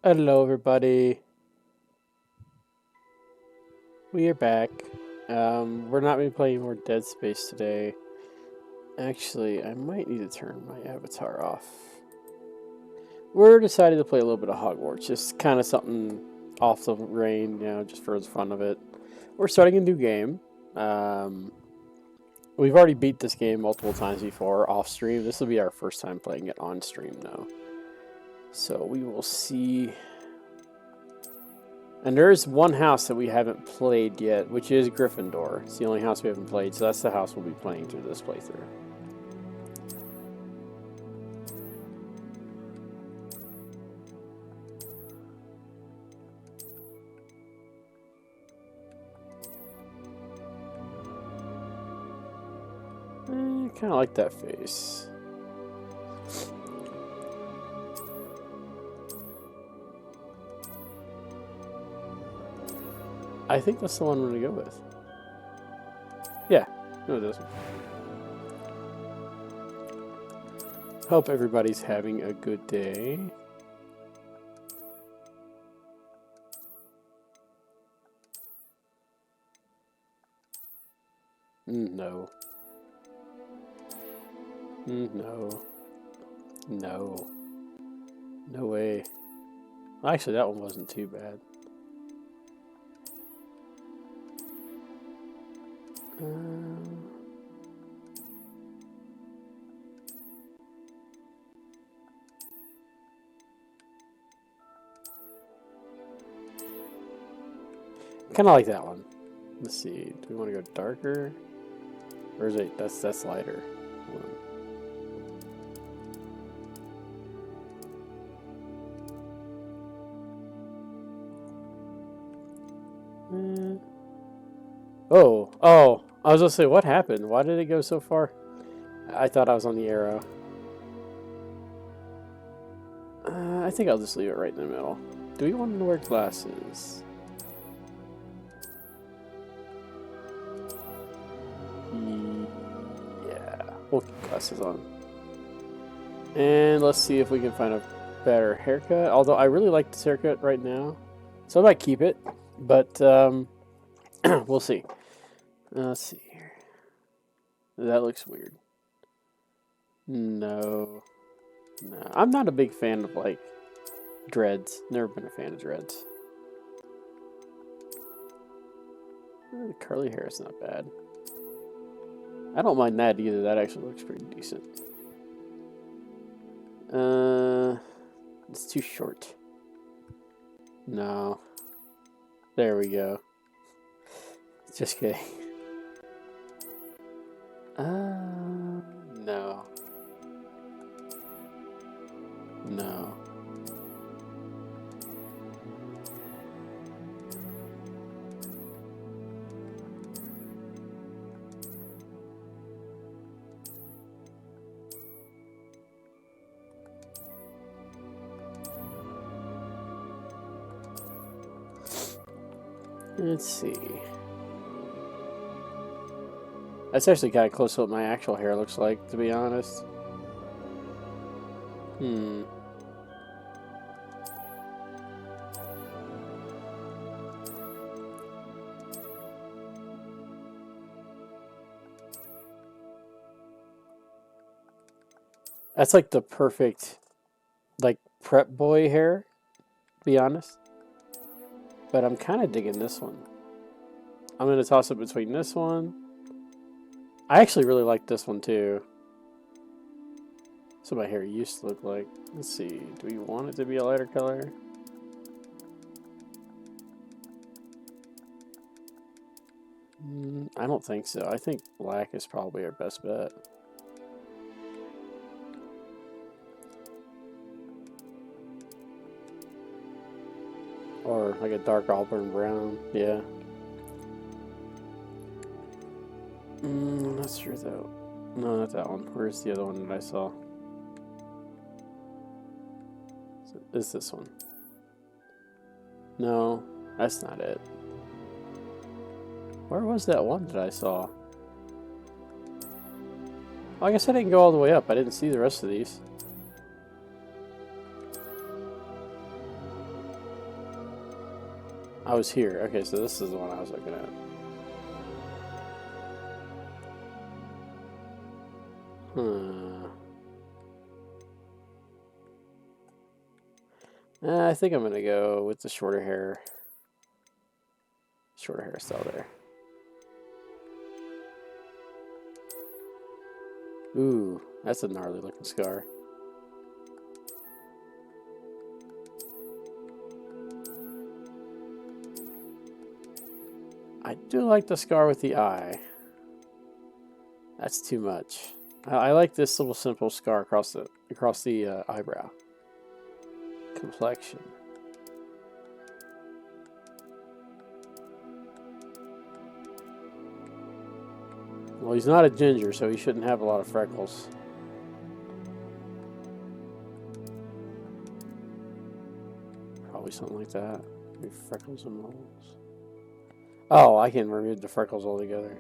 Hello, everybody. We are back. We're not going to be playing more Dead Space today. Actually, I might need to turn my avatar off. We're deciding to play a little bit of Hogwarts, just kind of something off the rain, just for the fun of it. We're starting a new game. We've already beat this game multiple times before off stream. This will be our first time playing it on stream, though. So we will see. And there is one house that we haven't played yet, which is Gryffindor. It's the only house we haven't played, so that's the house we'll be playing through this playthrough. Kind of like that face. I think that's the one we're going to go with. Yeah, no, this one. Hope everybody's having a good day. No. No. No. No way. Actually, that one wasn't too bad. Kind of like that one. Let's see. Do we want to go darker? Or is it? That's lighter. Oh! I was gonna say, what happened? Why did it go so far? I thought I was on the arrow. I think I'll just leave it right in the middle. Do we want to wear glasses? Yeah, we'll keep glasses on. And let's see if we can find a better haircut. Although I really like this haircut right now, so I might keep it. But we'll see. Let's see here. That looks weird. No. I'm not a big fan of like dreads. Never been a fan of dreads. The curly hair is not bad. I don't mind that either. That actually looks pretty decent. It's too short. No. There we go. Just kidding. No. No. Let's see. That's actually kind of close to what my actual hair looks like, to be honest. That's like the perfect, like, prep boy hair, to be honest. But I'm kind of digging this one. I'm going to toss it between this one. I actually really like this one too. That's what my hair used to look like. Let's see. Do we want it to be a lighter color? I don't think so. I think black is probably our best bet. Or like a dark auburn brown. Yeah. I'm not sure though. No, not that one. Where's the other one that I saw? Is this one? No, that's not it. Where was that one that I saw? Well, I guess I didn't go all the way up. I didn't see the rest of these. I was here. Okay, so this is the one I was looking at. I think I'm gonna go with the shorter hair style there. Ooh, that's a gnarly looking scar. I do like the scar with the eye. That's too much. I like this little simple scar across the eyebrow. Complexion. Well, he's not a ginger, so he shouldn't have a lot of freckles. Probably something like that. Maybe freckles and moles. Oh, I can remove the freckles altogether.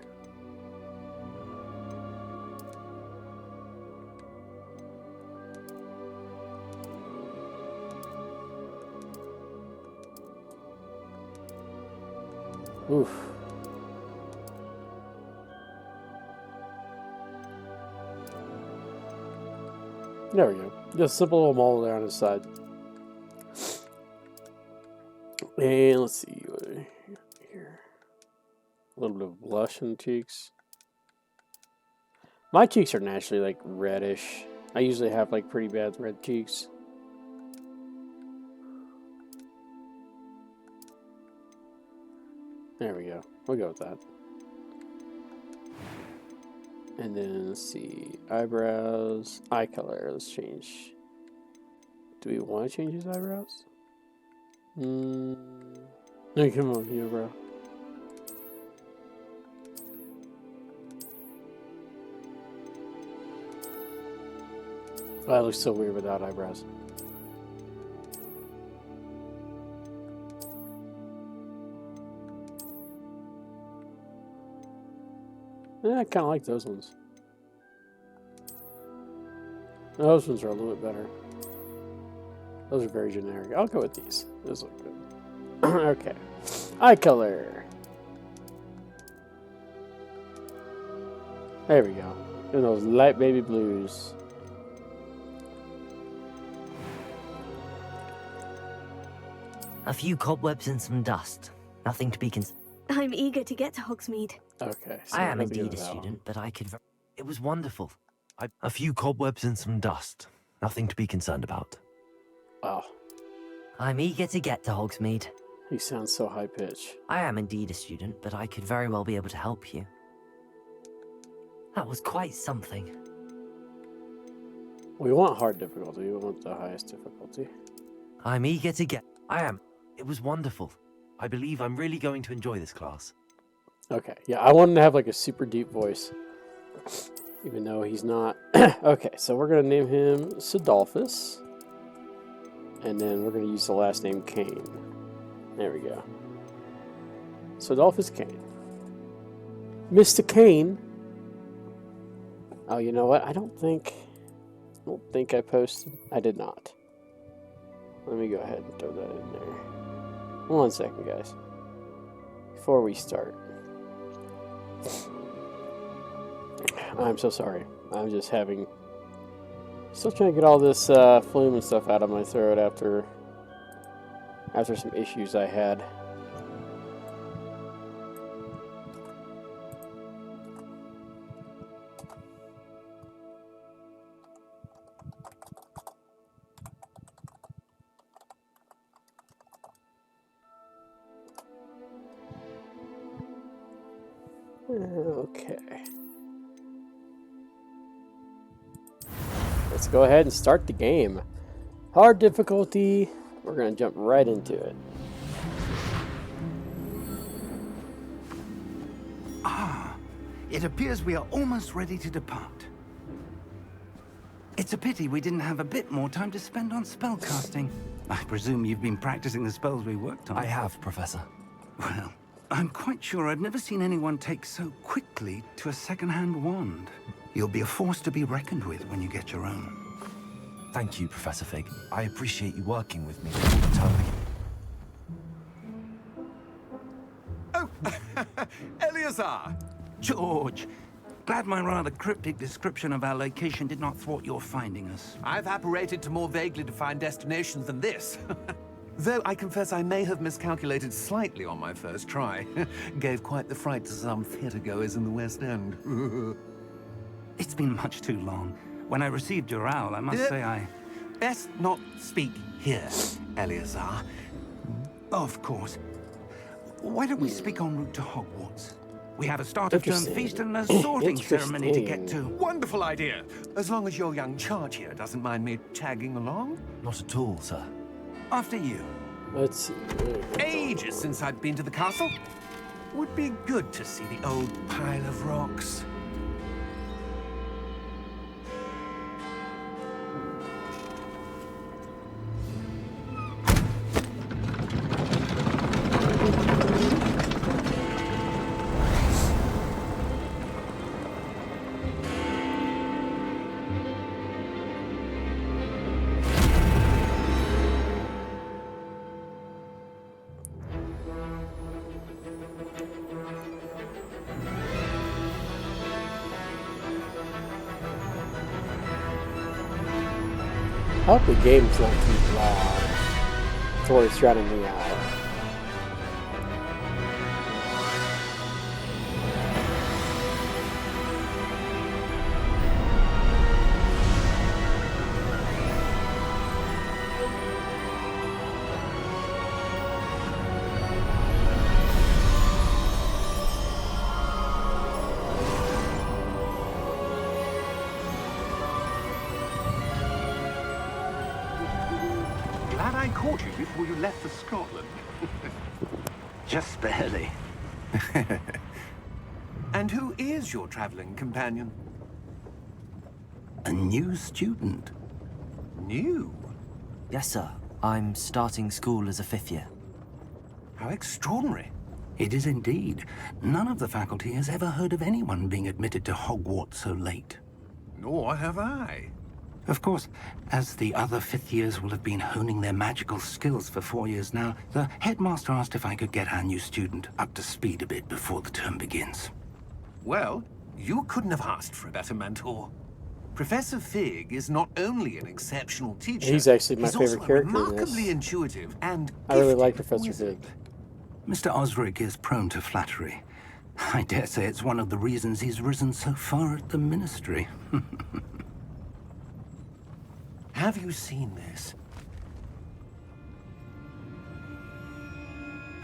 Oof. There we go. Just a simple little mole there on his side. And let's see what here. A little bit of blush in the cheeks. My cheeks are naturally like reddish. I usually have like pretty bad red cheeks. There we go. We'll go with that. And then let's see. Eyebrows. Eye color. Let's change. Do we want to change his eyebrows? Hey, come on here, bro. That looks so weird without eyebrows. I kind of like those ones. Those ones are a little bit better. Those are very generic. I'll go with these. Those look good. Okay. Eye color. There we go. And those light baby blues. A few cobwebs and some dust. Nothing to be concerned. I'm eager to get to Hogsmeade. Okay. So I am indeed a student, but I could... It was wonderful. A few cobwebs and some dust. Nothing to be concerned about. Wow. I'm eager to get to Hogsmeade. He sounds so high pitched. I am indeed a student, but I could very well be able to help you. That was quite something. We want hard difficulty. We want the highest difficulty. I'm eager to get... I am. It was wonderful. I believe I'm really going to enjoy this class. Okay. Yeah, I want him to have like a super deep voice. Even though he's not. Okay, so we're going to name him Sidolphus. And then we're going to use the last name Kane. There we go. Sidolphus Kane. Mr. Kane. Oh, you know what? I don't think I posted. I did not. Let me go ahead and throw that in there. 1 second, guys. Before we start. I'm so sorry. I'm just still trying to get all this flume and stuff out of my throat after some issues I had. Okay. Let's go ahead and start the game. Hard difficulty. We're going to jump right into it. It appears we are almost ready to depart. It's a pity we didn't have a bit more time to spend on spellcasting. I presume you've been practicing the spells we worked on. I have, Professor. Well, I'm quite sure I've never seen anyone take so quickly to a second-hand wand. You'll be a force to be reckoned with when you get your own. Thank you, Professor Fig. I appreciate you working with me all the time. Eleazar! George, glad my rather cryptic description of our location did not thwart your finding us. I've apparated to more vaguely defined destinations than this. Though I confess I may have miscalculated slightly on my first try. Gave quite the fright to some theatre-goers in the West End. It's been much too long. When I received your owl, I must say I... Best not speak here, Eleazar. Of course. Why don't we speak en route to Hogwarts? We have a start-of-term feast and a sorting ceremony to get to. Wonderful idea! As long as your young charge here doesn't mind me tagging along. Not at all, sir. After you. Let's see. Ages since I've been to the castle. Would be good to see the old pile of rocks. I hope the game's not too loud before it's drowning me out. Glad I caught you before you left for Scotland. Just barely. And who is your traveling companion? A new student. New? Yes, sir. I'm starting school as a 5th year. How extraordinary. It is indeed. None of the faculty has ever heard of anyone being admitted to Hogwarts so late. Nor have I. Of course, as the other 5th years will have been honing their magical skills for 4 years now, the headmaster asked if I could get our new student up to speed a bit before the term begins. Well, you couldn't have asked for a better mentor. Professor Fig is not only an exceptional teacher, He's actually my he's favorite also character in remarkably this. intuitive and I really gifted like Professor wizard. Fig. Mr. Osric is prone to flattery. I dare say it's one of the reasons he's risen so far at the Ministry. Have you seen this?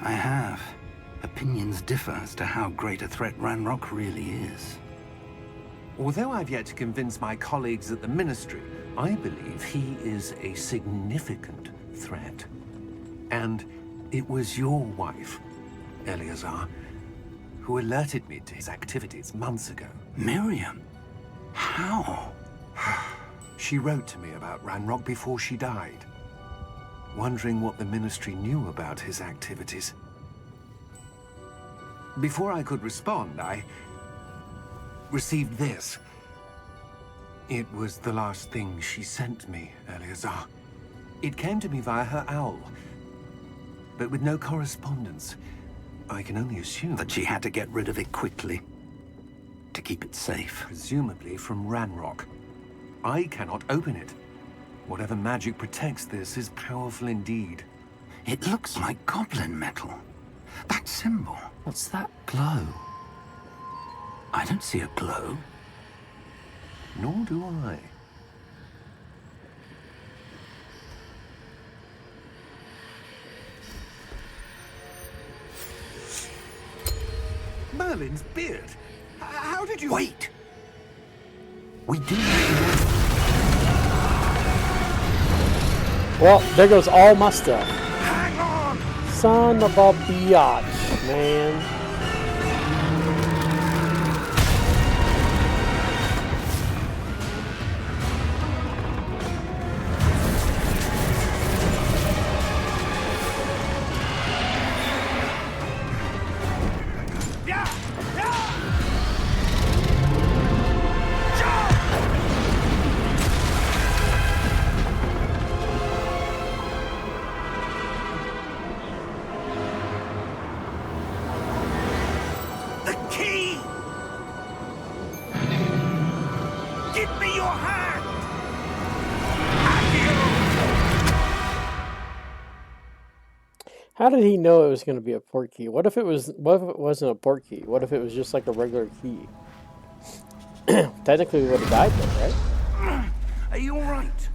I have. Opinions differ as to how great a threat Ranrock really is. Although I've yet to convince my colleagues at the Ministry, I believe he is a significant threat. And it was your wife, Eleazar, who alerted me to his activities months ago. Miriam? How? She wrote to me about Ranrock before she died, wondering what the Ministry knew about his activities. Before I could respond, I received this. It was the last thing she sent me, Eleazar. It came to me via her owl, but with no correspondence. I can only assume That she had to get rid of it quickly. To keep it safe. presumably from Ranrock. I cannot open it. Whatever magic protects this is powerful indeed. It looks like goblin metal. That symbol. What's that glow? I don't see a glow. Nor do I. Merlin's beard. How did you... Wait! We do. Well, there goes all my stuff. Hang on! Son of a biatch, man. Yeah! Yeah! your hand! How did he know it was going to be a port key? What if it was? What if it wasn't a port key? What if it was just like a regular key? Technically, we would have died then, right? Are you all right?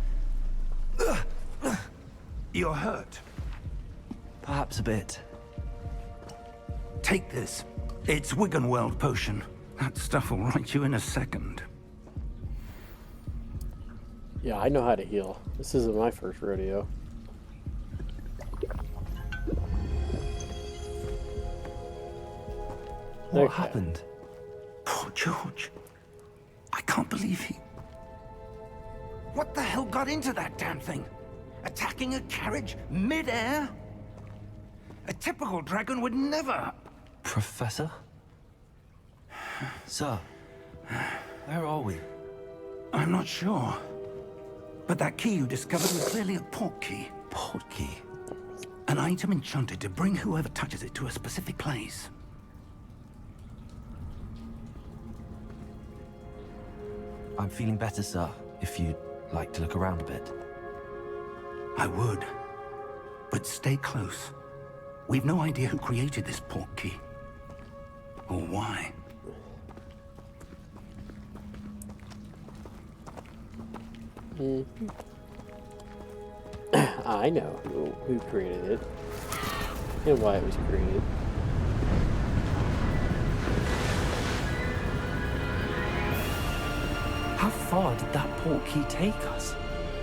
You're hurt. Perhaps a bit. Take this. It's Wiggenweld potion. That stuff will right you in a second. Yeah, I know how to heal. This isn't my first rodeo. What Okay. happened? Poor George. I can't believe he... What the hell got into that damn thing? Attacking a carriage mid-air? A typical dragon would never... Professor? Sir, where are we? I'm not sure. But that key you discovered was clearly a port key. Port key? An item enchanted to bring whoever touches it to a specific place. I'm feeling better, sir, if you'd like to look around a bit. I would. But stay close. We've no idea who created this port key. Or why. I know who created it and why it was created. How far did that port key take us?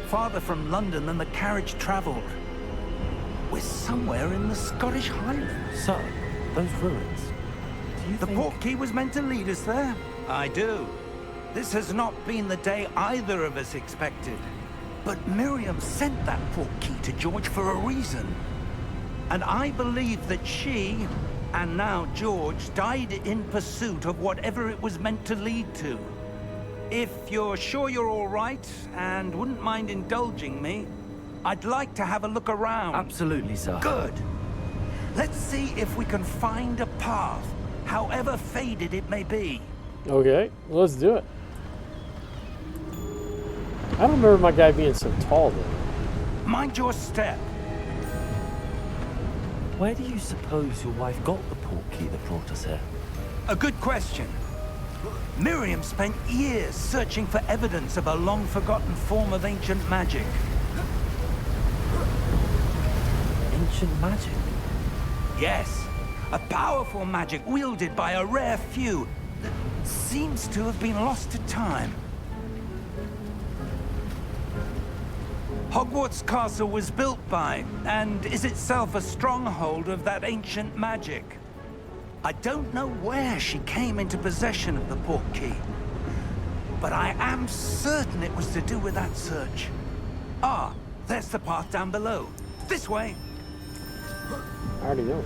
Farther from London than the carriage traveled. We're somewhere in the Scottish Highlands. Sir, those ruins. Do you The think... port key was meant to lead us there? I do. This has not been the day either of us expected. But Miriam sent that port key to George for a reason. And I believe that she, and now George, died in pursuit of whatever it was meant to lead to. If you're sure you're all right, and wouldn't mind indulging me, I'd like to have a look around. Absolutely, sir. Good. Let's see if we can find a path, however faded it may be. Okay, well, let's do it. I don't remember my guy being so tall though. Mind your step. Where do you suppose your wife got the port key that brought us here? A good question. Miriam spent years searching for evidence of a long-forgotten form of ancient magic. Ancient magic? Yes, a powerful magic wielded by a rare few that seems to have been lost to time. Hogwarts Castle was built by, and is itself a stronghold of that ancient magic. I don't know where she came into possession of the port key, but I am certain it was to do with that search. Ah, there's the path down below. This way. I already know.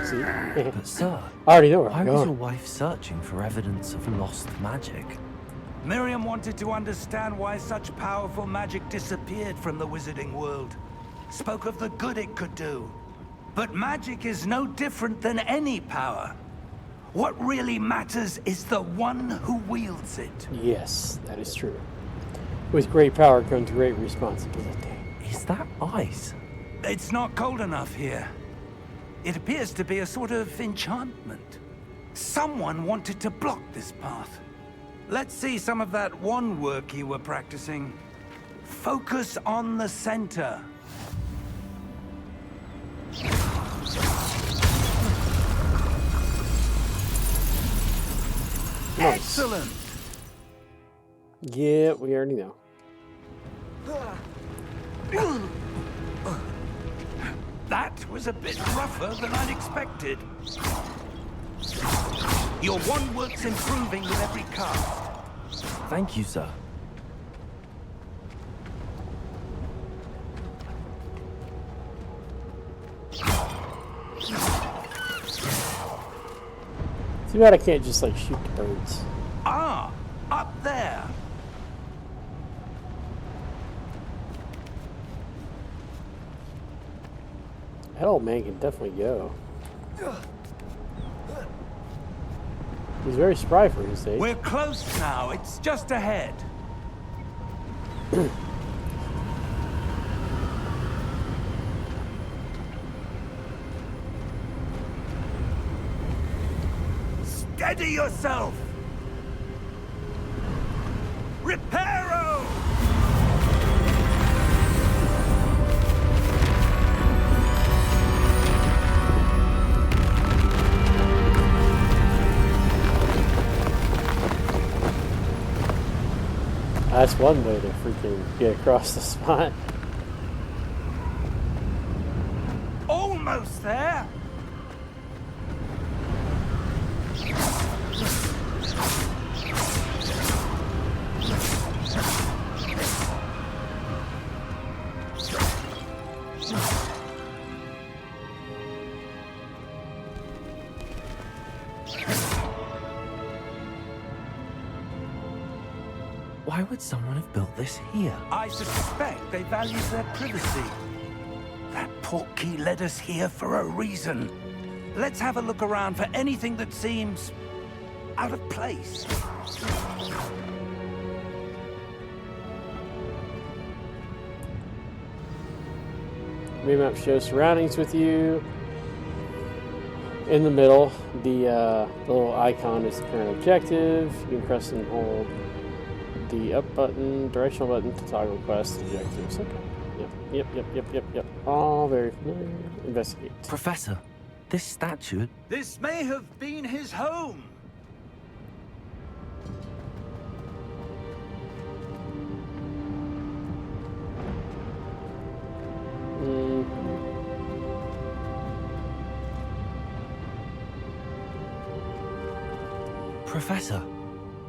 See? But sir, I already know where why I'm was your going. wife searching for evidence of lost magic? Miriam wanted to understand why such powerful magic disappeared from the wizarding world. Spoke of the good it could do. But magic is no different than any power. What really matters is the one who wields it. Yes, that is true. With great power comes great responsibility. Is that ice? It's not cold enough here. It appears to be a sort of enchantment. Someone wanted to block this path. Let's see some of that wand work you were practicing. Focus on the center. Nice. Excellent. Yeah, we already know. That was a bit rougher than I'd expected. Your wand work's improving with every cast. Thank you, sir. Too bad I can't just like shoot the birds. Ah, up there. That old man can definitely go. He's very spry for his age. We're close now. It's just ahead. Steady yourself! Reparo! That's one way to freaking get across the spot. Almost there! Why would someone have built this here? I suspect they value their privacy. That portkey led us here for a reason. Let's have a look around for anything that seems out of place. Remap shows surroundings with you. In the middle, the little icon is the current objective. You can press and hold the up button, directional button to toggle quest objectives. Okay. Yep. All very familiar. Investigate. Professor, this statue... This may have been his home. Professor,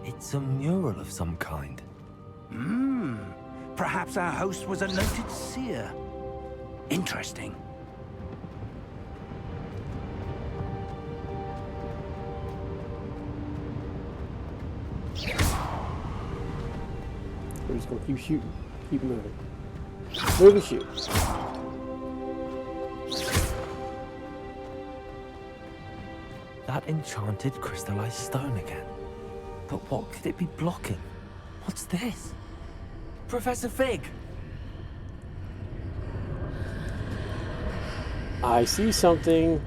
it's a mural of some kind. Perhaps our host was a noted seer. Interesting. We're just gonna keep shooting. Keep moving. Move and shoot. That enchanted crystallized stone again. But what could it be blocking? What's this? Professor Fig! I see something.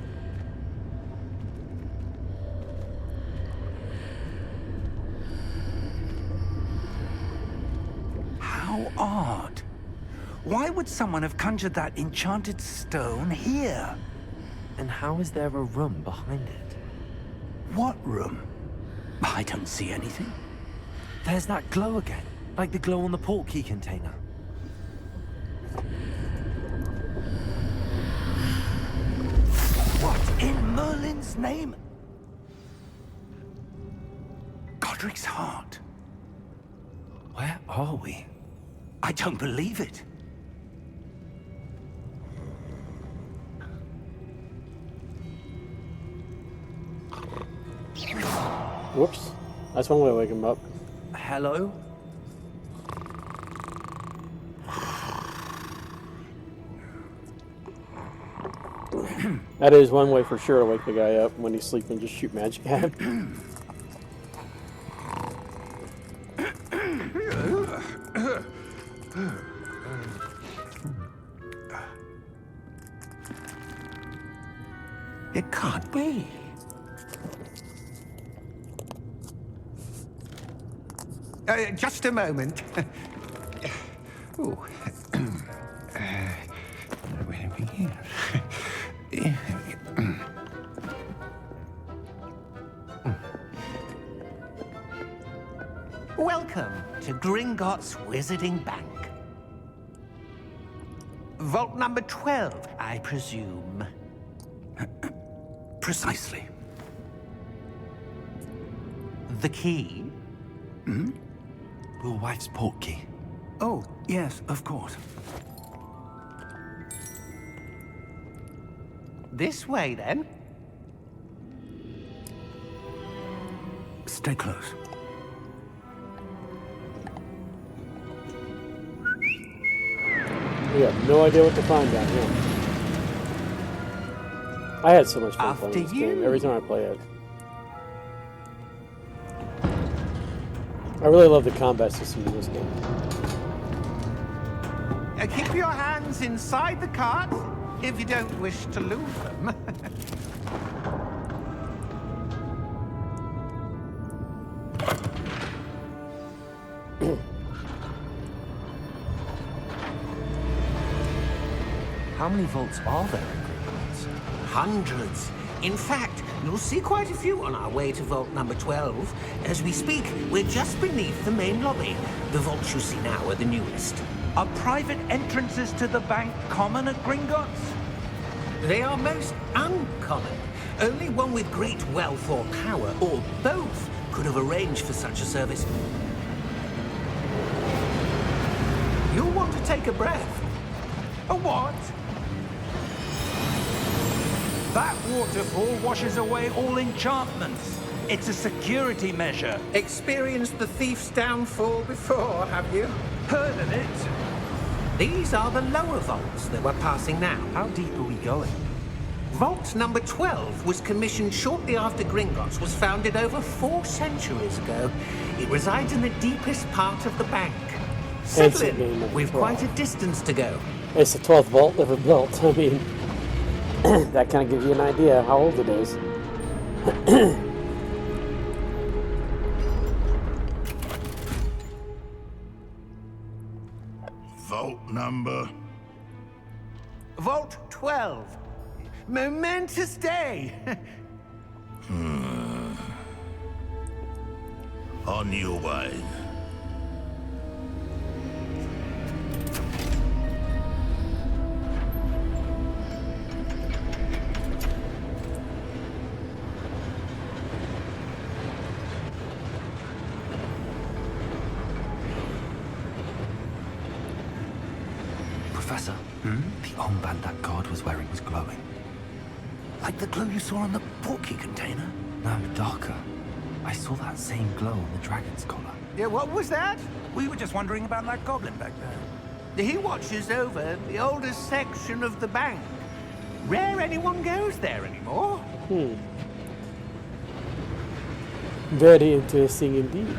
How odd. Why would someone have conjured that enchanted stone here? And how is there a room behind it? What room? I don't see anything. There's that glow again, like the glow on the portkey container. What in Merlin's name? Godric's heart. Where are we? I don't believe it. Whoops. That's one way to wake him up. Hello? That is one way for sure to wake the guy up when he's sleeping. Just shoot magic at him. It can't be. Just a moment. Ooh. Where to begin? Welcome to Gringotts Wizarding Bank. Vault number 12, I presume. Precisely. The key? Your wife's portkey. Oh, yes, of course. This way, then. Stay close. We have no idea what to find down here. I had so much fun playing After this game you. every time I play it. I really love the combat system in this game. Keep your hands inside the cart if you don't wish to lose them. How many vaults are there in Gringotts? Hundreds. In fact, you'll see quite a few on our way to vault number 12. As we speak, we're just beneath the main lobby. The vaults you see now are the newest. Are private entrances to the bank common at Gringotts? They are most uncommon. Only one with great wealth or power, or both, could have arranged for such a service. You'll want to take a breath. A what? That waterfall washes away all enchantments. It's a security measure. Experienced the thief's downfall before, have you? Heard of it? These are the lower vaults that we're passing now. How deep are we going? Vault number 12 was commissioned shortly after Gringotts was founded over 4 centuries ago. It resides in the deepest part of the bank. Settle Ancient game in. of We've 12. quite a distance to go. It's the 12th vault ever built. I mean, that kind of gives you an idea of how old it is. Vault number. Vault 12. Momentous day. On your way. Professor, the armband that guard was wearing was glowing. Like the glow you saw on the portkey container? No, darker. I saw that same glow on the dragon's collar. Yeah, what was that? We were just wondering about that goblin back there. He watches over the oldest section of the bank. Rare anyone goes there anymore. Very interesting indeed.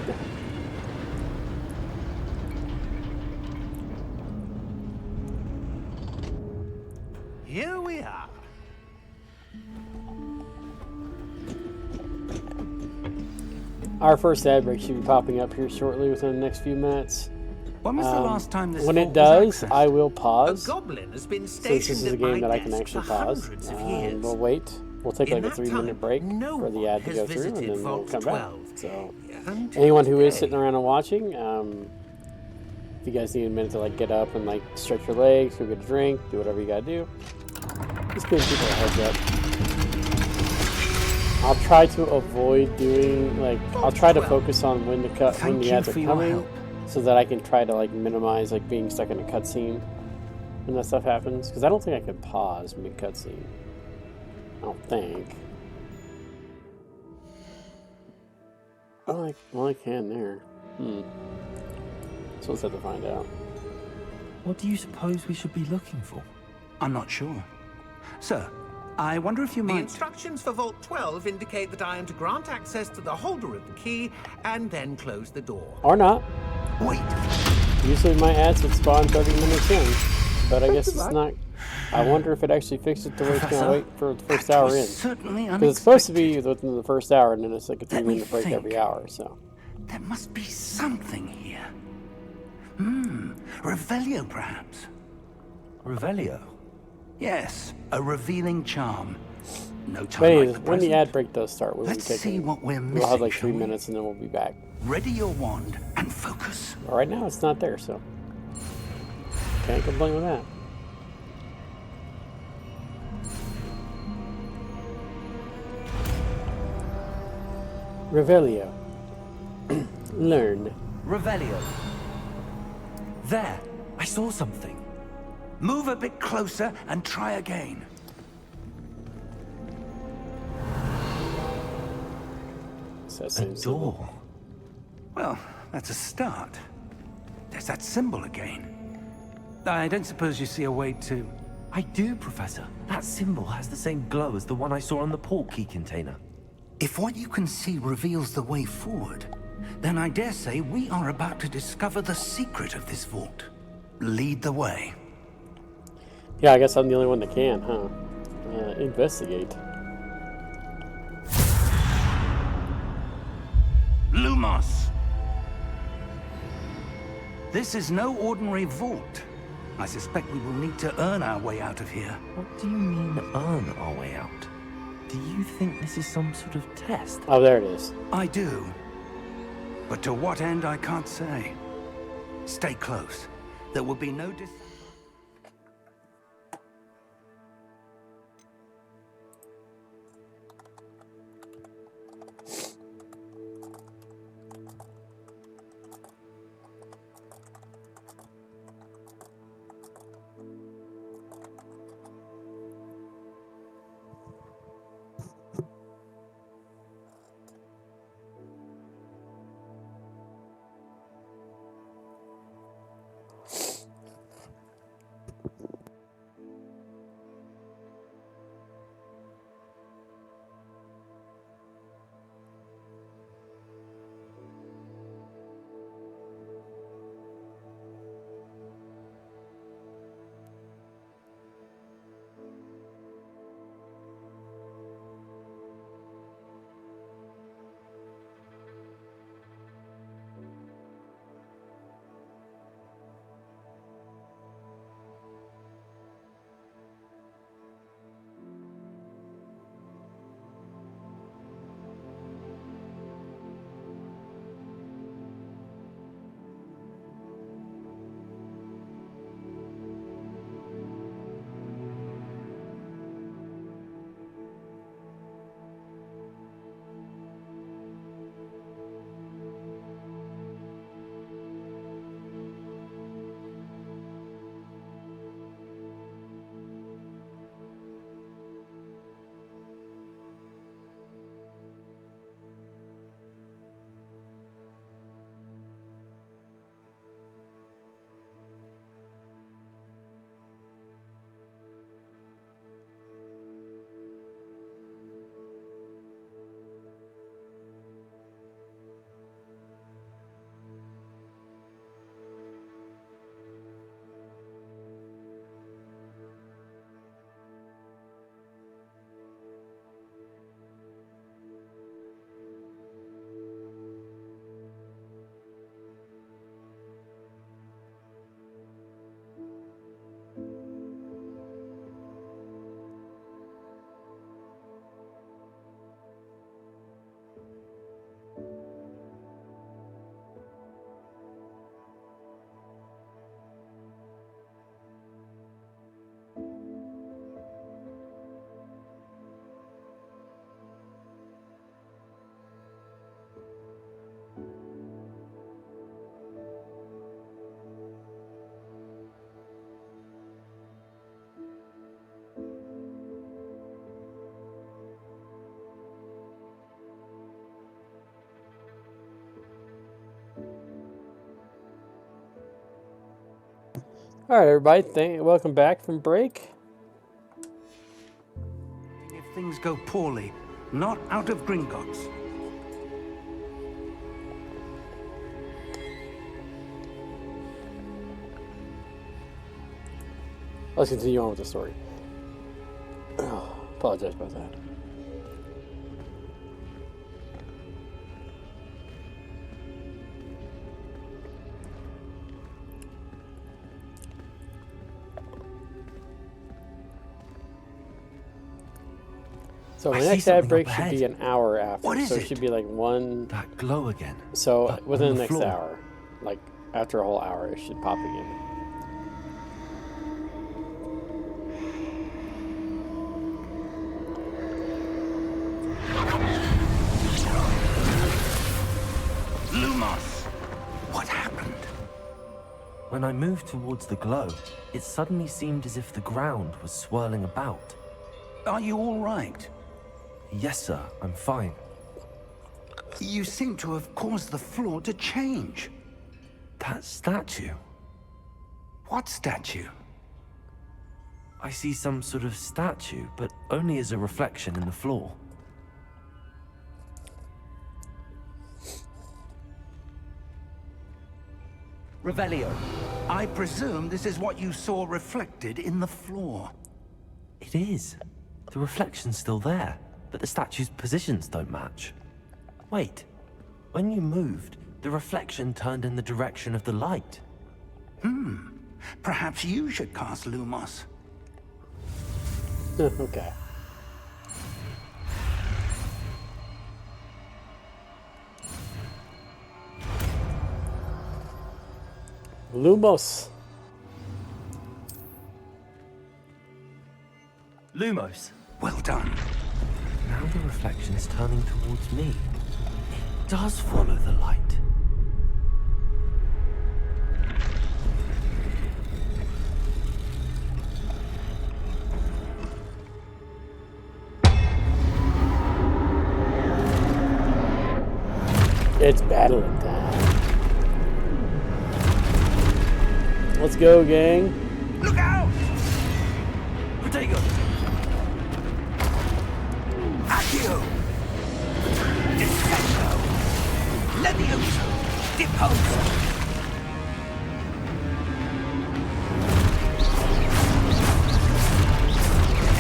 Here we are. Our first ad break should be popping up here shortly within the next few minutes. When was the last time this When vault it does, was accessed? I will A pause. goblin has been Since this stationed is a at game my that I can desk actually for pause, hundreds of years. we'll wait. We'll take In like a that 3-minute time, break no for the ad to one go has through, and visited then we'll Vault come back. 12. So, Until anyone who is today. sitting around and watching, if you guys need a minute to like get up and like stretch your legs, go get a drink, do whatever you gotta do, just giving people a heads up. I'll try to avoid doing like I'll try to focus on when the when Thank the you ads are for your coming, help. so that I can try to like minimize like being stuck in a cutscene when that stuff happens. Because I don't think I can pause mid cutscene. I don't think. Well, I can there. So let's have to find out. What do you suppose we should be looking for? I'm not sure. Sir, I wonder if you The might... instructions for Vault 12 indicate that I am to grant access to the holder of the key and then close the door. Or not. Wait, Usually my ads would spawn 30 minutes in, but I guess it's not. I wonder if it actually fixes it to where it's going to wait for the first that hour was in. certainly Because it's supposed to be unexpected. within the first hour, and then it's like a Let me 3-minute break every think. hour. So There must be something here. Revelio, perhaps? Revelio? Yes, a revealing charm. No but time like anyways, the when the present. ad break does start, we'll Let's be taking. see what we're We'll have missing, like 3 shall we? minutes, and then we'll be back. Ready your wand and focus. But right now, it's not there, so can't complain with that. Revelio. Learn. Revelio. There! I saw something. Move a bit closer and try again. It's that A same symbol. door. Well, that's a start. There's that symbol again. I don't suppose you see a way to... I do, Professor. That symbol has the same glow as the one I saw on the portkey container. If what you can see reveals the way forward, Then I dare say we are about to discover the secret of this vault. Lead the way. Yeah, I guess I'm the only one that can, huh? Investigate. Lumos! This is no ordinary vault. I suspect we will need to earn our way out of here. What do you mean, earn our way out? Do you think this is some sort of test? Oh, there it is. I do. But to what end, I can't say. Stay close. There will be no All right, everybody. Welcome back from break. if things go poorly. Not out of Gringotts. Let's continue on with the story. Apologize about that. So my I see next ad something break up should be ahead. an hour after. What is so it it? should be like one. That glow again. So But within on the the next floor. hour, like after a whole hour, it should pop again. Lumos! What happened? When I moved towards the glow, it suddenly seemed as if the ground was swirling about. Are you all right? Yes, sir, I'm fine. You seem to have caused the floor to change. That statue. What statue? I see some sort of statue, but only as a reflection in the floor. Revelio. I presume this is what you saw reflected in the floor. It is. The reflection's still there, but the statue's positions don't match. Wait. When you moved, the reflection turned in the direction of the light. Perhaps you should cast Lumos. Okay. Lumos. Lumos. Well done. Now the reflection is turning towards me. It does follow the light. It's battling time. Let's go, gang. Look out! Protego! Accio! Descendo! Levioso! Deposo!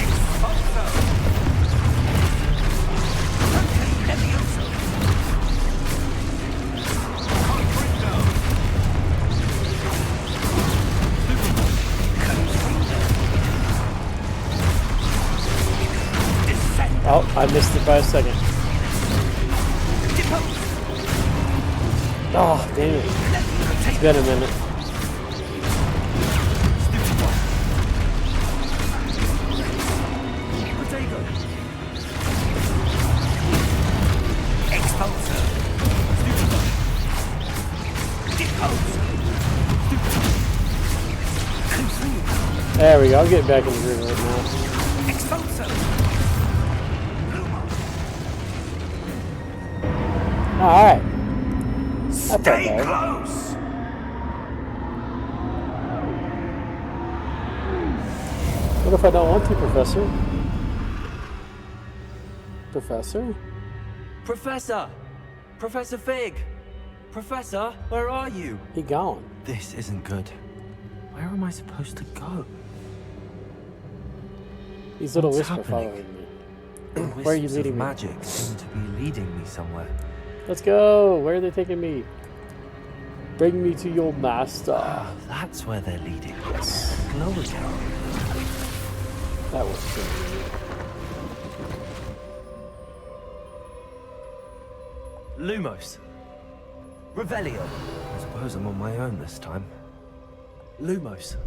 Expulso! Levioso! Confringo! Descendo! Oh, I missed it by a second. Oh, damn it. It's been a minute. Protego! Expulso! Deposo! Confringo! There we go. I'm getting back in the groove right now. Expulso! Alright. That's Stay okay. close! What if I don't want to, Professor? Professor? Professor! Professor Fig! Professor, where are you? He gone. This isn't good. Where am I supposed to go? These little What's wisps are happening? following me. The Where are you wisps leading of me? magic seem to be leading me somewhere. Let's go. Where are they taking me? Bring me to your master. That's where they're leading. Yes. Glow again. That was good. Lumos. Revelio. I suppose I'm on my own this time. Lumos.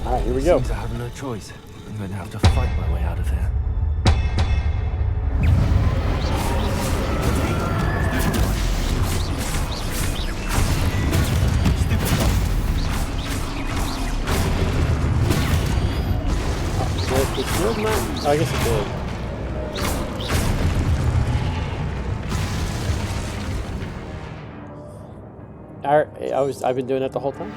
Alright, here we go. Seems I have no choice. I'm going to have to fight my way out of here. Did it shield not? Oh, I guess it did. Alright, I've been doing that the whole time.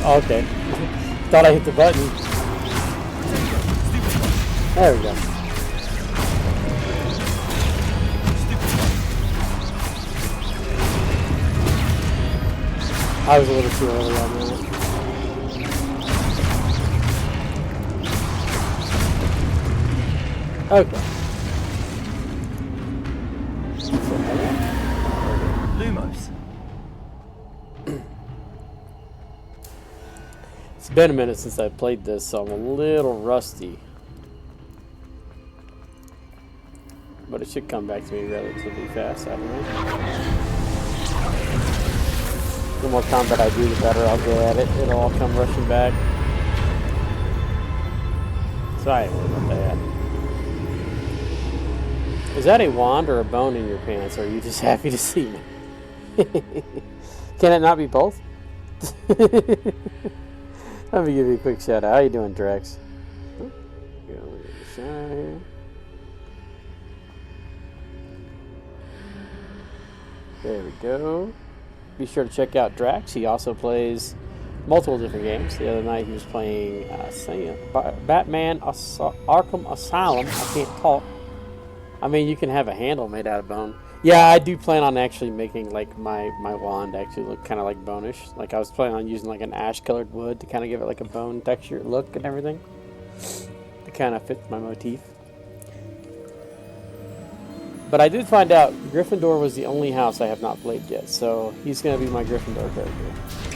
Okay. Thought I hit the button. There we go. I was a little too early on that. Okay. Lumos. It's been a minute since I played this, so I'm a little rusty. But it should come back to me relatively fast, I don't know. The more combat I do, the better I'll get at it. It'll all come rushing back. So I ain't worried about that. Is that a wand or a bone in your pants, or are you just happy to see me? Can it not be both? Let me give you a quick shout out. How you doing, Drex? There we go. Be sure to check out Drax. He also plays multiple different games. The other night he was playing Batman Arkham Asylum. I can't talk. I mean, you can have a handle made out of bone. Yeah, I do plan on actually making like my wand actually look kind of like bonish. Like I was planning on using like an ash-colored wood to kind of give it like a bone texture look and everything. To kind of fit my motif. But I did find out Gryffindor was the only house I have not played yet, so he's going to be my Gryffindor character.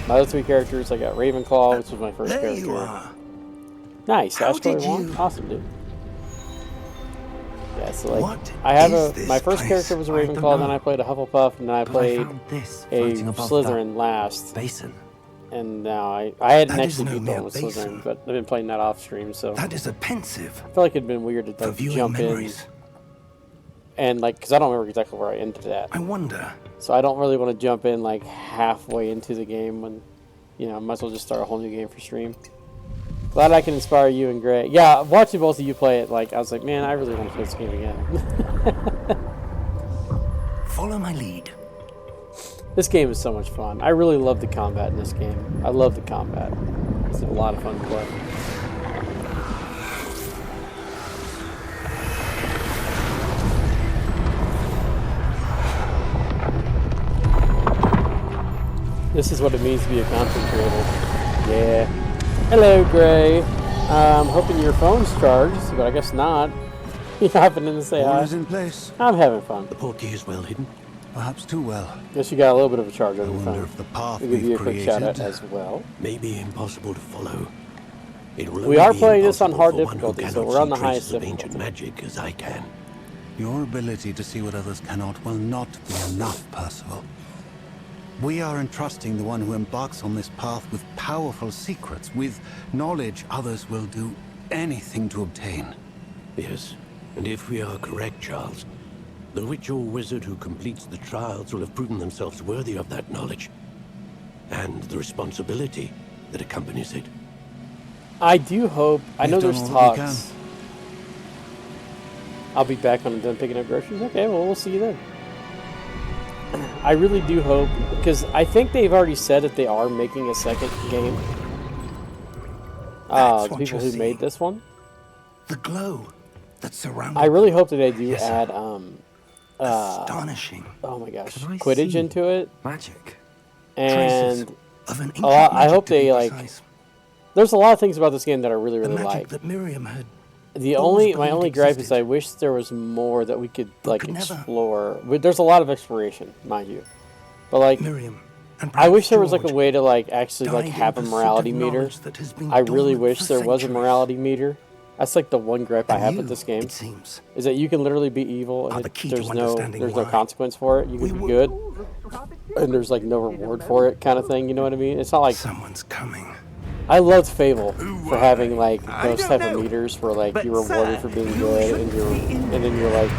My other 3 characters, I got Ravenclaw, which was my first character. You are. Nice, How ash colored did wand. you- Awesome, dude. Yeah, so like What I have is my this first place? character was a I don't Ravenclaw, then know. I played a Hufflepuff, and then I But I played found this a floating above Slytherin that last. basin. And now I hadn't That is actually no beat mere Bone with Slytherin, basin. but I've been playing that off stream, so That is a pensive I feel like it'd been weird to for like, viewing jump memories. in and like because I don't remember exactly where I ended that, I wonder. so I don't really want to jump in like halfway into the game when I might as well just start a whole new game for stream. Glad I can inspire you and Gray. Yeah, watching both of you play it, like I was like, man, I really want to play this game again. Follow my lead. This game is so much fun. I really love the combat in this game. I love the combat. It's a lot of fun to play. This is what it means to be a content creator. Yeah. Hello, Gray. I'm hoping your phone's charged, but I guess not. You happening to say hi? All is in place. I'm having fun. The portkey is well hidden. Perhaps too well. Guess you got a little bit of a charge on I your wonder phone. if the path We'll give you a we've quick shout out created as well. may be impossible to follow. It will We only are be playing this on impossible hard for one who difficulty, so cannot we're on see the highest traces of ancient difficulty. magic as I can. Your ability to see what others cannot will not be enough, Percival. We are entrusting the one who embarks on this path with powerful secrets, with knowledge others will do anything to obtain. Yes, and if we are correct, Charles, the witch or wizard who completes the trials will have proven themselves worthy of that knowledge, and the responsibility that accompanies it. I do hope. I We've know done there's all that we talks. I'll be back when I'm done picking up groceries. Okay, well, we'll see you then. I really do hope, because I think they've already said that they are making a second game. That's The what people you're who made seeing. this one. The glow that surrounded I really hope that they do Yes, sir. add astonishing oh my gosh, Can I Quidditch see into it, Magic. traces and of an ancient I magic, hope to be they like. precise. There's a lot of things about this game that I really The really magic like. that Miriam had The always my believed only gripe is existed. I wish there was more that we could like could never. explore. There's a lot of exploration, mind you, but like Miriam and I wish perhaps there was like a George way to like actually like died in have a pursuit morality of meter. knowledge that has been I really dormant wish for there was a centuries. morality meter. That's like the one gripe I And have you, with this game it seems, is that you can literally be evil are and the key to there's no understanding why. consequence for it. You We can be will- good and there's like no reward for it, kind of thing. You know what I mean? It's not like Someone's coming. I loved Fable for having like I those don't type know. of meters where like But, you're rewarded sir, for being you good and shouldn't be in- and then you're like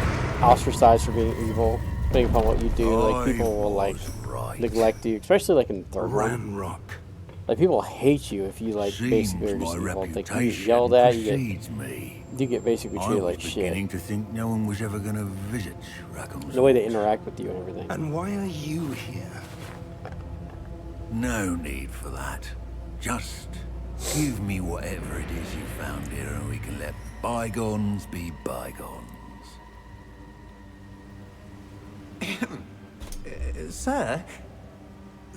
ostracized for being evil, depending upon what you do. Like people will like right. neglect you, especially like in the third one. Ranrock. Like people hate you if you like basically are Seems just my evil. Like you get reputation yelled at, precedes me. you get basically I treated was like beginning shit. to think no one was ever going to visit Rackham's. The way they interact with you and everything. And why are you here? No need for that. Just give me whatever it is you found here and we can let bygones be bygones. Sir,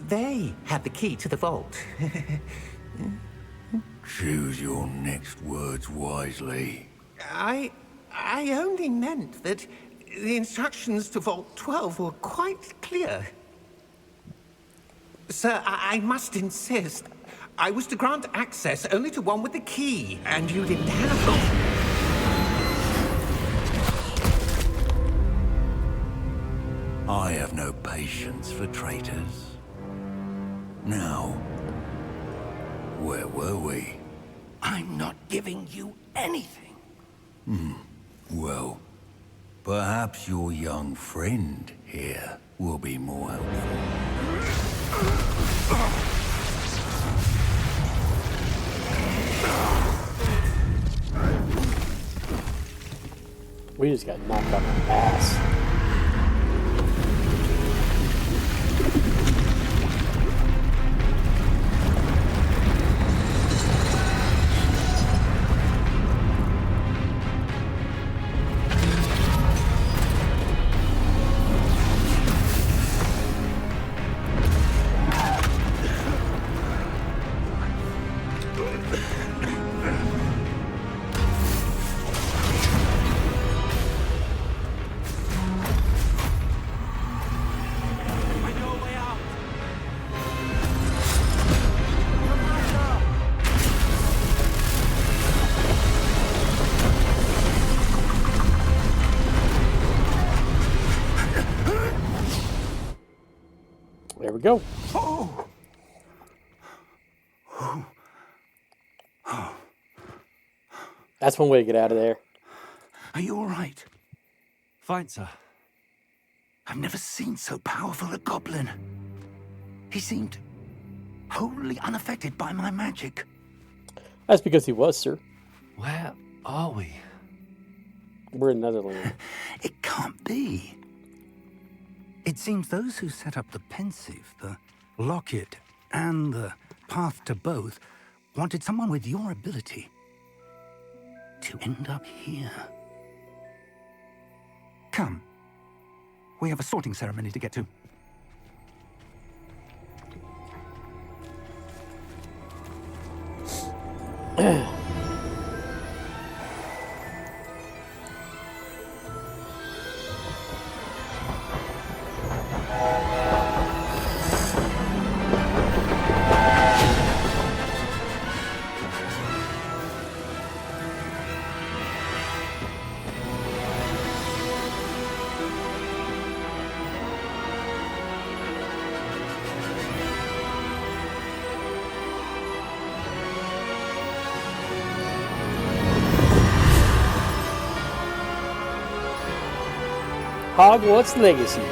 they have the key to the vault. Choose your next words wisely. I only meant that the instructions to Vault 12 were quite clear. Sir, I must insist. I was to grant access only to one with the key, and you didn't have it. I have no patience for traitors. Now, where were we? I'm not giving you anything. Well, Perhaps your young friend here will be more helpful. We just got knocked on the ass. There we go. That's one way to get out of there. Are you all right? Fine, sir. I've never seen so powerful a goblin. He seemed wholly unaffected by my magic. That's because he was, sir. Where are we? We're in Netherlands. It can't be. It seems those who set up the Pensive, the Locket, and the Path to Both wanted someone with your ability to end up here. Come. We have a sorting ceremony to get to. Hogwarts Legacy.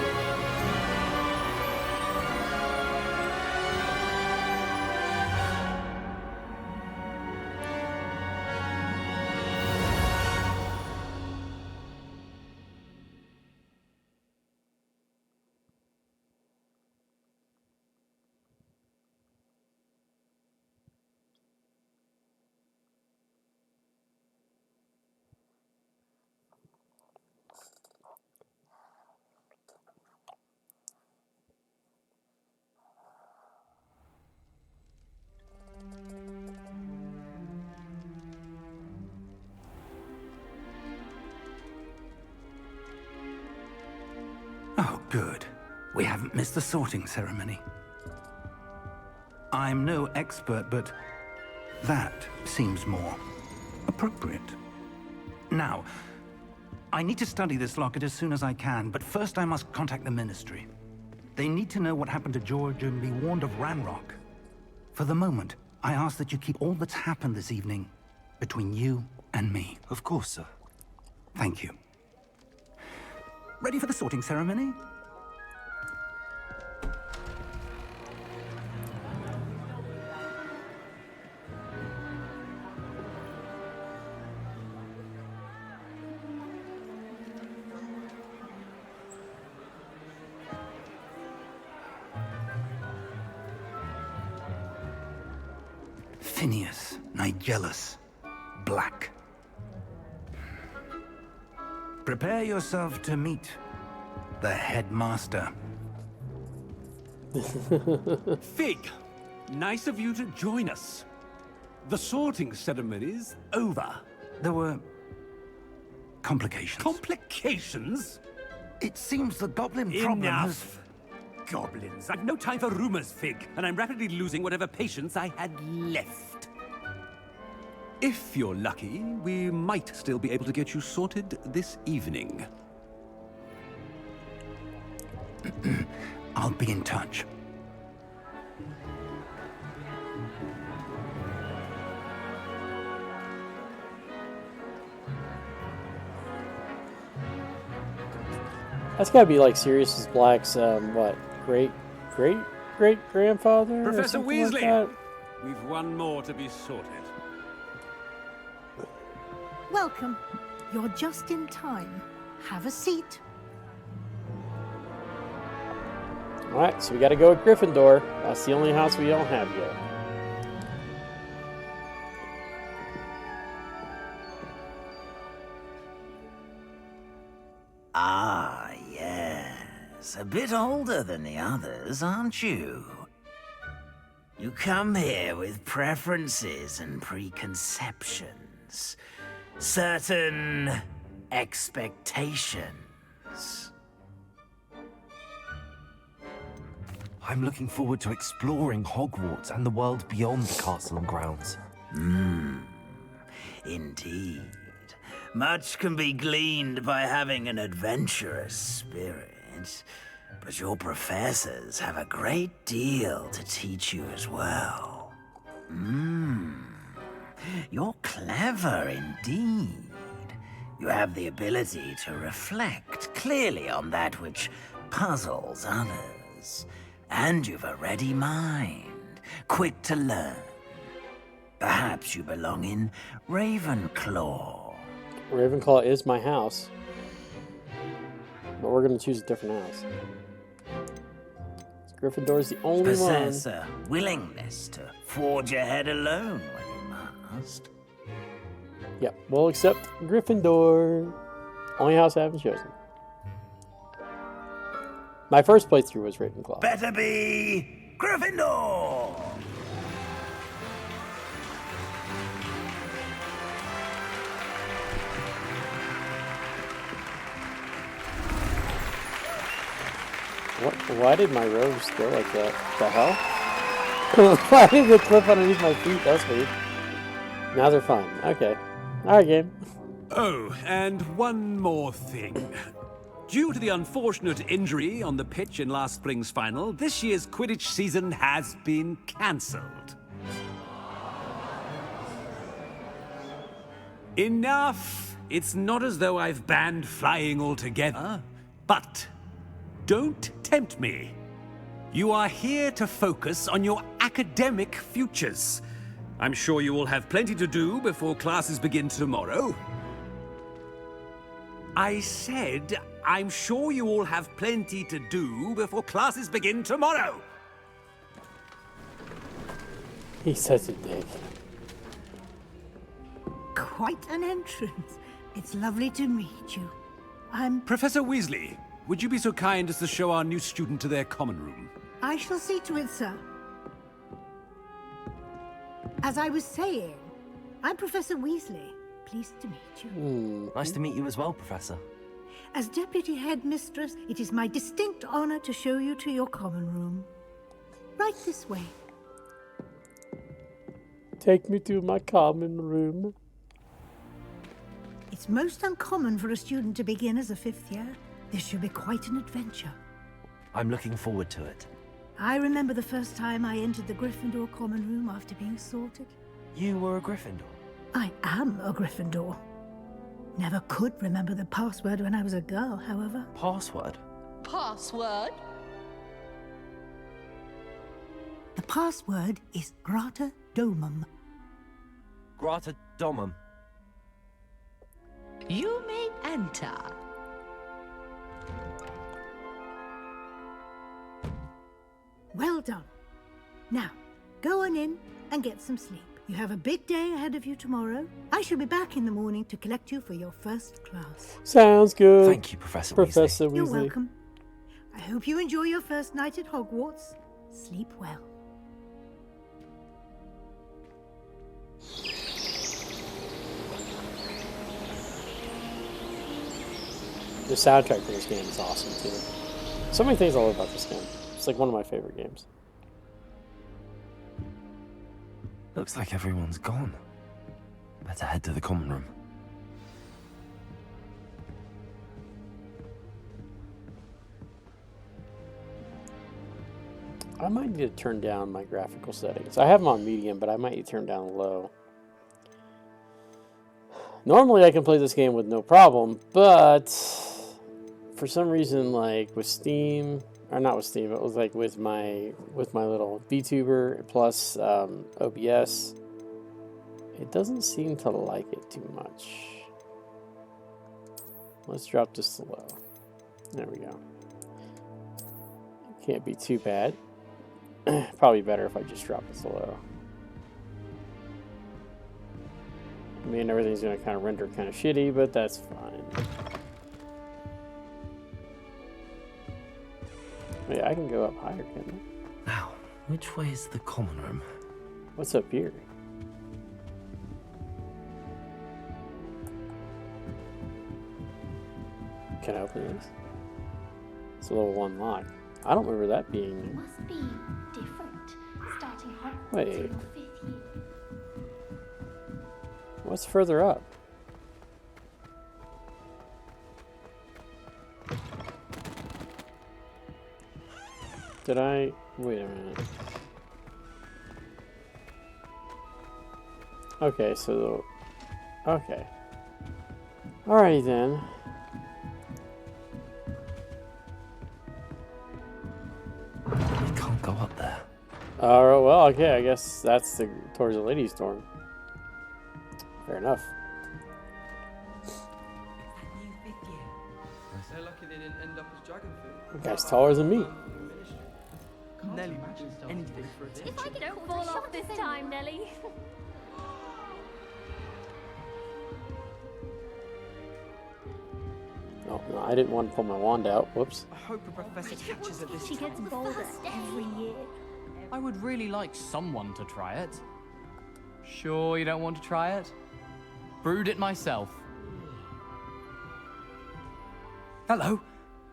Oh, good. We haven't missed the sorting ceremony. I'm no expert, but that seems more appropriate. Now, I need to study this locket as soon as I can, but first I must contact the Ministry. They need to know what happened to George and be warned of Ranrock. For the moment, I ask that you keep all that's happened this evening between you and me. Of course, sir. Thank you. Ready for the sorting ceremony? Phineas, Nigellus, Black. Prepare yourself to meet the headmaster. Fig, nice of you to join us. The sorting ceremony's over. There were complications. Complications? It seems the goblin problem Enough! Goblins. I've no time for rumors, Fig, and I'm rapidly losing whatever patience I had left. If you're lucky, we might still be able to get you sorted this evening. I'll be in touch. That's gotta be like Sirius Black's, what, great-great-great-grandfather? or Professor something like Weasley! that? We've one more to be sorted. Welcome. You're just in time. Have a seat. Alright, so we gotta go with Gryffindor. That's the only house we don't have yet. Ah, yes. A bit older than the others, aren't you? You come here with preferences and preconceptions. Certain expectations. I'm looking forward to exploring Hogwarts and the world beyond the castle and grounds. Indeed. Much can be gleaned by having an adventurous spirit, but your professors have a great deal to teach you as well. You're clever indeed. You have the ability to reflect clearly on that which puzzles others. And you've a ready mind, quick to learn. Perhaps you belong in Ravenclaw. Ravenclaw is my house. But we're gonna choose a different house. Gryffindor's the only Possess one. a willingness to forge ahead alone when you must. Yep, we'll accept Gryffindor. Only house I haven't chosen. My first playthrough was Ravenclaw. Better be Gryffindor! What? Why did my robes go like that? The hell? Why did they clip underneath my feet? That's weird. Now they're fine. Okay. Alright, game. Oh, and one more thing. Due to the unfortunate injury on the pitch in last spring's final, this year's Quidditch season has been cancelled. Enough! It's not as though I've banned flying altogether, but don't tempt me. You are here to focus on your academic futures. I'm sure you will have plenty to do before classes begin tomorrow. I said, I'm sure you all have plenty to do before classes begin tomorrow. He's such a dick. Quite an entrance. It's lovely to meet you. I'm... Professor Weasley, would you be so kind as to show our new student to their common room? I shall see to it, sir. As I was saying, I'm Professor Weasley. Pleased to meet you. Nice to meet you as well, Professor. As Deputy Headmistress, it is my distinct honor to show you to your common room. Right this way. Take me to my common room. It's most uncommon for a student to begin as a 5th year. This should be quite an adventure. I'm looking forward to it. I remember the first time I entered the Gryffindor common room after being sorted. You were a Gryffindor? I am a Gryffindor. Never could remember the password when I was a girl, however. Password? Password? The password is Grata Domum. Grata Domum. You may enter. Well done. Now, go on in and get some sleep. You have a big day ahead of you tomorrow. I shall be back in the morning to collect you for your first class. Sounds good. Thank you, Professor Weasley. You're welcome. I hope you enjoy your first night at Hogwarts. Sleep well. The soundtrack for this game is awesome too. So many things I love about this game. It's like one of my favorite games. Looks like everyone's gone. Better head to the common room. I might need to turn down my graphical settings. I have them on medium, but I might need to turn down low. Normally I can play this game with no problem, but for some reason, like with Steam, or not with Steam, it was like with my little VTuber plus OBS, it doesn't seem to like it too much. Let's drop this to low. There we go. Can't be too bad. Probably better if I just drop it to low. I mean, everything's going to kind of render kind of shitty, but that's fine. Wait, I can go up higher, can't I? Now, which way is the common room? What's up here? Can I open this? It's a level 1 lock. I don't remember that being... Must be different, starting Hogwarts Wait. in your 5th year. What's further up? Did I... Wait a minute. Okay, so... Okay. Alrighty then. We can't go up there. Alright, well, okay, I guess that's towards the ladies' dorm. Fair enough. They're lucky they didn't end up as dragon food. The guy's taller than me. Nelly would do anything for attention. If I could don't fall off this time, Nelly. Oh, no, I didn't want to pull my wand out. Whoops. I hope a professor catches at this. She gets bolder every year. I would really like someone to try it. Sure you don't want to try it? Brewed it myself. Hello,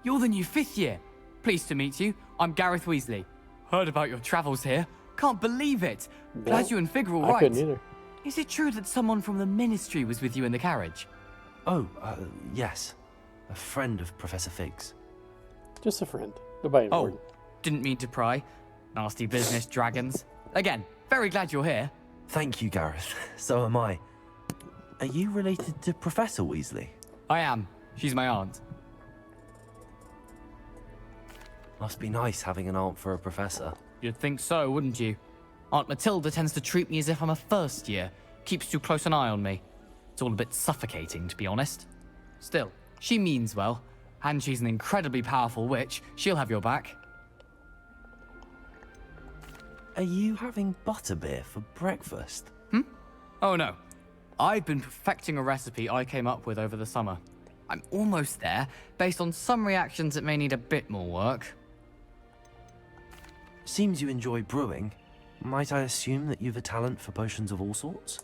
you're the new 5th year. Pleased to meet you. I'm Gareth Weasley. Heard about your travels here. Can't believe it. Glad No, you and Fig are all I right. couldn't either. Is it true that someone from the Ministry was with you in the carriage? Oh, yes. A friend of Professor Fig's. Just a friend. Goodbye, important. Oh, didn't mean to pry. Nasty business, dragons. Again, very glad you're here. Thank you, Gareth. So am I. Are you related to Professor Weasley? I am. She's my aunt. Must be nice having an aunt for a professor. You'd think so, wouldn't you? Aunt Matilda tends to treat me as if I'm a first year. Keeps too close an eye on me. It's all a bit suffocating, to be honest. Still, she means well. And she's an incredibly powerful witch. She'll have your back. Are you having butterbeer for breakfast? Oh no. I've been perfecting a recipe I came up with over the summer. I'm almost there, based on some reactions that may need a bit more work. Seems you enjoy brewing. Might I assume that you've a talent for potions of all sorts?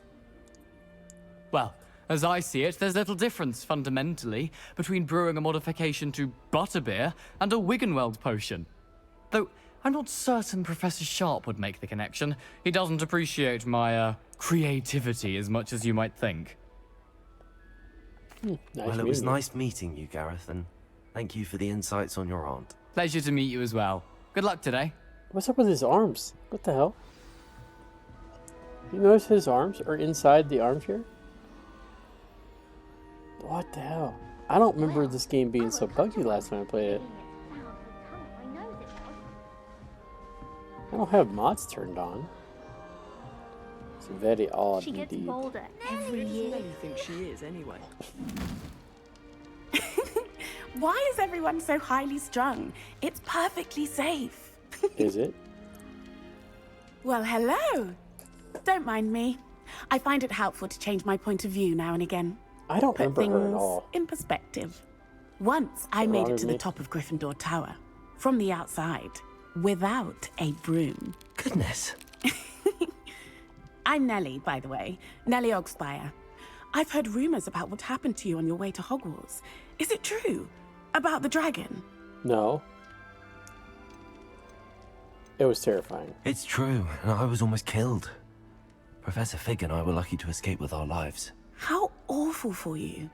Well, as I see it, there's little difference, fundamentally, between brewing a modification to butterbeer and a Wiggenweld potion. Though, I'm not certain Professor Sharp would make the connection. He doesn't appreciate my, creativity as much as you might think. Nice Well, it was meeting you. nice meeting you, Gareth, and thank you for the insights on your aunt. Pleasure to meet you as well. Good luck today. What's up with his arms? What the hell? You notice his arms are inside the armchair? What the hell? I don't remember this game being so buggy last time I played it. I don't have mods turned on. It's very odd She gets indeed. bolder every year. Nelly thinks she is, anyway. Why is everyone so highly strung? It's perfectly safe. Is it? Well, hello. Don't mind me. I find it helpful to change my point of view now and again. I don't Put remember her at things all. in perspective. Once I What's made wrong it with to me? the top of Gryffindor Tower, from the outside, without a broom. Goodness. I'm Nellie, by the way. Nellie Ogspire. I've heard rumors about what happened to you on your way to Hogwarts. Is it true? About the dragon? No. It was terrifying. It's true, and I was almost killed. Professor Fig and I were lucky to escape with our lives. How awful for you.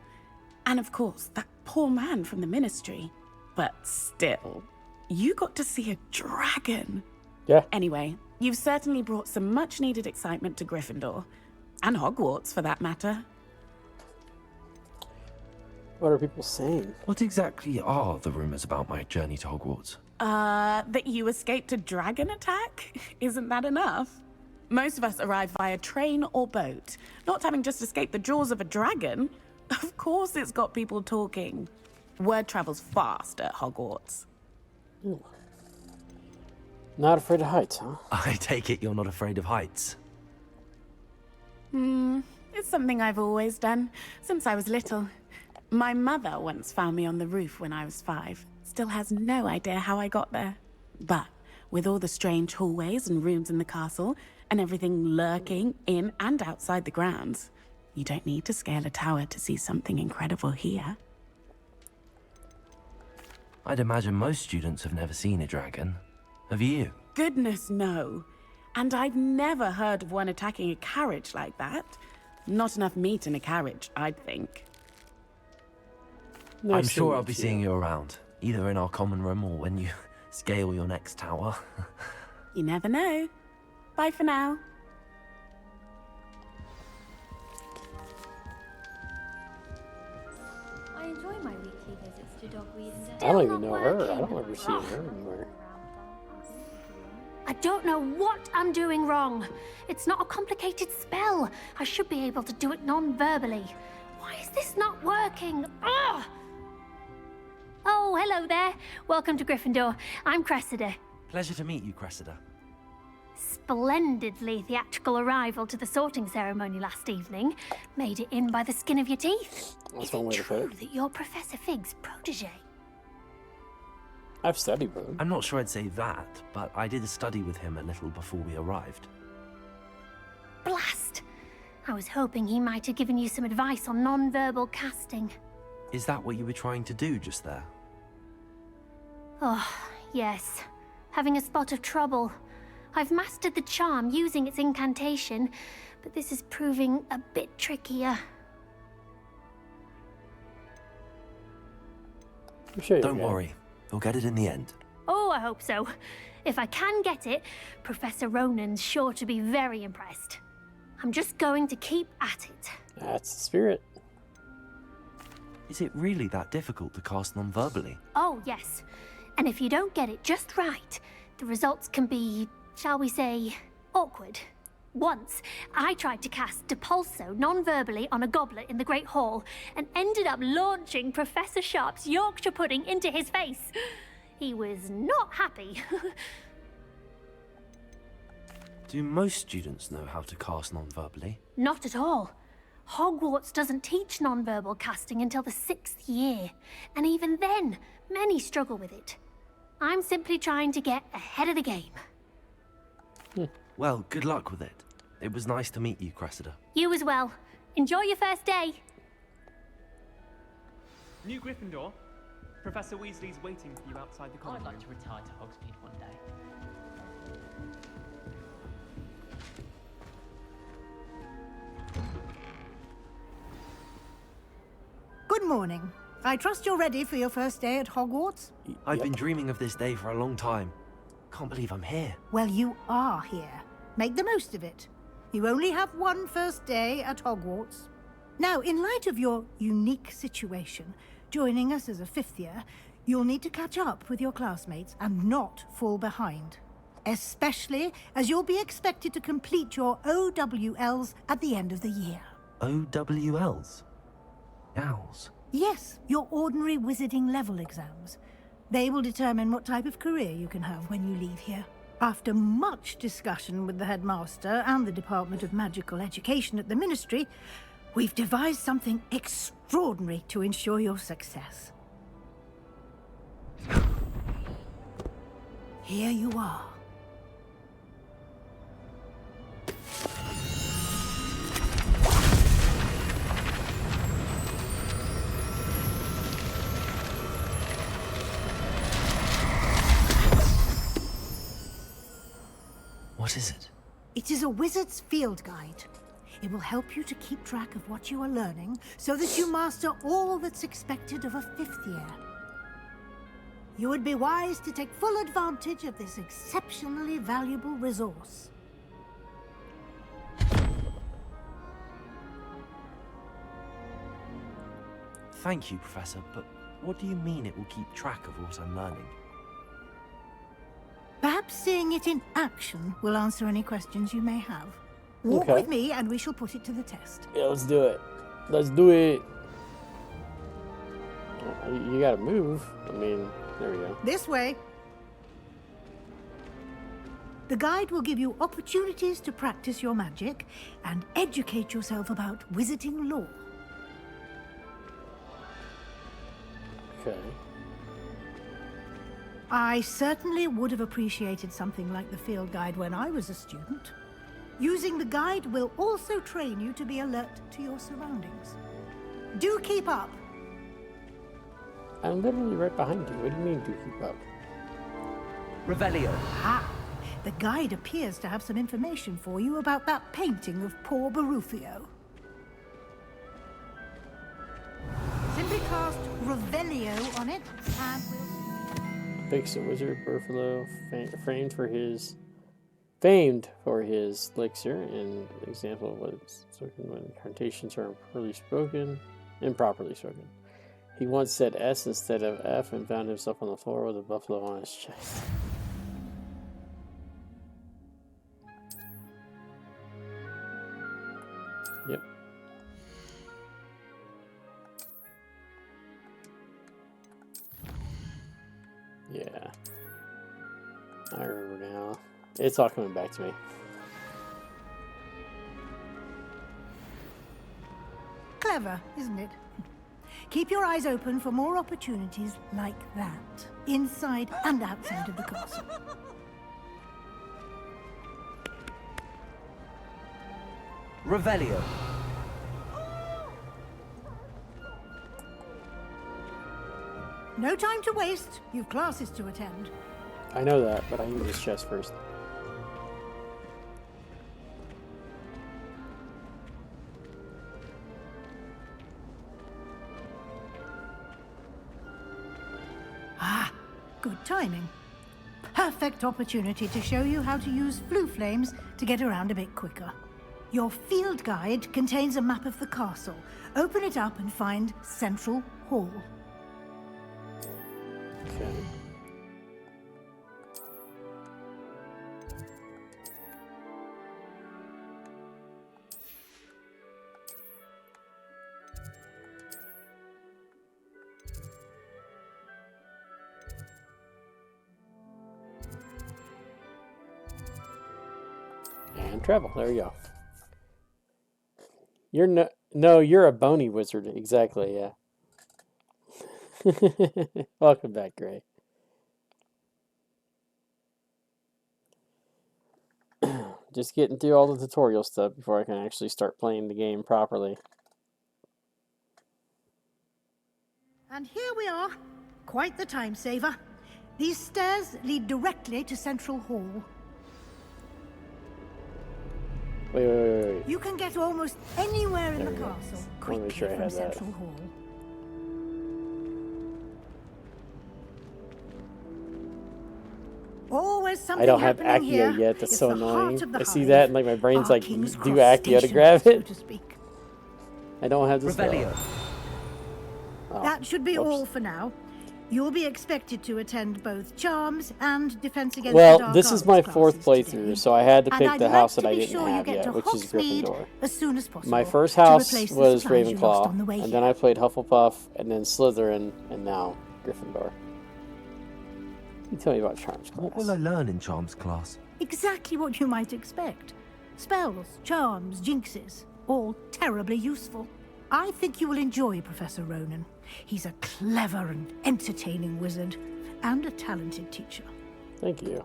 And of course, that poor man from the Ministry. But still, you got to see a dragon. Yeah. Anyway, you've certainly brought some much-needed excitement to Gryffindor. And Hogwarts, for that matter. What are people saying? What exactly are the rumors about my journey to Hogwarts? That you escaped a dragon attack? Isn't that enough? Most of us arrive via train or boat, not having just escaped the jaws of a dragon. Of course it's got people talking. Word travels fast at Hogwarts. Ooh. Not afraid of heights, huh? I take it you're not afraid of heights. It's something I've always done, since I was little. My mother once found me on the roof when I was 5. Still has no idea how I got there. But with all the strange hallways and rooms in the castle, and everything lurking in and outside the grounds, you don't need to scale a tower to see something incredible here. I'd imagine most students have never seen a dragon. Have you? Goodness, no. And I've never heard of one attacking a carriage like that. Not enough meat in a carriage, I'd think. I'm sure I'll be seeing you around, either in our common room or when you scale your next tower. You never know. Bye for now. I enjoy my weekly visits to Dogweed and I don't even know her. I don't ever see her anywhere. I don't know what I'm doing wrong. It's not a complicated spell. I should be able to do it non-verbally. Why is this not working? Ugh! Oh, hello there. Welcome to Gryffindor. I'm Cressida. Pleasure to meet you, Cressida. Splendidly theatrical arrival to the sorting ceremony last evening. Made it in by the skin of your teeth. That's Is one it way to put true it. that you're Professor Fig's protege? I've studied with him. I'm not sure I'd say that, but I did study with him a little before we arrived. Blast! I was hoping he might have given you some advice on non-verbal casting. Is that what you were trying to do just there? Oh, yes. Having a spot of trouble. I've mastered the charm using its incantation, but this is proving a bit trickier. I'm sure Don't worry. You'll get it in the end. Oh, I hope so. If I can get it, Professor Ronan's sure to be very impressed. I'm just going to keep at it. That's the spirit. Is it really that difficult to cast non-verbally? Oh, yes. And if you don't get it just right, the results can be, shall we say, awkward. Once, I tried to cast Depulso non-verbally on a goblet in the Great Hall and ended up launching Professor Sharp's Yorkshire pudding into his face. He was not happy. Do most students know how to cast non-verbally? Not at all. Hogwarts doesn't teach non-verbal casting until the 6th year, and even then, many struggle with it. I'm simply trying to get ahead of the game. Well, good luck with it. It was nice to meet you, Cressida. You as well. Enjoy your first day. New Gryffindor. Professor Weasley's waiting for you outside the common room. I'd like to retire to Hogsmeade one day. Good morning. I trust you're ready for your first day at Hogwarts? I've been dreaming of this day for a long time. Can't believe I'm here. Well, you are here. Make the most of it. You only have one first day at Hogwarts. Now, in light of your unique situation, joining us as a 5th year, you'll need to catch up with your classmates and not fall behind. Especially as you'll be expected to complete your OWLs at the end of the year. OWLs? Owls? Yes, your ordinary wizarding level exams. They will determine what type of career you can have when you leave here. After much discussion with the headmaster and the Department of Magical Education at the Ministry, we've devised something extraordinary to ensure your success. Here you are. What is it? It is a wizard's field guide. It will help you to keep track of what you are learning so that you master all that's expected of a 5th year. You would be wise to take full advantage of this exceptionally valuable resource. Thank you, Professor, but what do you mean it will keep track of what I'm learning? Perhaps seeing it in action will answer any questions you may have. Walk Okay. with me and we shall put it to the test. Yeah, let's do it. Let's do it. You gotta move. I mean, there we go. This way. The guide will give you opportunities to practice your magic and educate yourself about wizarding lore. Okay. I certainly would have appreciated something like the field guide when I was a student. Using the guide will also train you to be alert to your surroundings. Do keep up. I'm literally right behind you. What do you mean, do keep up? Revelio. Ah, the guide appears to have some information for you about that painting of poor Barufio. Simply cast Revelio on it, and we'll... Picks a wizard, Buffalo, famed for his elixir, and example of what it's spoken when incantations are improperly spoken. He once said S instead of F and found himself on the floor with a buffalo on his chest. Yep. Yeah. I remember now. It's all coming back to me. Clever, isn't it? Keep your eyes open for more opportunities like that, inside and outside of the castle. Revelio. No time to waste. You've classes to attend. I know that, but I need this chest first. Ah, good timing. Perfect opportunity to show you how to use flue flames to get around a bit quicker. Your field guide contains a map of the castle. Open it up and find Central Hall. Okay. And travel. There we go. You're no, you're a bony wizard. Exactly, yeah. Welcome back, Gray. Just getting through all the tutorial stuff before I can actually start playing the game properly. And here we are. Quite the time saver. These stairs lead directly to Central Hall. Wait. You can get almost anywhere in There the we go. castle I wanna quickly make sure I from have that. Central Hall. Always something I don't have happening Accio here. yet. That's It's so the heart annoying. of the I see hive. that and like my brain's Our like, King's do Cross Accio to station, grab so it. to speak. I don't have the spell. Revelio. Oh, That should be whoops. all for now. You'll be expected to attend both Charms and Defense Against the Well, Dark this is Arts my classes fourth playthrough, today. so I had to And pick I'd the like house to that I be didn't sure you have get yet, to which is Hogsmeade Gryffindor. as soon as possible My first to house replace the was supplies you lost on the Ravenclaw, way and here. then I played Hufflepuff, and then Slytherin, and now Gryffindor. You tell me about Charms class. What will I learn in Charms class? Exactly what you might expect. Spells, charms, jinxes, all terribly useful. I think you will enjoy Professor Ronan. He's a clever and entertaining wizard, and a talented teacher. Thank you.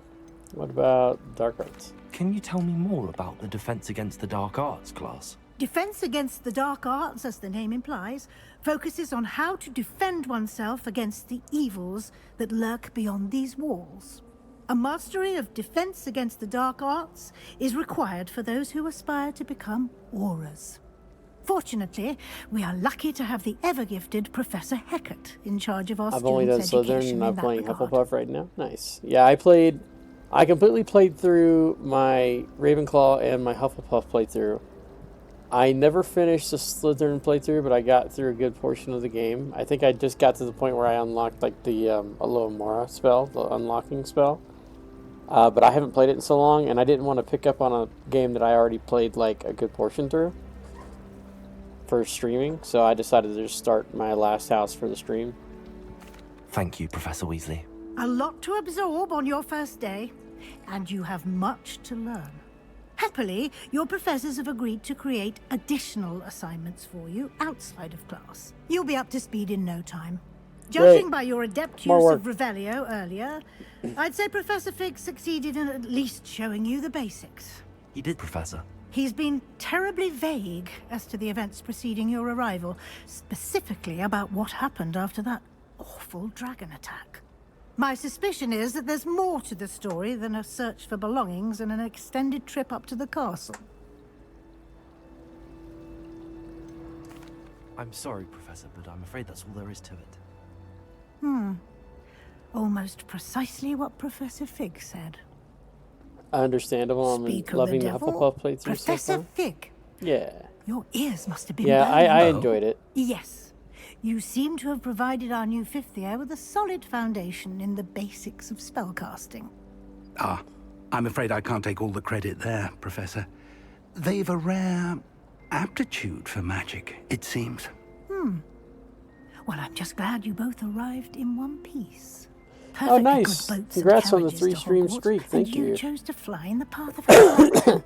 What about Dark Arts? Can you tell me more about the Defense Against the Dark Arts class? Defense Against the Dark Arts, as the name implies, focuses on how to defend oneself against the evils that lurk beyond these walls. A mastery of Defense Against the Dark Arts is required for those who aspire to become Aurors. Fortunately, we are lucky to have the ever-gifted Professor Hecat in charge of our I've only done students' Slytherin, education and in I'm that playing regard. Hufflepuff right now. Nice. Yeah, I completely played through my Ravenclaw and my Hufflepuff playthrough. I never finished the Slytherin playthrough, but I got through a good portion of the game. I think I just got to the point where I unlocked like the Alohomora spell, the unlocking spell. But I haven't played it in so long, and I didn't want to pick up on a game that I already played like a good portion through for streaming, so I decided to just start my last house for the stream. Thank you, Professor Weasley. A lot to absorb on your first day, and you have much to learn. Happily, your professors have agreed to create additional assignments for you outside of class. You'll be up to speed in no time. Judging by your adept use of Revelio earlier, I'd say Professor Fig succeeded in at least showing you the basics. He did, Professor. He's been terribly vague as to the events preceding your arrival, specifically about what happened after that awful dragon attack. My suspicion is that there's more to the story than a search for belongings and an extended trip up to the castle. I'm sorry, Professor, but I'm afraid that's all there is to it. Almost precisely what Professor Fig said. Understandable. I'm Speak of loving the the devil, Hufflepuff playthrough so Professor far. Fig. Yeah. Your ears must have been Yeah, burning. I enjoyed it. Yes. You seem to have provided our new fifth year with a solid foundation in the basics of spellcasting. Ah, I'm afraid I can't take all the credit there, Professor. They've a rare aptitude for magic, it seems. Well, I'm just glad you both arrived in one piece. Oh, Perfectly nice. good boats and Congrats on the carriages to 3-stream Hogwarts, streak. Thank and you. you chose to fly in the path of your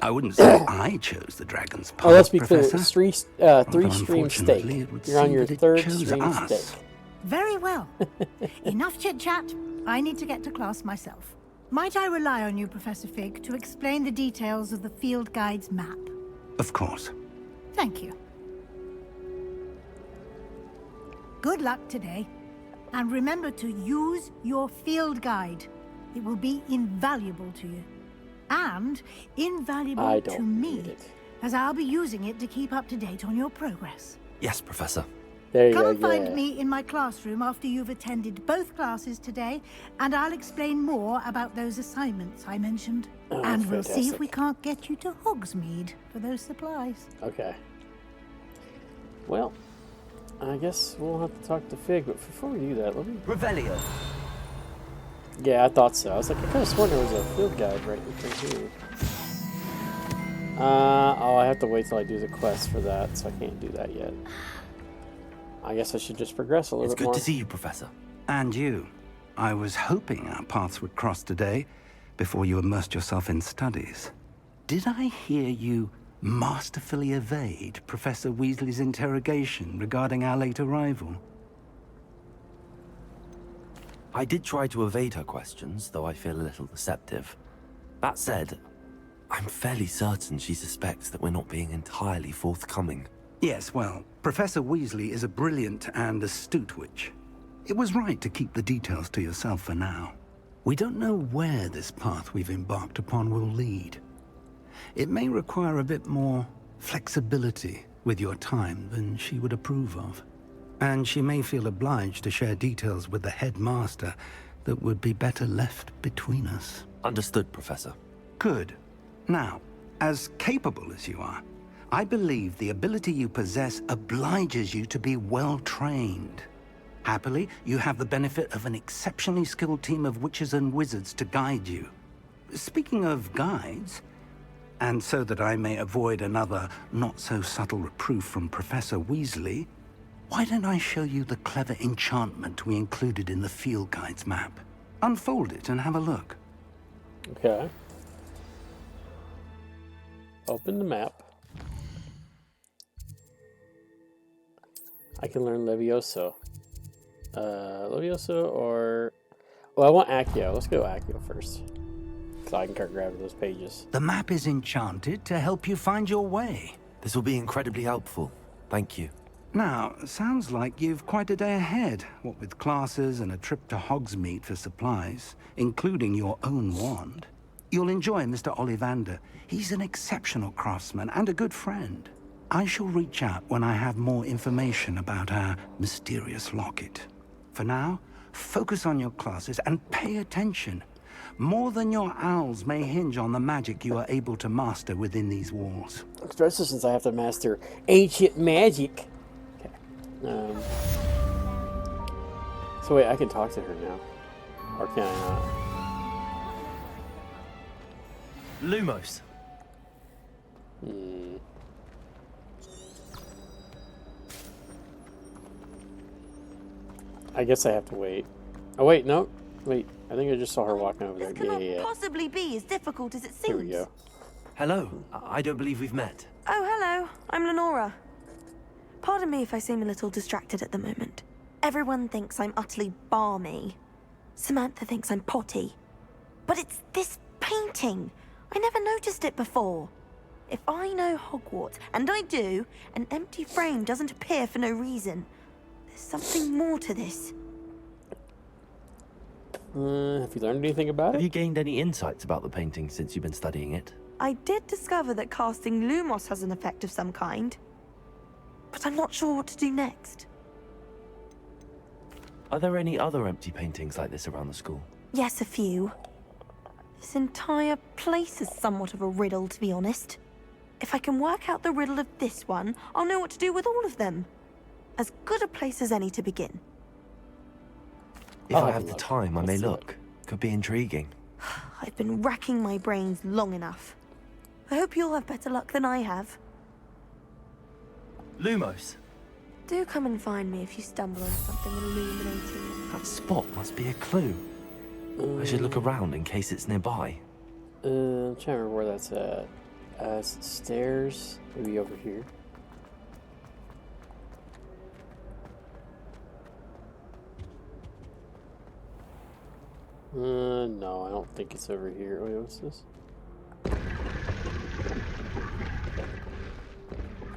I wouldn't say I chose the dragon's path, Oh, let's be clear. Professor. It's three-stream Unfortunately, steak. it would You're on seem your that it third chose stream us. steak. Very well. Enough chit-chat. I need to get to class myself. Might I rely on you, Professor Fig, to explain the details of the field guide's map? Of course. Thank you. Good luck today. And remember to use your field guide. It will be invaluable to you. And invaluable to me, as I'll be using it to keep up to date on your progress. Yes, Professor. There you Come go. and find me in my classroom after you've attended both classes today, and I'll explain more about those assignments I mentioned. Oh, and we'll see if fantastic. we can't get you to Hogsmeade for those supplies. Okay. Well, I guess we'll have to talk to Fig, but before we do that, let me... Revelio. Yeah, I thought so. I was like, I could have sworn there was a field guide right here. Oh, I have to wait till I do the quest for that, so I can't do that yet. I guess I should just progress a little bit more. It's good to see you, Professor. And you. I was hoping our paths would cross today, before you immersed yourself in studies. Did I hear you masterfully evade Professor Weasley's interrogation regarding our late arrival? I did try to evade her questions, though I feel a little deceptive. That said, I'm fairly certain she suspects that we're not being entirely forthcoming. Yes, well, Professor Weasley is a brilliant and astute witch. It was right to keep the details to yourself for now. We don't know where this path we've embarked upon will lead. It may require a bit more flexibility with your time than she would approve of. And she may feel obliged to share details with the headmaster that would be better left between us. Understood, Professor. Good. Now, as capable as you are, I believe the ability you possess obliges you to be well trained. Happily, you have the benefit of an exceptionally skilled team of witches and wizards to guide you. Speaking of guides, and so that I may avoid another not-so-subtle reproof from Professor Weasley, why don't I show you the clever enchantment we included in the field guide's map? Unfold it and have a look. Okay. Open the map. I can learn Levioso. Levioso or... Well, I want Accio. Let's go Accio first. So I can start grabbing those pages. The map is enchanted to help you find your way. This will be incredibly helpful. Thank you. Now, sounds like you've quite a day ahead, what with classes and a trip to Hogsmeade for supplies, including your own wand. You'll enjoy Mr. Ollivander. He's an exceptional craftsman and a good friend. I shall reach out when I have more information about our mysterious locket. For now, focus on your classes and pay attention. More than your owls may hinge on the magic you are able to master within these walls. Especially since I have to master ancient magic. Okay. So wait, I can talk to her now. Or can I not? Lumos. I guess I have to wait. Oh wait, no. Wait, I think I just saw her walking over there. This cannot possibly be as difficult as it seems. Here we go. Hello. I don't believe we've met. Oh, hello. I'm Lenora. Pardon me if I seem a little distracted at the moment. Everyone thinks I'm utterly balmy. Samantha thinks I'm potty. But it's this painting. I never noticed it before. If I know Hogwarts, and I do, an empty frame doesn't appear for no reason. There's something more to this. Have you learned anything about it? Have you gained any insights about the painting since you've been studying it? I did discover that casting Lumos has an effect of some kind. But I'm not sure what to do next. Are there any other empty paintings like this around the school? Yes, a few. This entire place is somewhat of a riddle, to be honest. If I can work out the riddle of this one, I'll know what to do with all of them. As good a place as any to begin. If I have the time, I may look. Could be intriguing. I've been racking my brains long enough. I hope you'll have better luck than I have. Lumos. Do come and find me if you stumble on something illuminating. That spot must be a clue. I should look around in case it's nearby. I'm trying to remember where that's at. Stairs, maybe over here. No, I don't think it's over here. Wait, what's this?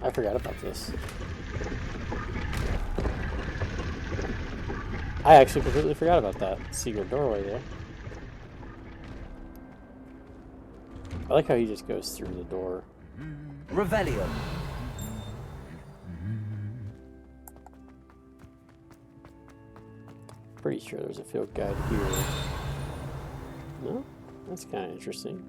I forgot about this. I actually completely forgot about that secret doorway there. I like how he just goes through the door. Revelio. Pretty sure there's a field guide here. No? That's kind of interesting.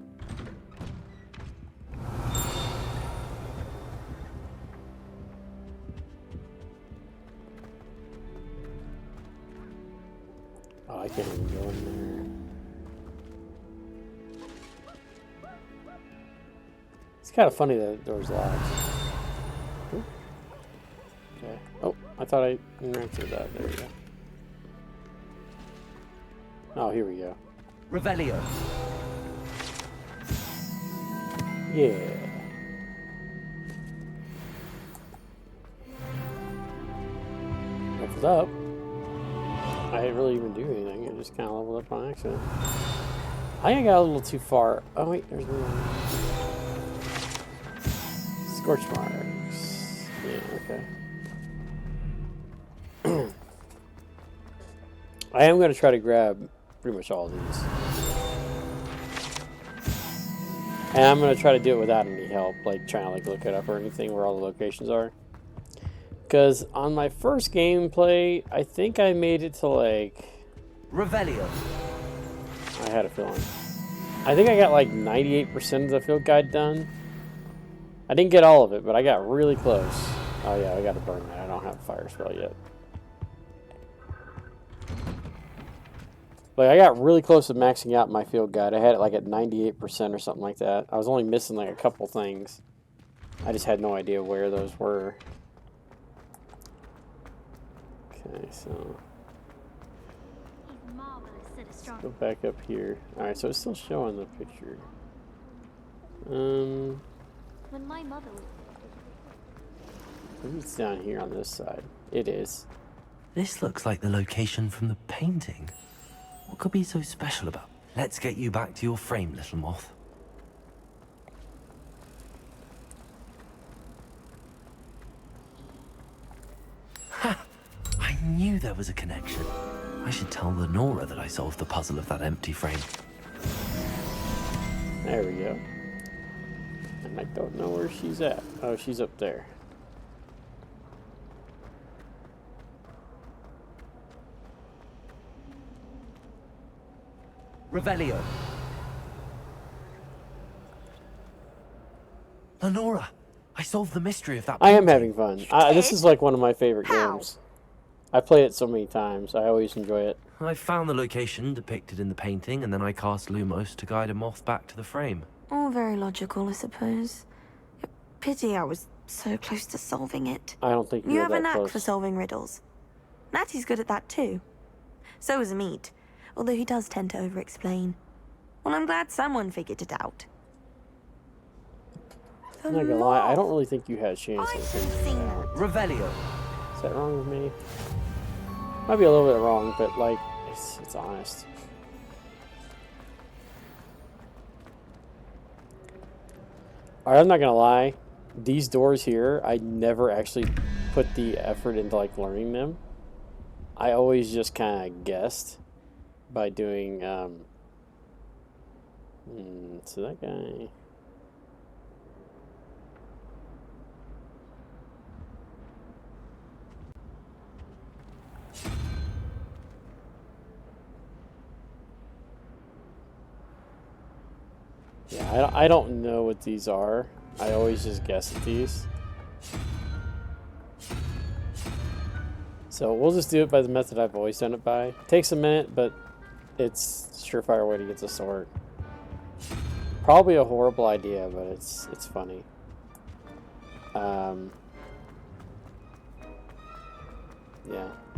Oh, I can't even go in there. It's kind of funny that the door's locked. Ooh. Okay. Oh, I thought I answered that. There we go. Oh, here we go. Revelio. Yeah. Leveled up. I didn't really even do anything. I just kind of leveled up on accident. I think I got a little too far. Oh, wait, there's one. Scorch marks. Yeah, okay. I am going to try to grab pretty much all of these. And I'm going to try to do it without any help, like trying to like look it up or anything where all the locations are. Because on my first gameplay, I think I made it to like... Revelio. I had a feeling. I think I got like 98% of the field guide done. I didn't get all of it, but I got really close. Oh yeah, I got to burn that. I don't have a fire spell yet. Like, I got really close to maxing out my field guide. I had it like at 98% or something like that. I was only missing like a couple things. I just had no idea where those were. Okay, so... Let's go back up here. Alright, so it's still showing the picture. When my mother... Maybe it's down here on this side. It is. This looks like the location from the painting. What could be so special about it? Let's get you back to your frame, little moth. Ha! I knew there was a connection. I should tell Lenora that I solved the puzzle of that empty frame. There we go. And I don't know where she's at. Oh, she's up there. Revelio. Lenora, I solved the mystery of that I am painting. having fun. This is like one of my favorite games. I play it so many times. I always enjoy it. I found the location depicted in the painting, and then I cast Lumos to guide a moth back to the frame. All very logical, I suppose. Pity I was so close to solving it. I don't think you you're have a that knack close. for solving riddles. Natty's good at that too. So is Amit, although he does tend to over-explain. Well, I'm glad someone figured it out. I'm not gonna lie, I don't really think you had a chance. Revelio. Is that wrong with me? Might be a little bit wrong, but like, it's honest. Alright, I'm not gonna lie. These doors here, I never actually put the effort into like learning them. I always just kind of guessed by doing, so that guy... Yeah, I don't know what these are. I always just guess at these. So we'll just do it by the method I've always done it by. It takes a minute, but it's a surefire way to get the sword. Probably a horrible idea, but it's funny. Yeah,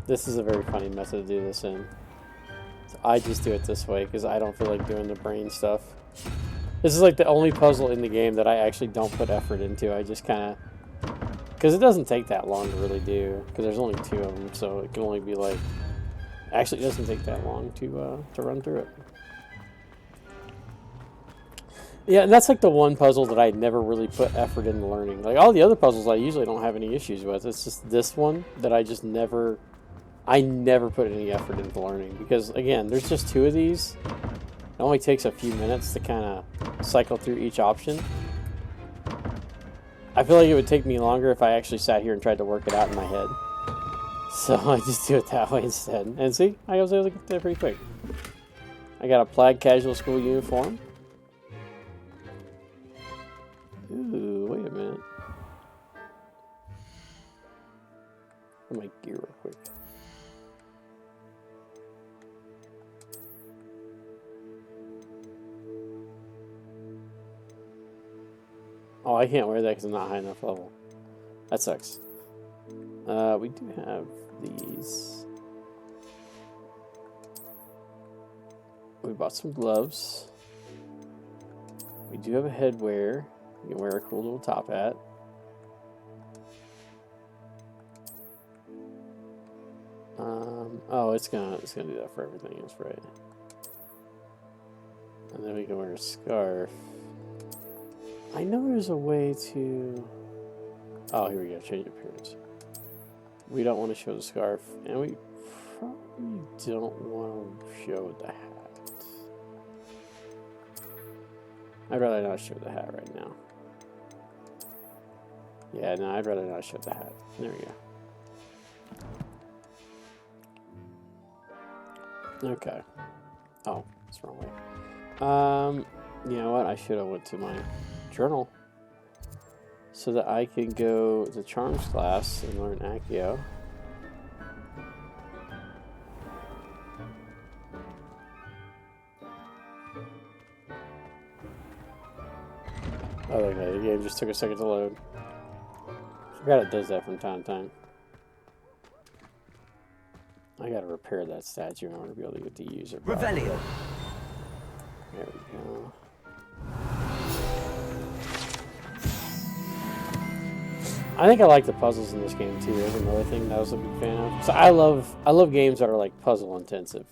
this is a very funny method to do this in. So I just do it this way because I don't feel like doing the brain stuff. This is like the only puzzle in the game that I actually don't put effort into. I just kind of... Because it doesn't take that long to really do. Because there's only 2 of them, so it can only be like... Actually, it doesn't take that long to run through it. Yeah, and that's like the one puzzle that I never really put effort into learning. Like all the other puzzles I usually don't have any issues with. It's just this one that I just never... I never put any effort into learning. Because, again, there's just 2 of these. It only takes a few minutes to kind of cycle through each option. I feel like it would take me longer if I actually sat here and tried to work it out in my head. So I just do it that way instead. And see, I was able to get there pretty quick. I got a plaid casual school uniform. Ooh, wait a minute. Let me gear real quick. Oh, I can't wear that because I'm not high enough level. That sucks. We do have these. We bought some gloves. We do have a headwear. You can wear a cool little top hat. Oh, it's gonna do that for everything. That's right. And then we can wear a scarf. I know there's a way to... Oh, here we go. Change appearance. We don't want to show the scarf. And we probably don't want to show the hat. I'd rather not show the hat right now. Yeah, no, I'd rather not show the hat. There we go. Okay. Oh, that's the wrong way. You know what? I should have went to my journal so that I can go to Charms class and learn Accio. Oh, okay, the game just took a second to load. Forgot it does that from time to time. I gotta repair that statue in order to be able to get to use it. Revelio. There we go. I think I like the puzzles in this game too. That's another thing that I was a big fan of. So I love games that are like puzzle intensive.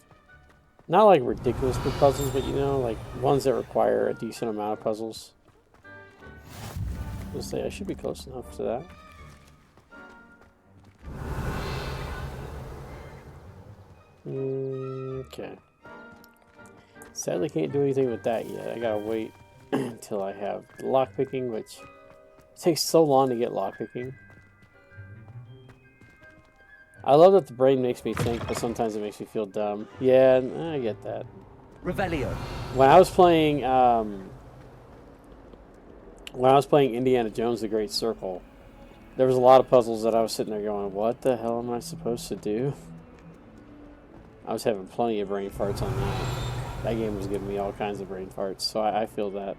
Not like ridiculous big puzzles, but you know, like ones that require a decent amount of puzzles. Let's say I should be close enough to that. Okay. Sadly, can't do anything with that yet. I gotta wait until I have lockpicking, which takes so long to get lockpicking. I love that the brain makes me think, but sometimes it makes me feel dumb. Yeah, I get that. Revelio. When I was playing Indiana Jones: The Great Circle, there was a lot of puzzles that I was sitting there going, "What the hell am I supposed to do?" I was having plenty of brain farts on that. That game was giving me all kinds of brain farts, so I feel that.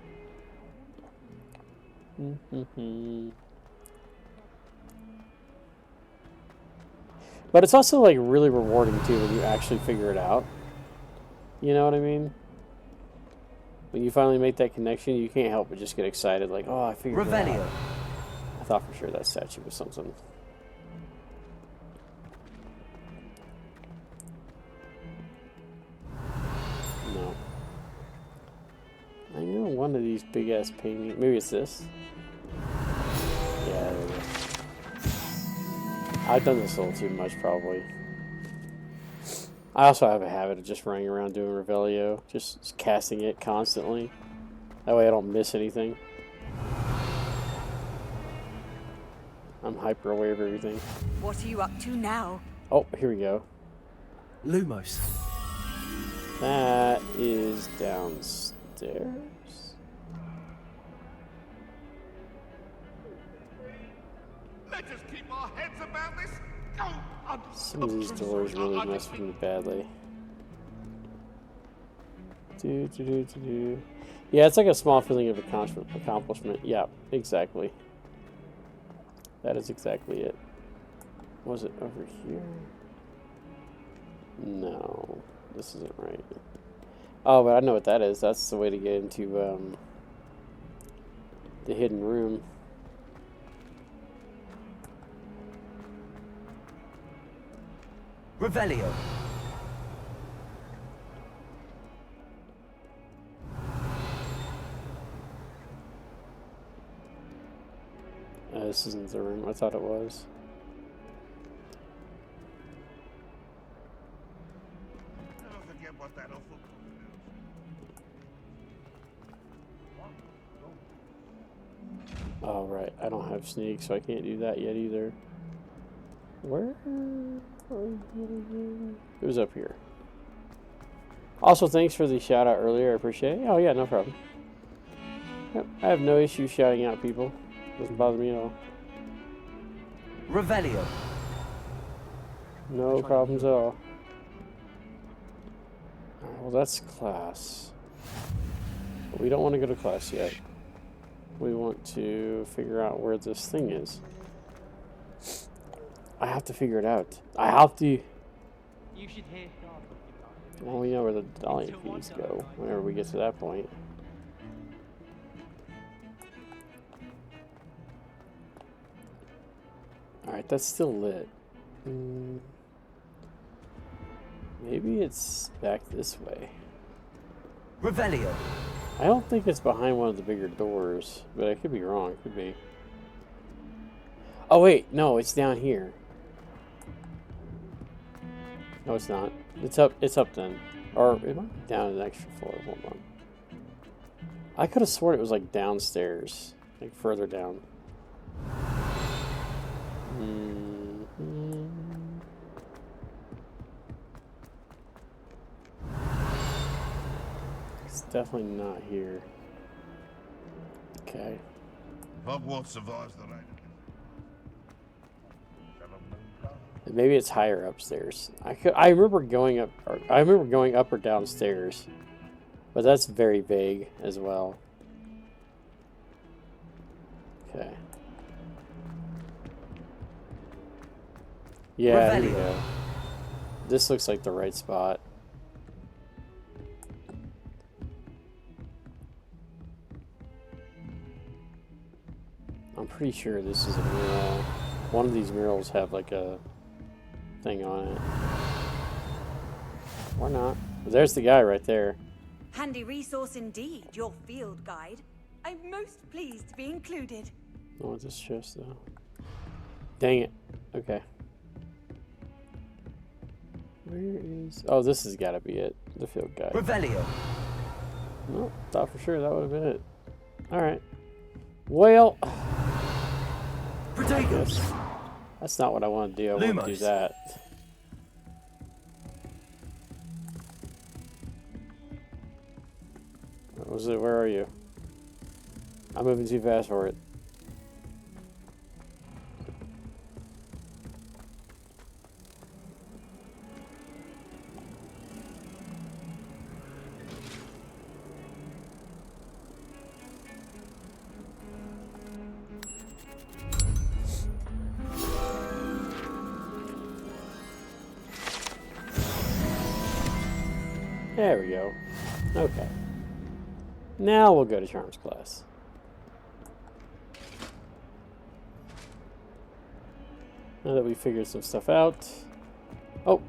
But it's also like really rewarding too when you actually figure it out. You know what I mean? When you finally make that connection, you can't help but just get excited, like, oh, I figured it out. I thought for sure that statue was something. No. I know one of these big ass paintings. Maybe it's this. Yeah, there it is. I've done this a little too much, probably. I also have a habit of just running around doing Revelio, just casting it constantly. That way I don't miss anything. I'm hyper aware of everything. What are you up to now? Oh, here we go. Lumos. That is downstairs. Let us keep our heads about this. Some of these doors really mess with me badly. Yeah, it's like a small feeling of accomplishment. Yeah, exactly. That is exactly it. Was it over here? No, this isn't right. Oh, but I know what that is. That's the way to get into the hidden room. Revelio. This isn't the room. I thought it was. Never forget what that awful Oh, right. I don't have sneak, so I can't do that yet either. Where? It was up here. Also, thanks for the shout out earlier. I appreciate it. Oh, yeah, no problem. Yep, I have no issue shouting out people. Doesn't bother me at all. Revelio. No problems at all. Alright, well, that's class. But we don't want to go to class yet. We want to figure out where this thing is. I have to figure it out. I have to. You should hear God. Well, we know where the dahlia keys go whenever we get to that point. Alright, that's still lit. Maybe it's back this way. Revelio. I don't think it's behind one of the bigger doors, but I could be wrong. It could be. Oh wait, no, it's down here. No, it's not. It's up. It's up then, or am I down an extra floor? Hold on. I could have sworn it was like downstairs, like further down. It's definitely not here. Okay. Hogwarts survives the rain. Maybe it's higher upstairs. I remember going up. I remember going up or downstairs, but that's very vague as well. Okay. Yeah, there you go. This looks like the right spot. I'm pretty sure this is a mural. One of these murals have like a thing on it. Or not. There's the guy right there. Handy resource indeed, your field guide. I'm most pleased to be included. Oh, what's this chest though? Dang it. Okay. Where is... Oh, this has got to be it. The field guide. Revelio. Nope. Thought for sure that would have been it. Alright. Well... Potatoes. That's not what I want to do. I want to do that. Was it? Where are you? I'm moving too fast for it. There we go. Okay. Now we'll go to Charms class. Now that we figured some stuff out. Oh.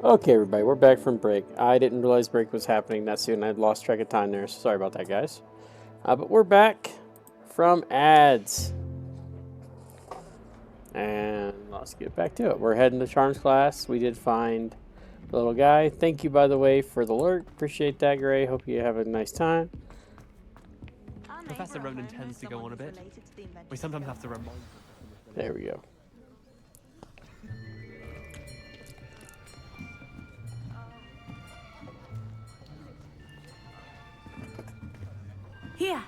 Okay, everybody, we're back from break. I didn't realize break was happening that soon. I lost track of time there, so sorry about that, guys. But we're back from ads. And let's get back to it. We're heading to Charms class. We did find the little guy. Thank you, by the way, for the alert. Appreciate that, Gray. Hope you have a nice time. Professor Ronan tends to go on a bit. We sometimes have to remind. There we go. Here.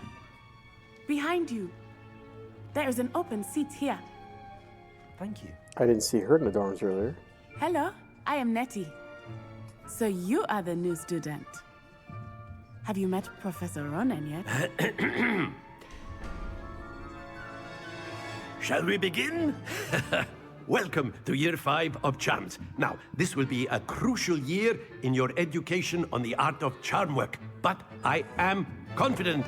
Behind you. There is an open seat here. Thank you. I didn't see her in the dorms earlier. Hello, I am Nettie. So you are the new student. Have you met Professor Ronan yet? Shall we begin? Welcome to year 5 of Charms. Now, this will be a crucial year in your education on the art of charm work, but I am confident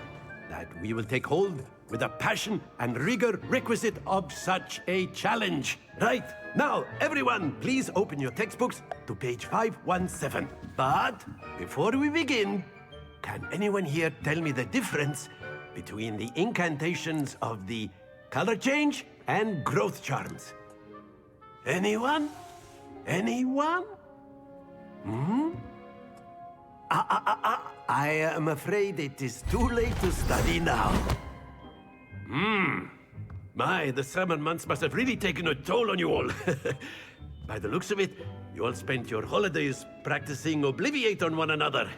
that we will take hold with the passion and rigor requisite of such a challenge. Right, now, everyone, please open your textbooks to page 517. But before we begin, can anyone here tell me the difference between the incantations of the color change and growth charms. Anyone? Anyone? Hmm? I am afraid it is too late to study now. The summer months must have really taken a toll on you all. By the looks of it, you all spent your holidays practicing Obliviate on one another.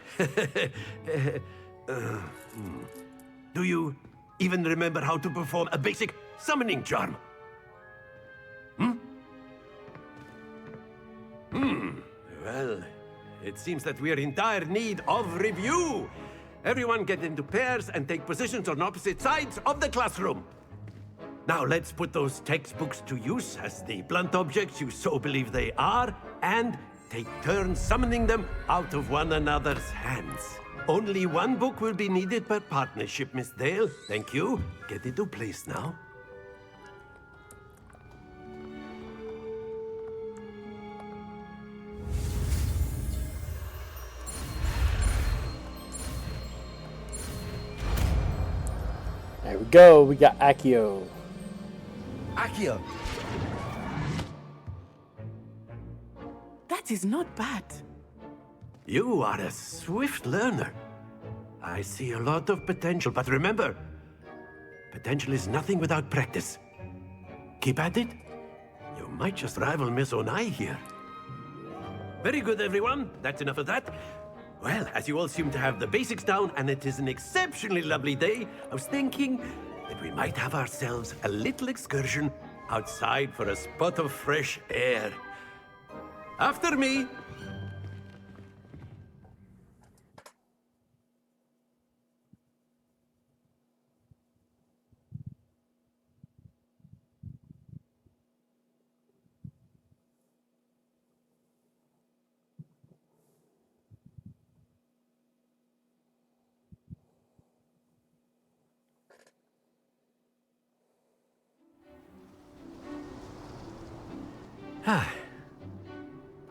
Do you even remember how to perform a basic summoning charm? Well, it seems that we are in dire need of review. Everyone get into pairs and take positions on opposite sides of the classroom. Now let's put those textbooks to use as the blunt objects you so believe they are, and take turns summoning them out of one another's hands. Only one book will be needed per partnership, Miss Dale. Thank you. Get into place now. There we go. We got Accio. Accio. That is not bad. You are a swift learner. I see a lot of potential, but remember, potential is nothing without practice. Keep at it. You might just rival Miss Onai here. Very good, everyone. That's enough of that. Well, as you all seem to have the basics down, and it is an exceptionally lovely day, I was thinking that we might have ourselves a little excursion outside for a spot of fresh air. After me.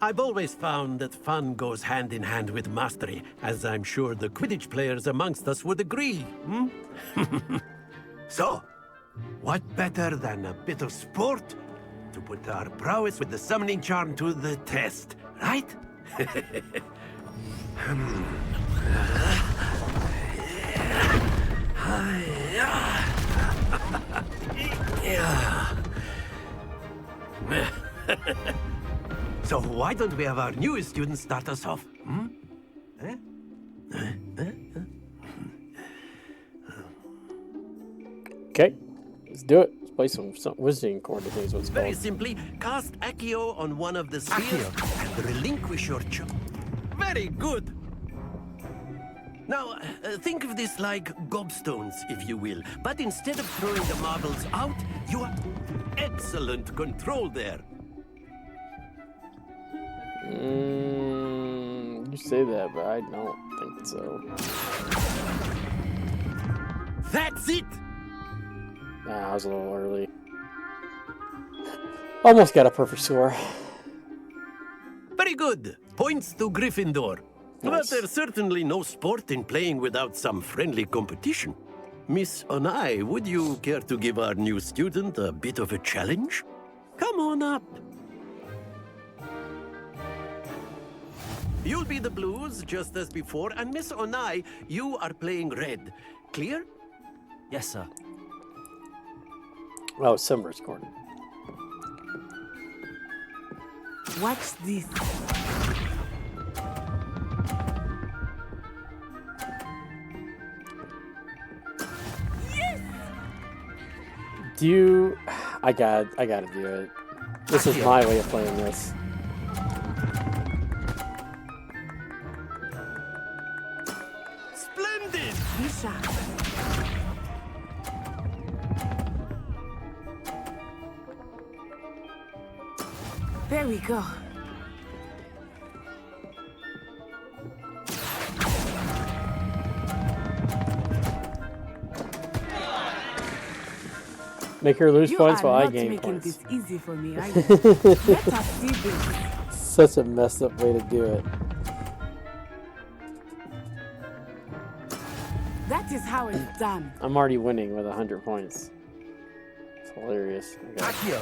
I've always found that fun goes hand in hand with mastery, as I'm sure the Quidditch players amongst us would agree. So, what better than a bit of sport to put our prowess with the summoning charm to the test, right? So why don't we have our newest student start us off? Okay, let's do it. Let's play some wizarding chord, I think is what it's Very called. simply, cast Accio on one of the spheres and relinquish your Very good. Now, think of this like gobstones, if you will. But instead of throwing the marbles out, you have excellent control there. You say that, but I don't think so. That's it! Nah, I was a little early. Almost got a perfect score. Very good. Points to Gryffindor. Nice. But there's certainly no sport in playing without some friendly competition. Miss Onai, would you care to give our new student a bit of a challenge? Come on up. You'll be the blues, just as before, and Miss Onai, you are playing red. Clear? Yes, sir. Oh, Summer's corner. Watch this. Do you... I gotta do it. This is my way of playing this. Splendid! There we go. Make her lose points while I You are gain not making points. this easy for me, are you? Let us see this. Such a messed up way to do it. That is how it's done. I'm already winning with 100 points. It's hilarious. Okay.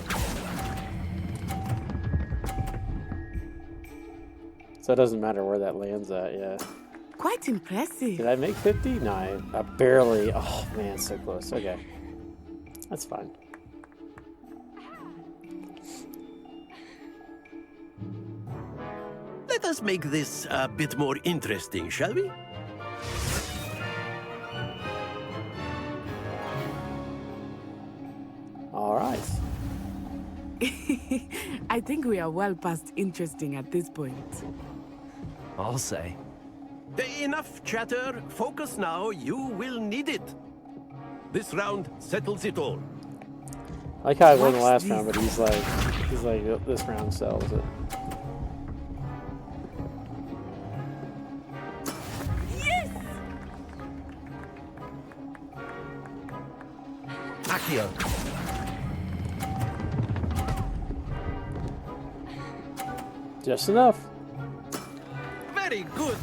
So it doesn't matter where that lands at, yeah. Quite impressive. Did I make 50? No, I barely. Oh man, so close. Okay. That's fine. Let us make this a bit more interesting, shall we? All right. I think we are well past interesting at this point. I'll say. Enough chatter. Focus now. You will need it. This round settles it all. I like how I won the last round, but he's like, this round sells it. Yes! Accio. Just enough. Very good.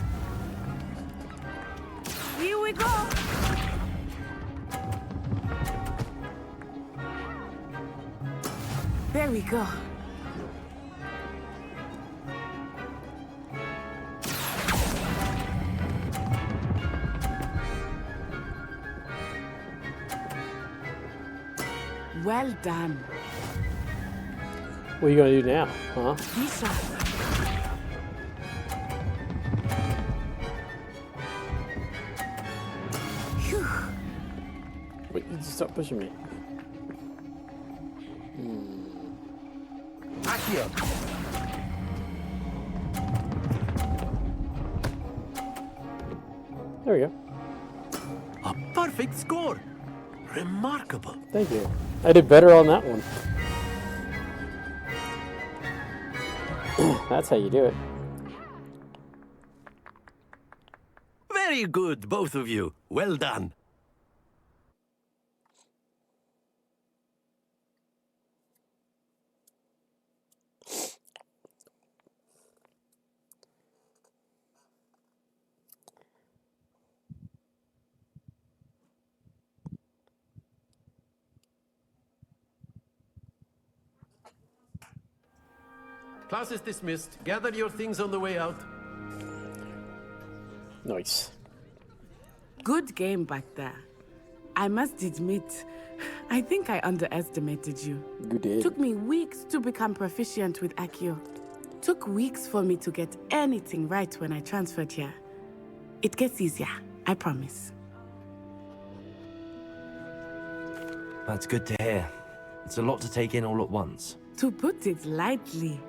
Here we go. There we go. Well done. What are you gonna do now, huh? Lisa. Wait, you just stop pushing me. Accio. There we go. A perfect score. Remarkable. Thank you. I did better on that one. That's how you do it. Very good, both of you. Well done. Class is dismissed. Gather your things on the way out. Nice. Good game back there. I must admit, I think I underestimated you. You did. Took me weeks to become proficient with Accio. Took weeks for me to get anything right when I transferred here. It gets easier, I promise. That's good to hear. It's a lot to take in all at once. To put it lightly,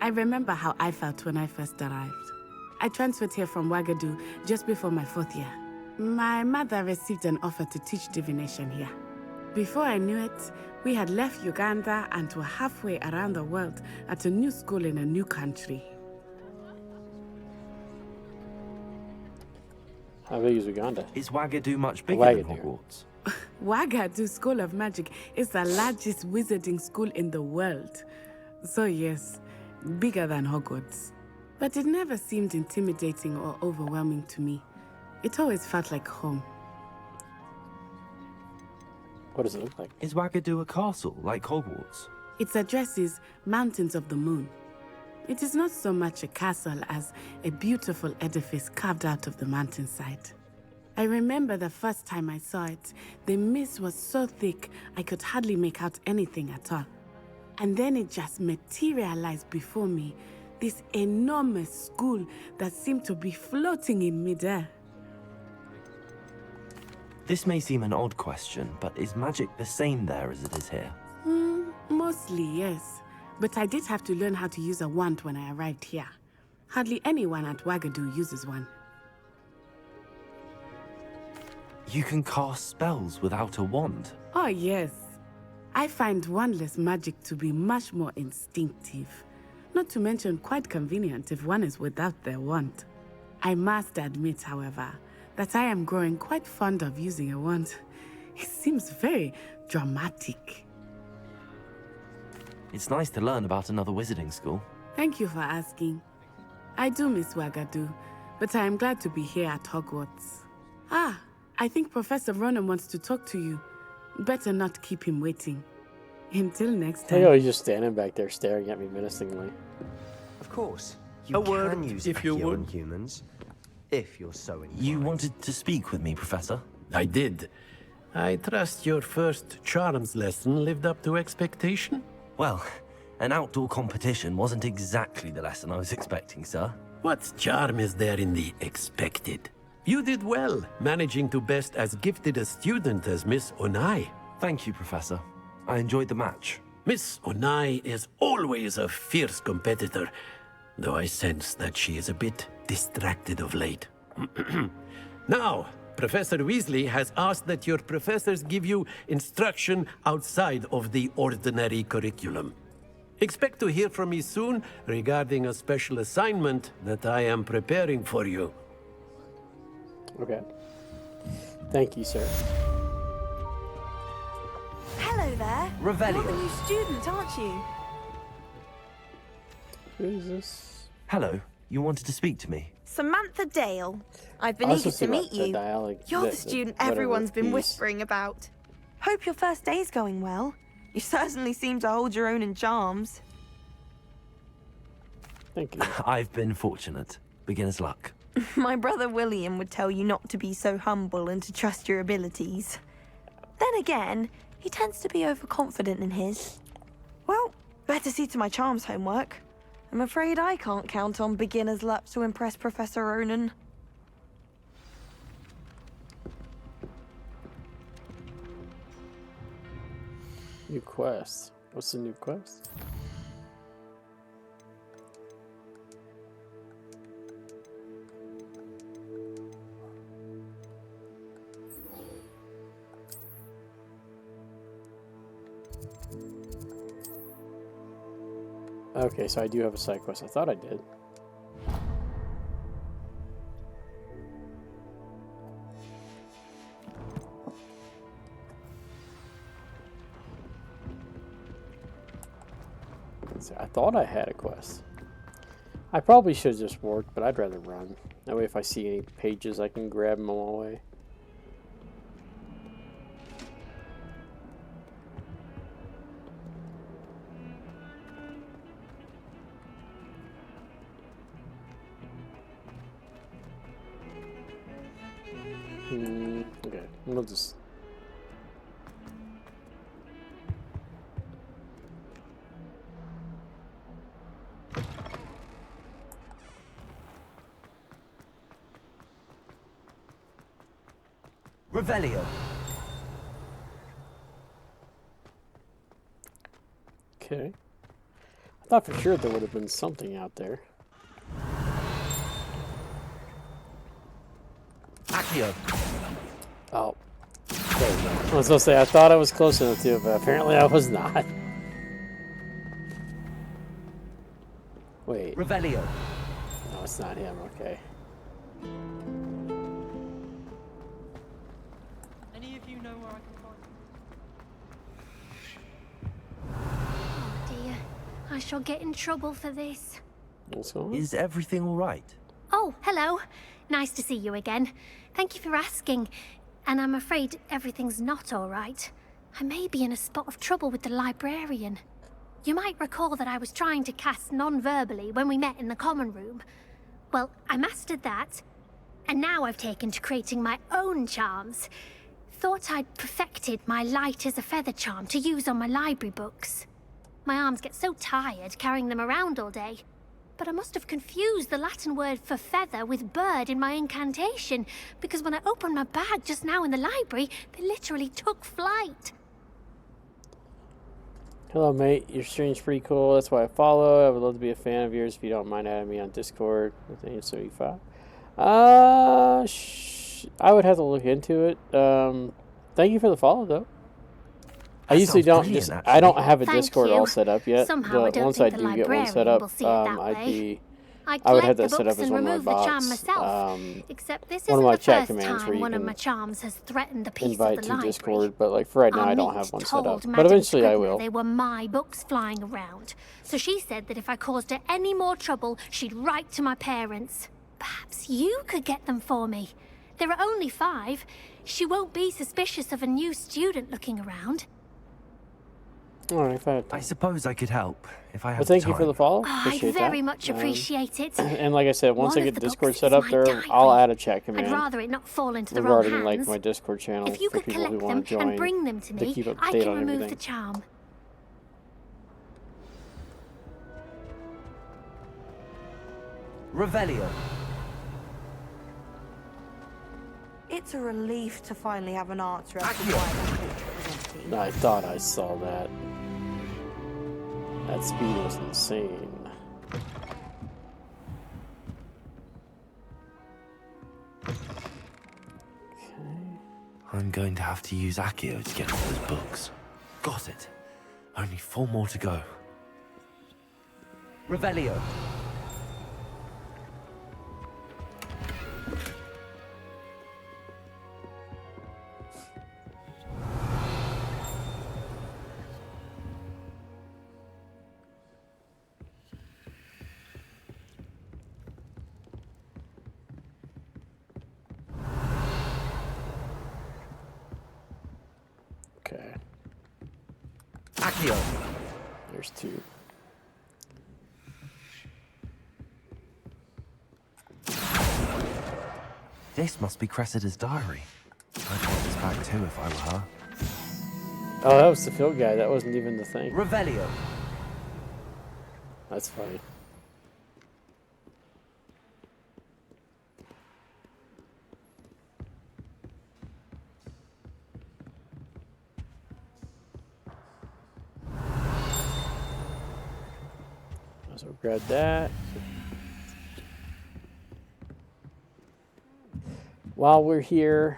I remember how I felt when I first arrived. I transferred here from Ouagadougou just before my 4th year. My mother received an offer to teach divination here. Before I knew it, we had left Uganda and were halfway around the world at a new school in a new country. How big is Uganda? Is Ouagadougou much bigger than Hogwarts? Ouagadougou School of Magic is the largest wizarding school in the world. So yes, bigger than Hogwarts. But it never seemed intimidating or overwhelming to me. It always felt like home. What does it look like? Is Ouagadougou a castle, like Hogwarts? Its address is Mountains of the Moon. It is not so much a castle as a beautiful edifice carved out of the mountainside. I remember the first time I saw it, the mist was so thick I could hardly make out anything at all. And then it just materialized before me, this enormous school that seemed to be floating in midair. This may seem an odd question, but is magic the same there as it is here? Mostly, yes. But I did have to learn how to use a wand when I arrived here. Hardly anyone at Ouagadougou uses one. You can cast spells without a wand? Oh, yes. I find wandless magic to be much more instinctive. Not to mention quite convenient if one is without their wand. I must admit, however, that I am growing quite fond of using a wand. It seems very dramatic. It's nice to learn about another wizarding school. Thank you for asking. I do miss Ouagadougou, but I am glad to be here at Hogwarts. Ah, I think Professor Ronan wants to talk to you. Better not keep him waiting. Until next time. I know he's just standing back there staring at me menacingly. Of course. You A can word, use if you Accio would. on humans, if you're so inclined. You wanted to speak with me, Professor? I did. I trust your first charms lesson lived up to expectation? Well, an outdoor competition wasn't exactly the lesson I was expecting, sir. What charm is there in the expected? You did well, managing to best as gifted a student as Miss Onai. Thank you, Professor. I enjoyed the match. Miss Onai is always a fierce competitor, though I sense that she is a bit distracted of late. Now, Professor Weasley has asked that your professors give you instruction outside of the ordinary curriculum. Expect to hear from me soon regarding a special assignment that I am preparing for you. Okay. Thank you, sir. Hello there. Revelio. You're the new student, aren't you? Who is this? Hello. You wanted to speak to me? Samantha Dale. I've been I was eager supposed to to meet the you. dialogue- You're the- the student whatever everyone's been piece. whispering about. Hope your first day's going well. You certainly seem to hold your own in charms. Thank you. I've been fortunate. Beginner's luck. My brother William would tell you not to be so humble and to trust your abilities. Then again, he tends to be overconfident in his. Well, better see to my charms homework. I'm afraid I can't count on beginner's luck to impress Professor Ronan. New quest. What's the new quest? Okay, so I do have a side quest. I thought I did. So I thought I had a quest. I probably should have just worked, but I'd rather run. That way if I see any pages, I can grab them all the way. Okay, we'll just... Revelio. Okay. I thought for sure there would have been something out there. Accio. Oh. There we go. I was going to say, I thought I was close enough to it, but apparently I was not. Wait. Revelio. No, it's not him. Okay. Any of you know where I can find Oh dear. I shall get in trouble for this. What's going on? Is everything all right? Oh, hello. Nice to see you again. Thank you for asking. And I'm afraid everything's not all right. I may be in a spot of trouble with the librarian. You might recall that I was trying to cast non-verbally when we met in the common room. Well, I mastered that, and now I've taken to creating my own charms. Thought I'd perfected my light as a feather charm to use on my library books. My arms get so tired carrying them around all day. But I must have confused the Latin word for feather with bird in my incantation, because when I opened my bag just now in the library, they literally took flight. Hello, mate. Your stream's pretty cool. That's why I follow. I would love to be a fan of yours if you don't mind adding me on Discord. I think it's 75. I would have to look into it. Thank you for the follow, though. I usually don't just. I don't have a Discord all set up yet. Somehow I don't once think I the do get one set librarian up, will see it that I'd way. be. I'd I would have collect that the set up books as and one of my remove the charm bots. myself. Except this one of isn't my the chat first commands where time you one of can my charms has threatened the peace of invite the to library. Discord, but like for right now, Our I don't mate have one set up. told But Madam eventually, I Scribner will. They were my books flying around. So she said that if I caused her any more trouble, she'd write to my parents. Perhaps you could get them for me. There are only 5. She won't be suspicious of a new student looking around. Alright, fine. I suppose I could help if I have Well, thank the you for the time. follow. Oh, Appreciate I'd very that. much appreciate it. And like I said, once One I of get the Discord books set is up my there, diary. I'll add a chat command I'd rather it not fall into the wrong regarding hands. like my Discord channel If you for could people who collect want them to join and bring them to me, keep up to I date can on remove everything. the charm. Revelio. It's a relief to finally have an answer as to why that portrait was empty. I thought I saw that. That speed was insane. I'm going to have to use Accio to get all those books. Got it. Only 4 more to go. Revelio. Okay. Accio. There's 2. This must be Cressida's diary. I'd want this back too if I were her. Oh, that was the field guide. That wasn't even the thing. Revelio. That's funny. So grab that. While we're here,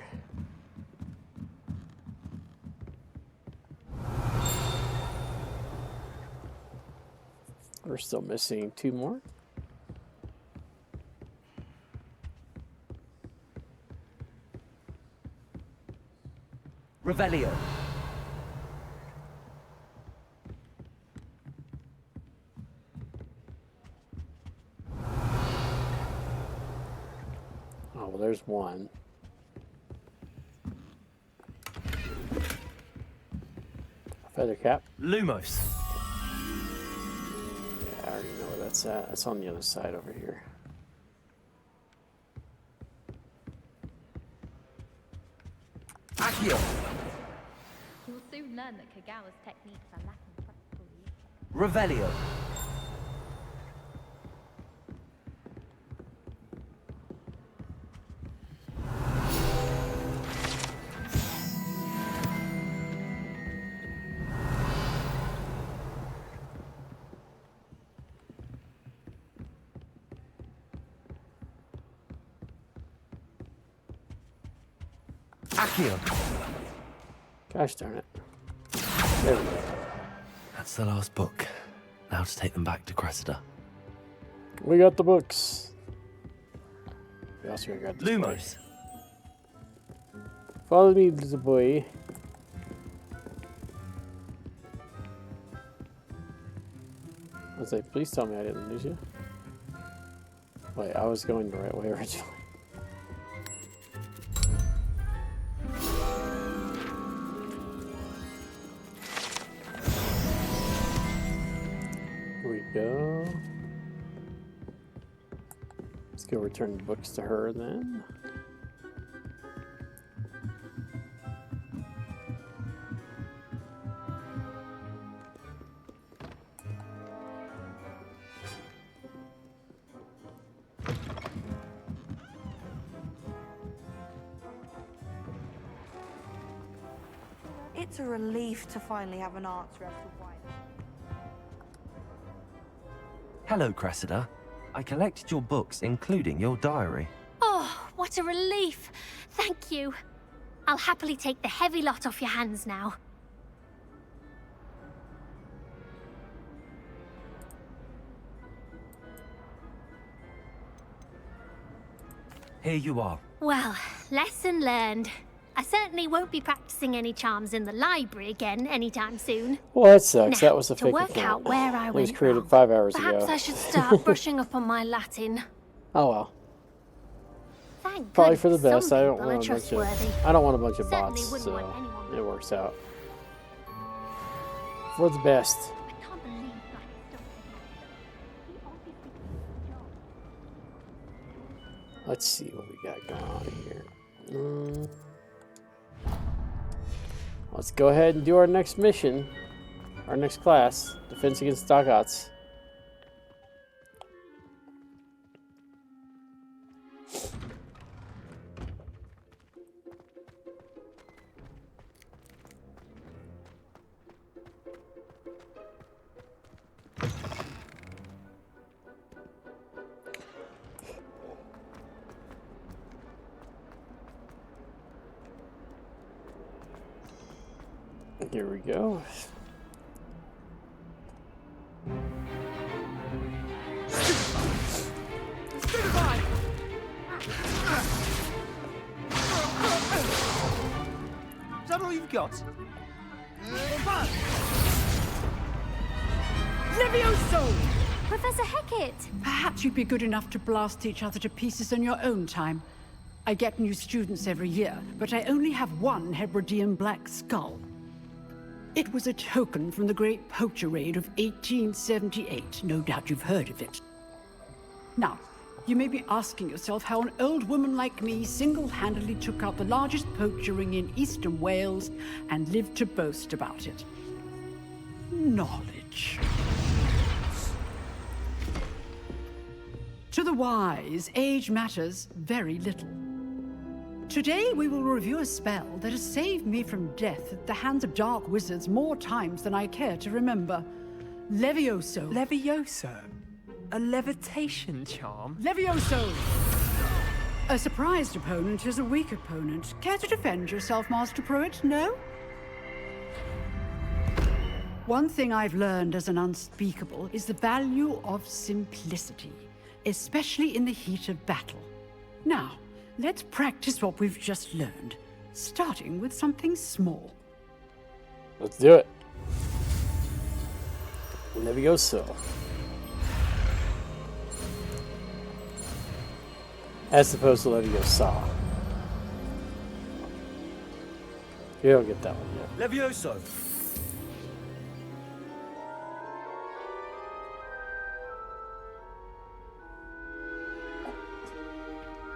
we're still missing 2 more. Revelio. Oh, well, there's 1. Feather cap. Lumos. Yeah, I already know where that's at. It's on the other side over here. Accio. You'll soon learn that Kagawa's techniques are lacking practical use. Revelio. Accio. Gosh darn it. There we go. That's the last book. Now to take them back to Cressida. We got the books. We also gotta grab this Lumos. boy. Follow me, little boy. I was like, please tell me I didn't lose you. Wait, I was going the right way originally. Here we go. Let's go return the books to her then. It's a relief to finally have an answer as to why. Hello, Cressida. I collected your books, including your diary. Oh, what a relief. Thank you. I'll happily take the heavy lot off your hands now. Here you are. Well, lesson learned. I certainly won't be practicing any charms in the library again anytime soon. Well, that sucks. Now, That was a to fake work account. out where I It was went created wrong, 5 hours perhaps ago. I should start brushing up on my Latin. Oh well. Thank Probably for the goodness best. I some don't people want are a bunch of trustworthy. Certainly bots, wouldn't so want anyone. it works out for the best. I can't believe that stuff. He obviously Let's see what we got going on here. Let's go ahead and do our next mission, our next class, Defense Against Doggots. Here we go. Is that all you've got? Levioso! Professor Hecat! Perhaps you'd be good enough to blast each other to pieces in your own time. I get new students every year, but I only have one Hebridean black skull. It was a token from the Great Poacher Raid of 1878. No doubt you've heard of it. Now, you may be asking yourself how an old woman like me single-handedly took out the largest poacher ring in eastern Wales and lived to boast about it. Knowledge. To the wise, age matters very little. Today we will review a spell that has saved me from death at the hands of dark wizards more times than I care to remember. Levioso. Levioso? A levitation charm? Levioso! A surprised opponent is a weak opponent. Care to defend yourself, Master Pruitt? No? One thing I've learned as an unspeakable is the value of simplicity, especially in the heat of battle. Now, let's practice what we've just learned, starting with something small. Let's do it. Levioso. As opposed to Leviosa. You don't get that one yet. Levioso!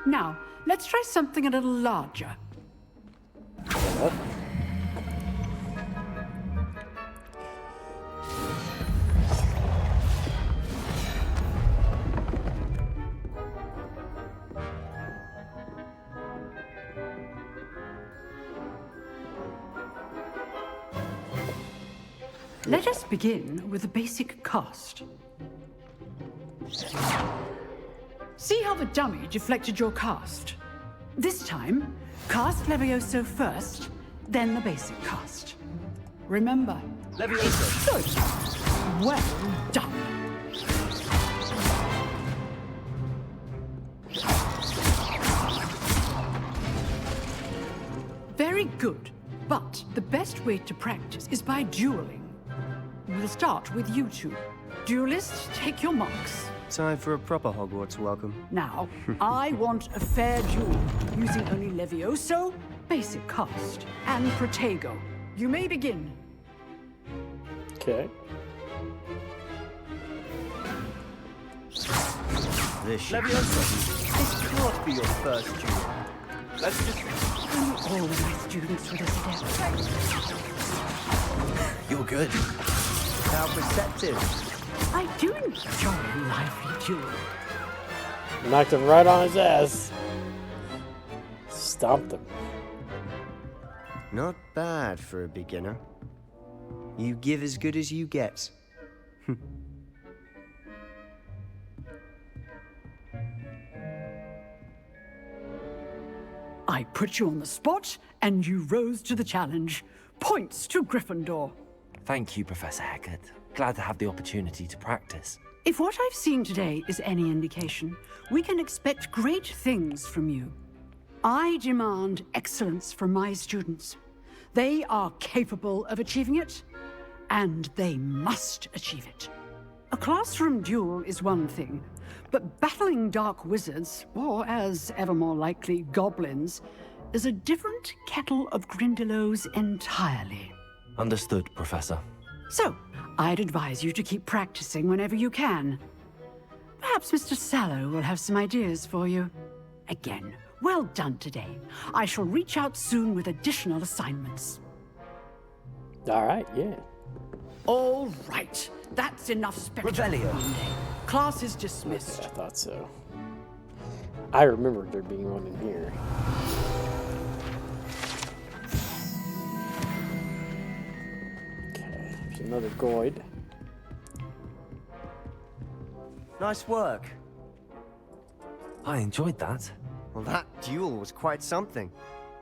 Now, let's try something a little larger. What? Let us begin with the basic cast. See how the dummy deflected your cast? This time, cast Levioso first, then the basic cast. Remember. Levioso. Good. Well done. Very good. But the best way to practice is by dueling. We'll start with you two. Duelists, take your marks. Time for a proper Hogwarts welcome. Now, I want a fair duel, using only Levioso, basic cast, and Protego. You may begin. Okay. Levioso, this can't be your first duel. Let's just... All my students with us together. You're good. How perceptive. I do enjoy a lively duel. Knocked him right on his ass. Stomped him. Not bad for a beginner. You give as good as you get. I put you on the spot, and you rose to the challenge. Points to Gryffindor. Thank you, Professor Hecat. Glad to have the opportunity to practice. If what I've seen today is any indication, we can expect great things from you. I demand excellence from my students. They are capable of achieving it, and they must achieve it. A classroom duel is one thing, but battling dark wizards, or as ever more likely, goblins, is a different kettle of Grindylows entirely. Understood, Professor. So, I'd advise you to keep practicing whenever you can. Perhaps Mr. Sallow will have some ideas for you. Again, well done today. I shall reach out soon with additional assignments. All right, yeah. All right. That's enough spectacle Revelio. for Monday. Class is dismissed. Okay, I thought so. I remembered there being one in here. Okay, there's another Goyd. Nice work. I enjoyed that. Well, that duel was quite something.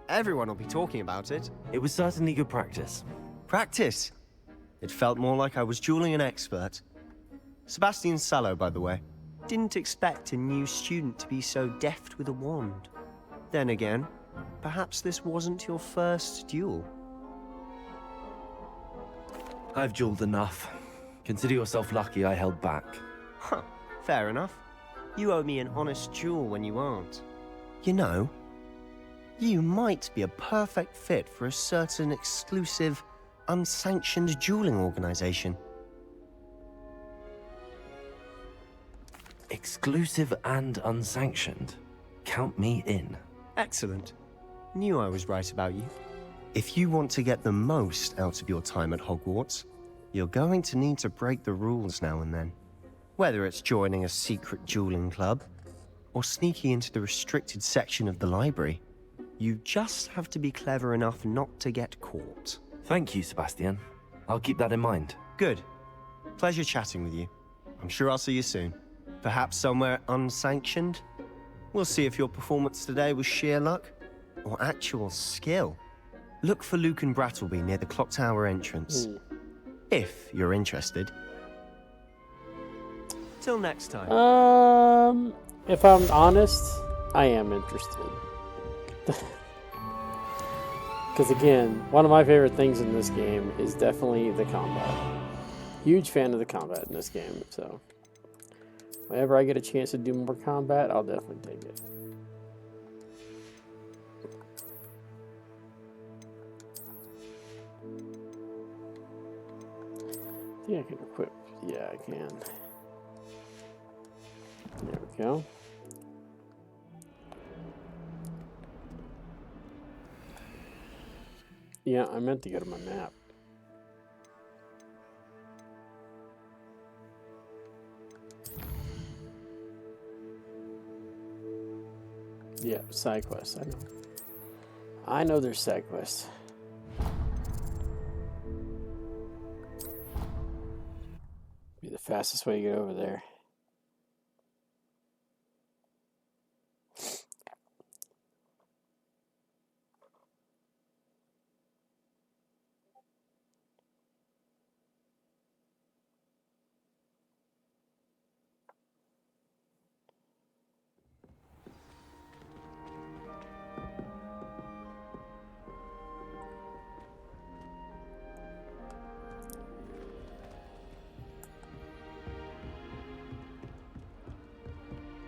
Everyone will be talking about it. It was certainly good practice. Practice? It felt more like I was dueling an expert. Sebastian Sallow, by the way. Didn't expect a new student to be so deft with a wand. Then again, perhaps this wasn't your first duel. I've dueled enough. Consider yourself lucky I held back. Huh, fair enough. You owe me an honest duel when you aren't. You know, you might be a perfect fit for a certain exclusive, unsanctioned dueling organization. Exclusive and unsanctioned. Count me in. Excellent. Knew I was right about you. If you want to get the most out of your time at Hogwarts, you're going to need to break the rules now and then. Whether it's joining a secret dueling club, or sneaking into the restricted section of the library, you just have to be clever enough not to get caught. Thank you, Sebastian. I'll keep that in mind. Good. Pleasure chatting with you. I'm sure I'll see you soon. Perhaps somewhere unsanctioned? We'll see if your performance today was sheer luck or actual skill. Look for Luke and Brattleby near the clock tower entrance. If you're interested. Till next time. If I'm honest, I am interested. Because again, one of my favorite things in this game is definitely the combat. Huge fan of the combat in this game, so whenever I get a chance to do more combat, I'll definitely take it. I think I can equip. Yeah, I can. There we go. Yeah, I meant to go to my map. Yeah, side quests. I know. I know there's side quests. Be the fastest way to get over there.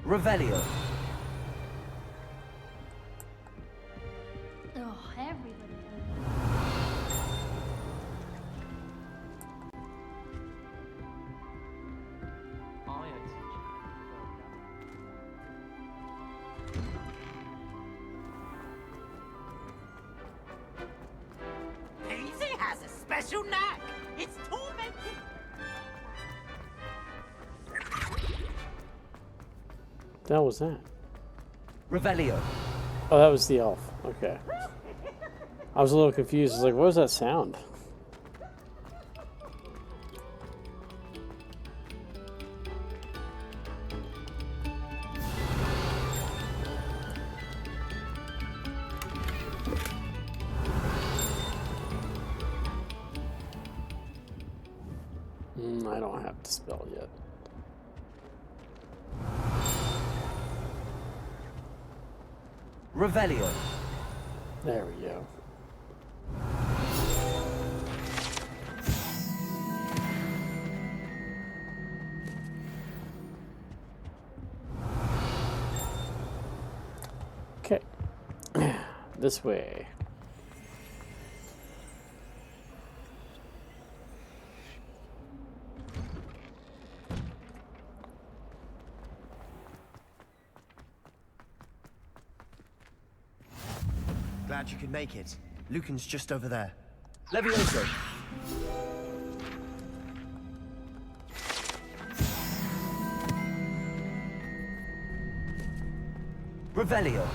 Revelio. Oh, everybody. Easy has a special knack. It's tormenting. The hell was that? Revelio. Oh, that was the elf. Okay. I was a little confused. I was like, what was that sound? I don't have to spell yet. Revelio. There we go. This way. Glad you could make it. Lucan's just over there. Levioso. Revelio.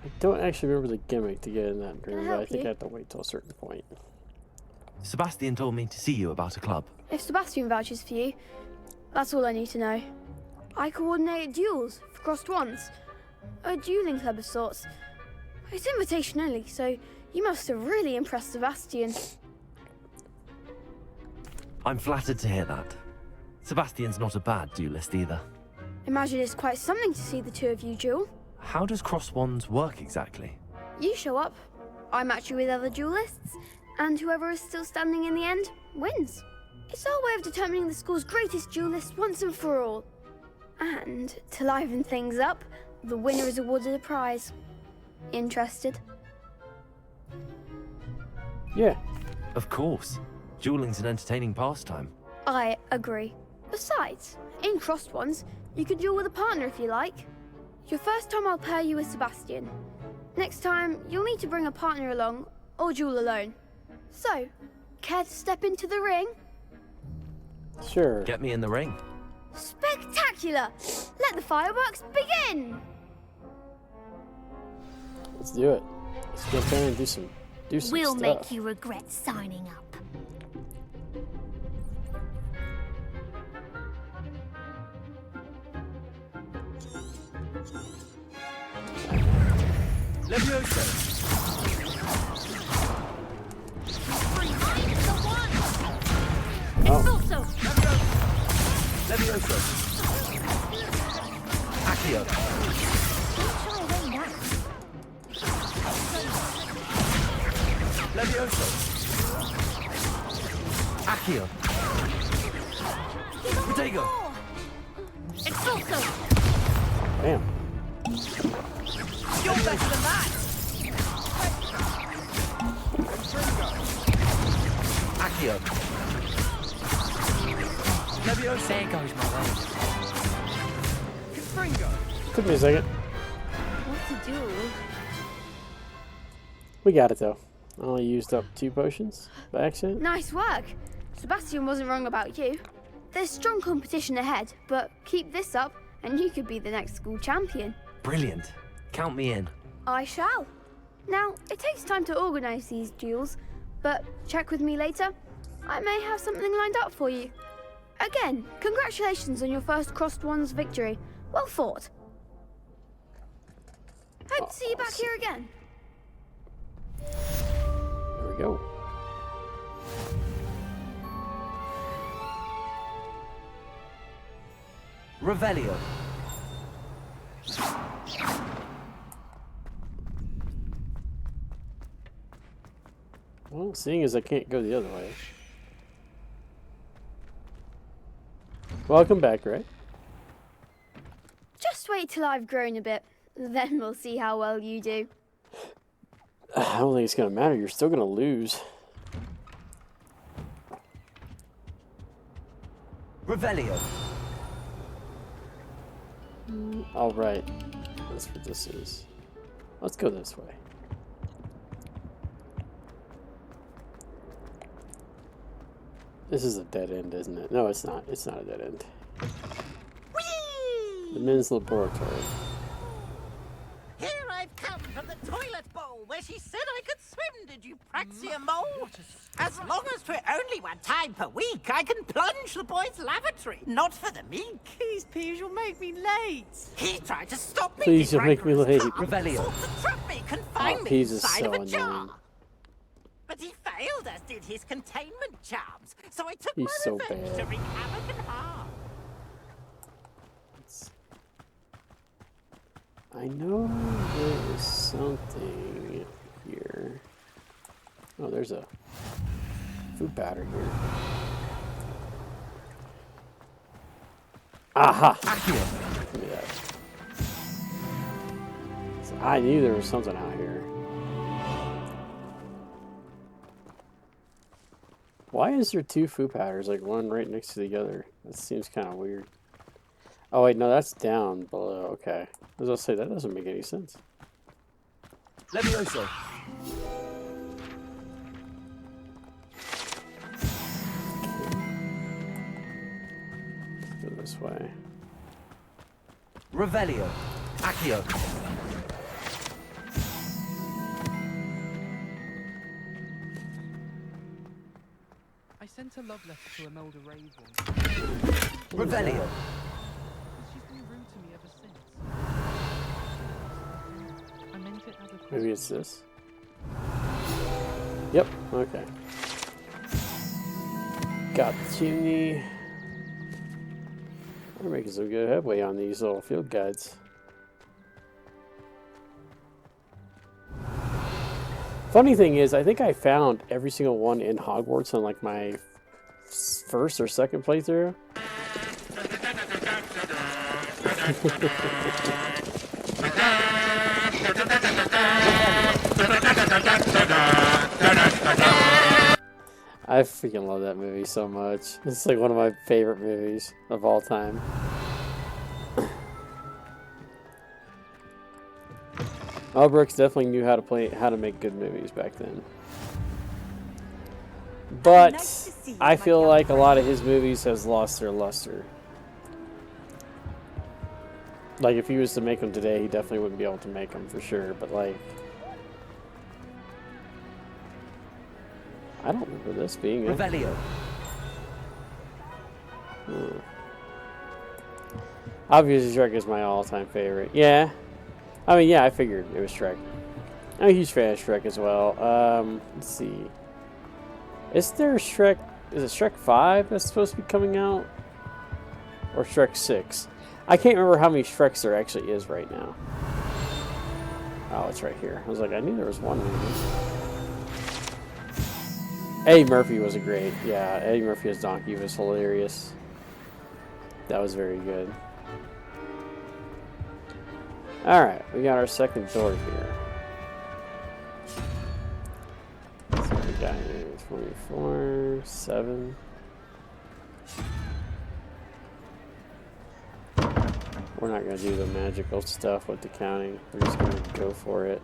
I don't actually remember the gimmick to get in that room, but I help think you? I have to wait till a certain point. Sebastian told me to see you about a club. If Sebastian vouches for you, that's all I need to know. I coordinate duels for crossed ones. A dueling club of sorts. It's invitation only, so you must have really impressed Sebastian. I'm flattered to hear that. Sebastian's not a bad duelist either. Imagine it's quite something to see the two of you duel. How does cross wands work exactly? You show up, I match you with other duelists, and whoever is still standing in the end wins. It's our way of determining the school's greatest duelist once and for all. And to liven things up, the winner is awarded a prize. Interested? Yeah. Of course. Dueling's an entertaining pastime. I agree. Besides, in crossed ones, you can duel with a partner if you like. Your first time I'll pair you with Sebastian. Next time, you'll need to bring a partner along, or duel alone. So, care to step into the ring? Sure. Get me in the ring. Spectacular! Let the fireworks begin! Let's do it. Let's get there and do some We'll stuff. make you regret signing up. Levioso. Expulso! Levioso. Accio. Levioso. Accio. Protego. Expulso! Damn. You're better than that! Accio. Levioso. There goes my way. Confringo. Took me a second. What to do? We got it though. I only used up 2 potions by accident. Nice work. Sebastian wasn't wrong about you. There's strong competition ahead, but keep this up and you could be the next school champion. Brilliant. Count me in. I shall. Now, it takes time to organise these duels, but check with me later. I may have something lined up for you. Again, congratulations on your first crossed ones victory. Well fought. Hope to see you back here again. There we go. Revelio. Well, seeing as I can't go the other way. Welcome back, Ray. Just wait till I've grown a bit, then we'll see how well you do. I don't think it's gonna matter. You're still gonna lose. Revelio. All right. That's what this is. Let's go this way. This is a dead end, isn't it? No, it's not. It's not a dead end. The men's laboratory. Here I've come from the toilet bowl where she said I could swim. Did you praxia mole? As long as for only one time per week, I can plunge the boy's lavatory. Not for the meek. Please, Peeves, you'll make me late. He tried to stop me. Please, you'll make me late. Revelio. Sought to trap me, confine me Peeves is inside so of a jar. annoying. But he failed, as did his containment charms. So I took He's my so revenge bad. to wreak havoc and harm. I know there is something here. Oh, there's a food powder here. Aha! Give me that. So I knew there was something out here. Why is there two food powders, like one right next to the other? That seems kind of weird. Oh wait, no, that's down below. Okay. I was gonna say, that doesn't make any sense. Levioso. Go this way. Revelio. Accio. I sent a love letter to Imelda Rave once. Revelio. She's been rude to me ever since. I meant it as a Maybe it's this? Yep, okay. Got the chimney. We're making some good headway on these little field guides. Funny thing is, I think I found every single one in Hogwarts on like my first or second playthrough. I freaking love that movie so much. It's like one of my favorite movies of all time. Mel Brooks definitely knew how to make good movies back then. But I feel like a lot of his movies has lost their luster. Like if he was to make them today, he definitely wouldn't be able to make them for sure. But like, I don't remember this being it. Revelio. Obviously, Shrek is my all-time favorite. Yeah. I mean, yeah, I figured it was Shrek. I'm a huge fan of Shrek as well. Let's see. Is there Shrek... Is it Shrek 5 that's supposed to be coming out? Or Shrek 6? I can't remember how many Shreks there actually is right now. Oh, it's right here. I was like, I knew there was one movie. Eddie Murphy was a great... Yeah, Eddie Murphy as Donkey was hilarious. That was very good. Alright, we got our second door here. So we got here 24, 7. We're not going to do the magical stuff with the counting. We're just going to go for it.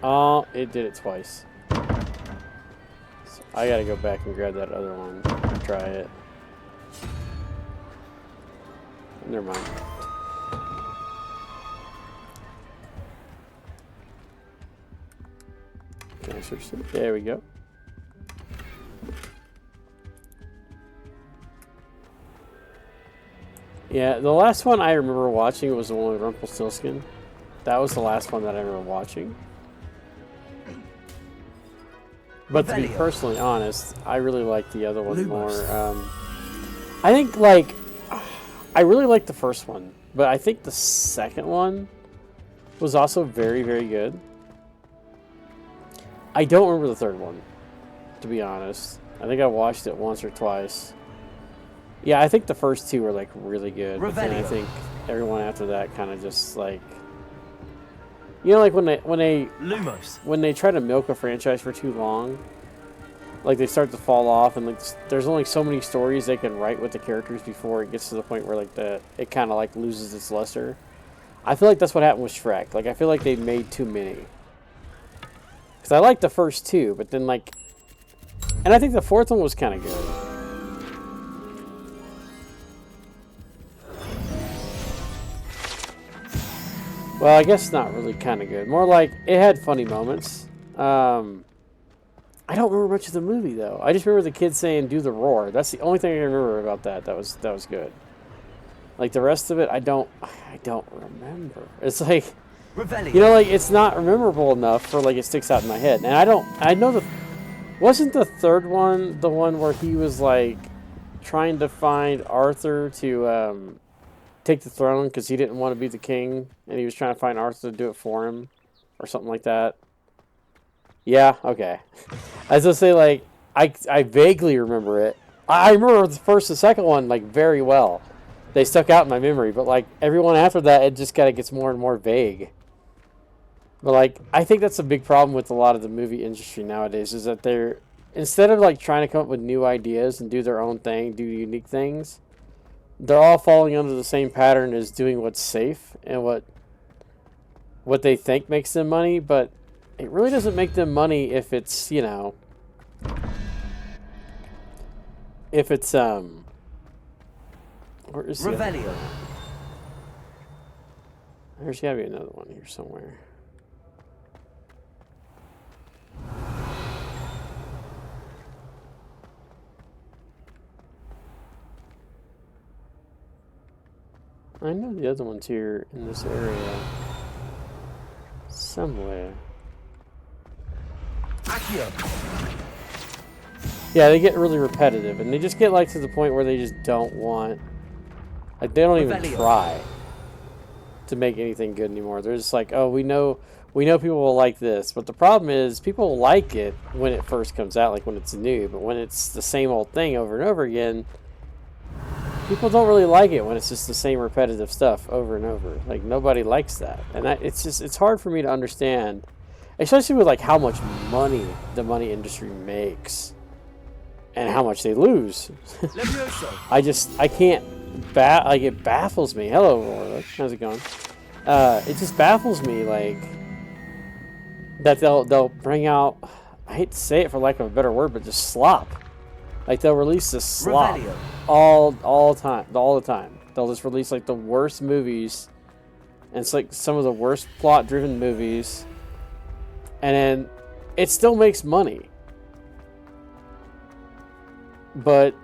Oh, it did it twice. So I gotta go back and grab that other one and try it. Never mind. Can I switch it? There we go. Yeah, the last one I remember watching was the one with Rumpelstiltskin. That was the last one that I remember watching. But to be personally honest, I really like the other one more. I think, like, I really liked the first one, but I think the second one was also very, very good. I don't remember the third one, to be honest. I think I watched it once or twice. Yeah, I think the first two were, like, really good. But then I think everyone after that kind of just, like... You know, like, when they try to milk a franchise for too long, like, they start to fall off, and, like, there's only so many stories they can write with the characters before it gets to the point where, like, it kind of, like, loses its luster. I feel like that's what happened with Shrek. Like, I feel like they made too many. Because I liked the first two, but then, like... And I think the fourth one was kind of good. Well, I guess not really kind of good. More like, it had funny moments. I don't remember much of the movie, though. I just remember the kid saying, do the roar. That's the only thing I remember about that. That was good. Like, the rest of it, I don't remember. It's like, Revelio. You know, like, it's not memorable enough for, like, it sticks out in my head. And I know wasn't the third one the one where he was, like, trying to find Arthur to, take the throne because he didn't want to be the king, and he was trying to find Arthur to do it for him, or something like that? Yeah, okay. I was gonna say, like, I vaguely remember it. I remember the first and second one, like, very well. They stuck out in my memory, but, like, everyone after that, it just kind of gets more and more vague. But, like, I think that's a big problem with a lot of the movie industry nowadays, is that they're, instead of, like, trying to come up with new ideas and do their own thing, do unique things, they're all falling under the same pattern as doing what's safe and what they think makes them money, but it really doesn't make them money if it's, you know, if it's, where is the Revelio. There's gotta be another one here somewhere. I know the other one's here in this area. Somewhere. Yeah, they get really repetitive, and they just get, like, to the point where they just don't want... Like, they don't even try to make anything good anymore. They're just like, oh, we know people will like this. But the problem is, people like it when it first comes out, like when it's new. But when it's the same old thing over and over again... People don't really like it when it's just the same repetitive stuff over and over. Like, nobody likes that. And it's hard for me to understand, especially with, like, how much money the money industry makes and how much they lose. I can't, like, it baffles me. Hello, Aurora. How's it going? It just baffles me, like, that they'll bring out, I hate to say it for lack of a better word, but just slop. Like, they'll release this slop all the time. They'll just release, like, the worst movies, and it's like some of the worst plot-driven movies, and then it still makes money. But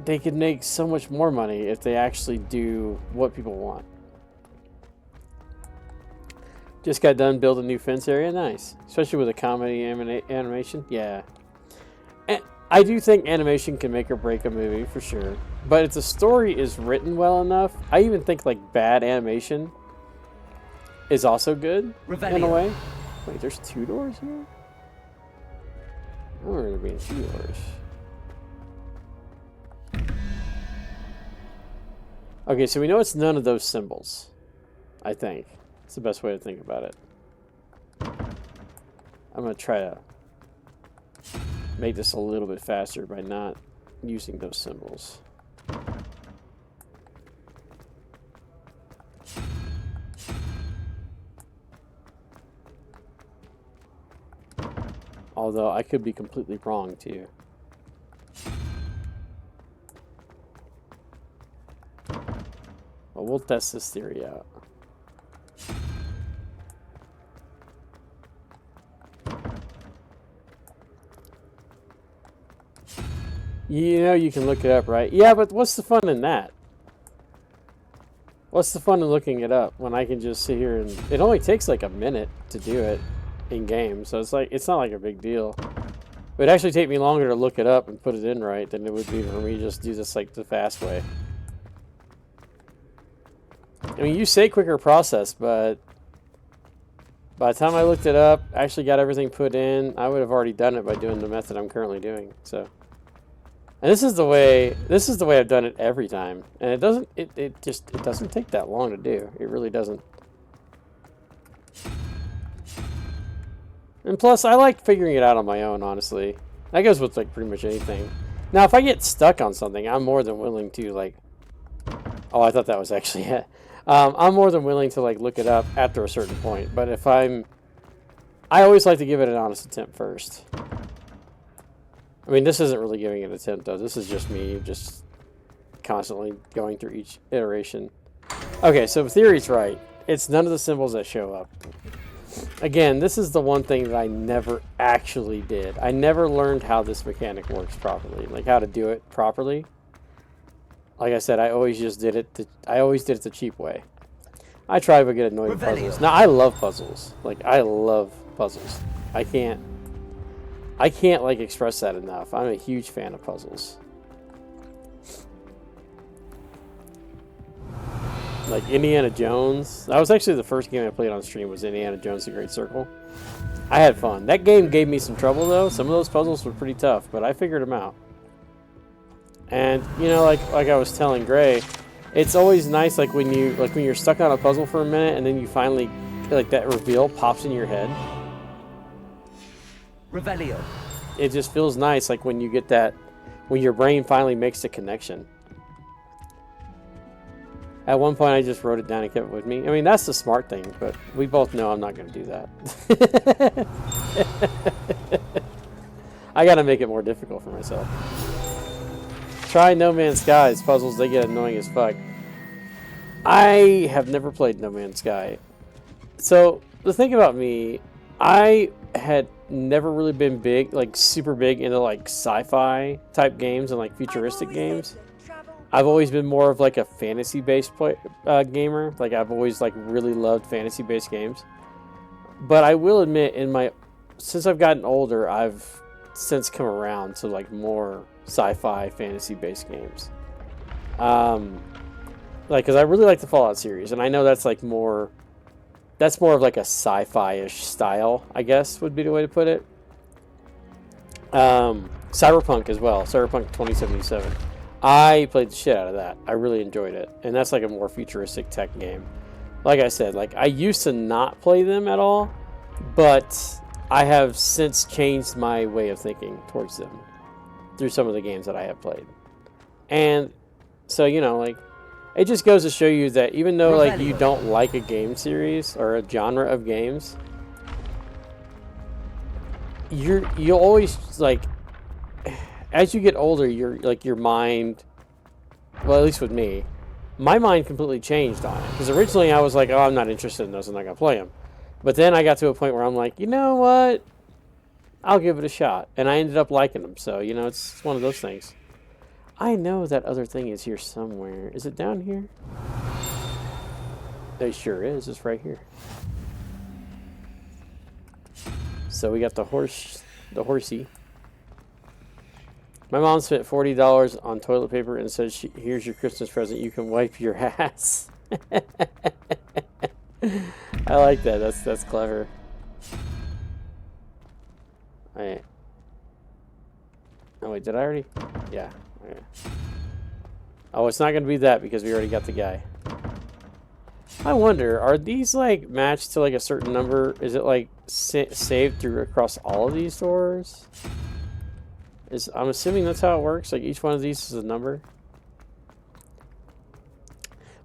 they could make so much more money if they actually do what people want. Just got done building a new fence area. Nice. Especially with a comedy animation. Yeah. And I do think animation can make or break a movie, for sure. But if the story is written well enough, I even think, like, bad animation is also good, in a way. Wait, there's 2 doors here? I remember there being 2 doors. Okay, so we know it's none of those symbols, I think. It's the best way to think about it. I'm going to try to make this a little bit faster by not using those symbols. Although I could be completely wrong too. Well, we'll test this theory out. You know you can look it up, right? Yeah, but what's the fun in that? What's the fun in looking it up when I can just sit here and... It only takes like a minute to do it in-game, so it's like it's not like a big deal. It would actually take me longer to look it up and put it in right than it would be for me to just do this like the fast way. I mean, you say quicker process, but by the time I looked it up, actually got everything put in, I would have already done it by doing the method I'm currently doing, so... And this is the way I've done it every time. And it doesn't take that long to do. It really doesn't. And plus, I like figuring it out on my own, honestly. That goes with, like, pretty much anything. Now, if I get stuck on something, I'm more than willing to, like... Oh, I thought that was actually it. I'm more than willing to, like, look it up after a certain point. But if I always like to give it an honest attempt first. I mean, this isn't really giving it an attempt, though. This is just me just constantly going through each iteration. Okay, so the theory's right. It's none of the symbols that show up. Again, this is the one thing that I never actually did. I never learned how this mechanic works properly, like how to do it properly. Like I said, I always just did it. I always did it the cheap way. I try to get annoyed with puzzles. Now, I love puzzles. Like, I love puzzles. I can't, like, express that enough. I'm a huge fan of puzzles. Like, Indiana Jones. That was actually the first game I played on stream, was Indiana Jones The Great Circle. I had fun. That game gave me some trouble, though. Some of those puzzles were pretty tough, but I figured them out. And, you know, like I was telling Gray, it's always nice, like when you're stuck on a puzzle for a minute and then you finally, like, that reveal pops in your head. Revelio. It just feels nice, like when you get that, when your brain finally makes the connection. At one point, I just wrote it down and kept it with me. I mean, that's the smart thing, but we both know I'm not going to do that. I got to make it more difficult for myself. Try No Man's Sky's puzzles, they get annoying as fuck. I have never played No Man's Sky. So, the thing about me, I had never really been big, like super big into like sci-fi type games and like futuristic games. I've always been more of like a fantasy-based gamer. Like I've always like really loved fantasy-based games. But I will admit, since I've gotten older, I've since come around to like more sci-fi fantasy-based games. Like, because I really like the Fallout series, and I know that's like more. That's more of like a sci-fi-ish style, I guess, would be the way to put it. Cyberpunk as well, Cyberpunk 2077. I played the shit out of that. I really enjoyed it. And that's like a more futuristic tech game. Like I said, like I used to not play them at all, but I have since changed my way of thinking towards them through some of the games that I have played. And so, you know, like, it just goes to show you that even though like you don't like a game series or a genre of games, you'll always like, as you get older, your mind, well, at least with me, my mind completely changed on it. Because originally I was like, oh, I'm not interested in those, I'm not gonna play them. But then I got to a point where I'm like, you know what? I'll give it a shot, and I ended up liking them. So you know, it's one of those things. I know that other thing is here somewhere. Is it down here? It sure is. It's right here. So we got the horsey. My mom spent $40 on toilet paper and said, "Here's your Christmas present. You can wipe your ass." I like that. That's clever. Alright. Oh wait, did I already? Yeah. Okay. Oh, it's not going to be that because we already got the guy. I wonder, are these like matched to like a certain number? Is it like saved through across all of these doors? I'm assuming that's how it works. Like each one of these is a number.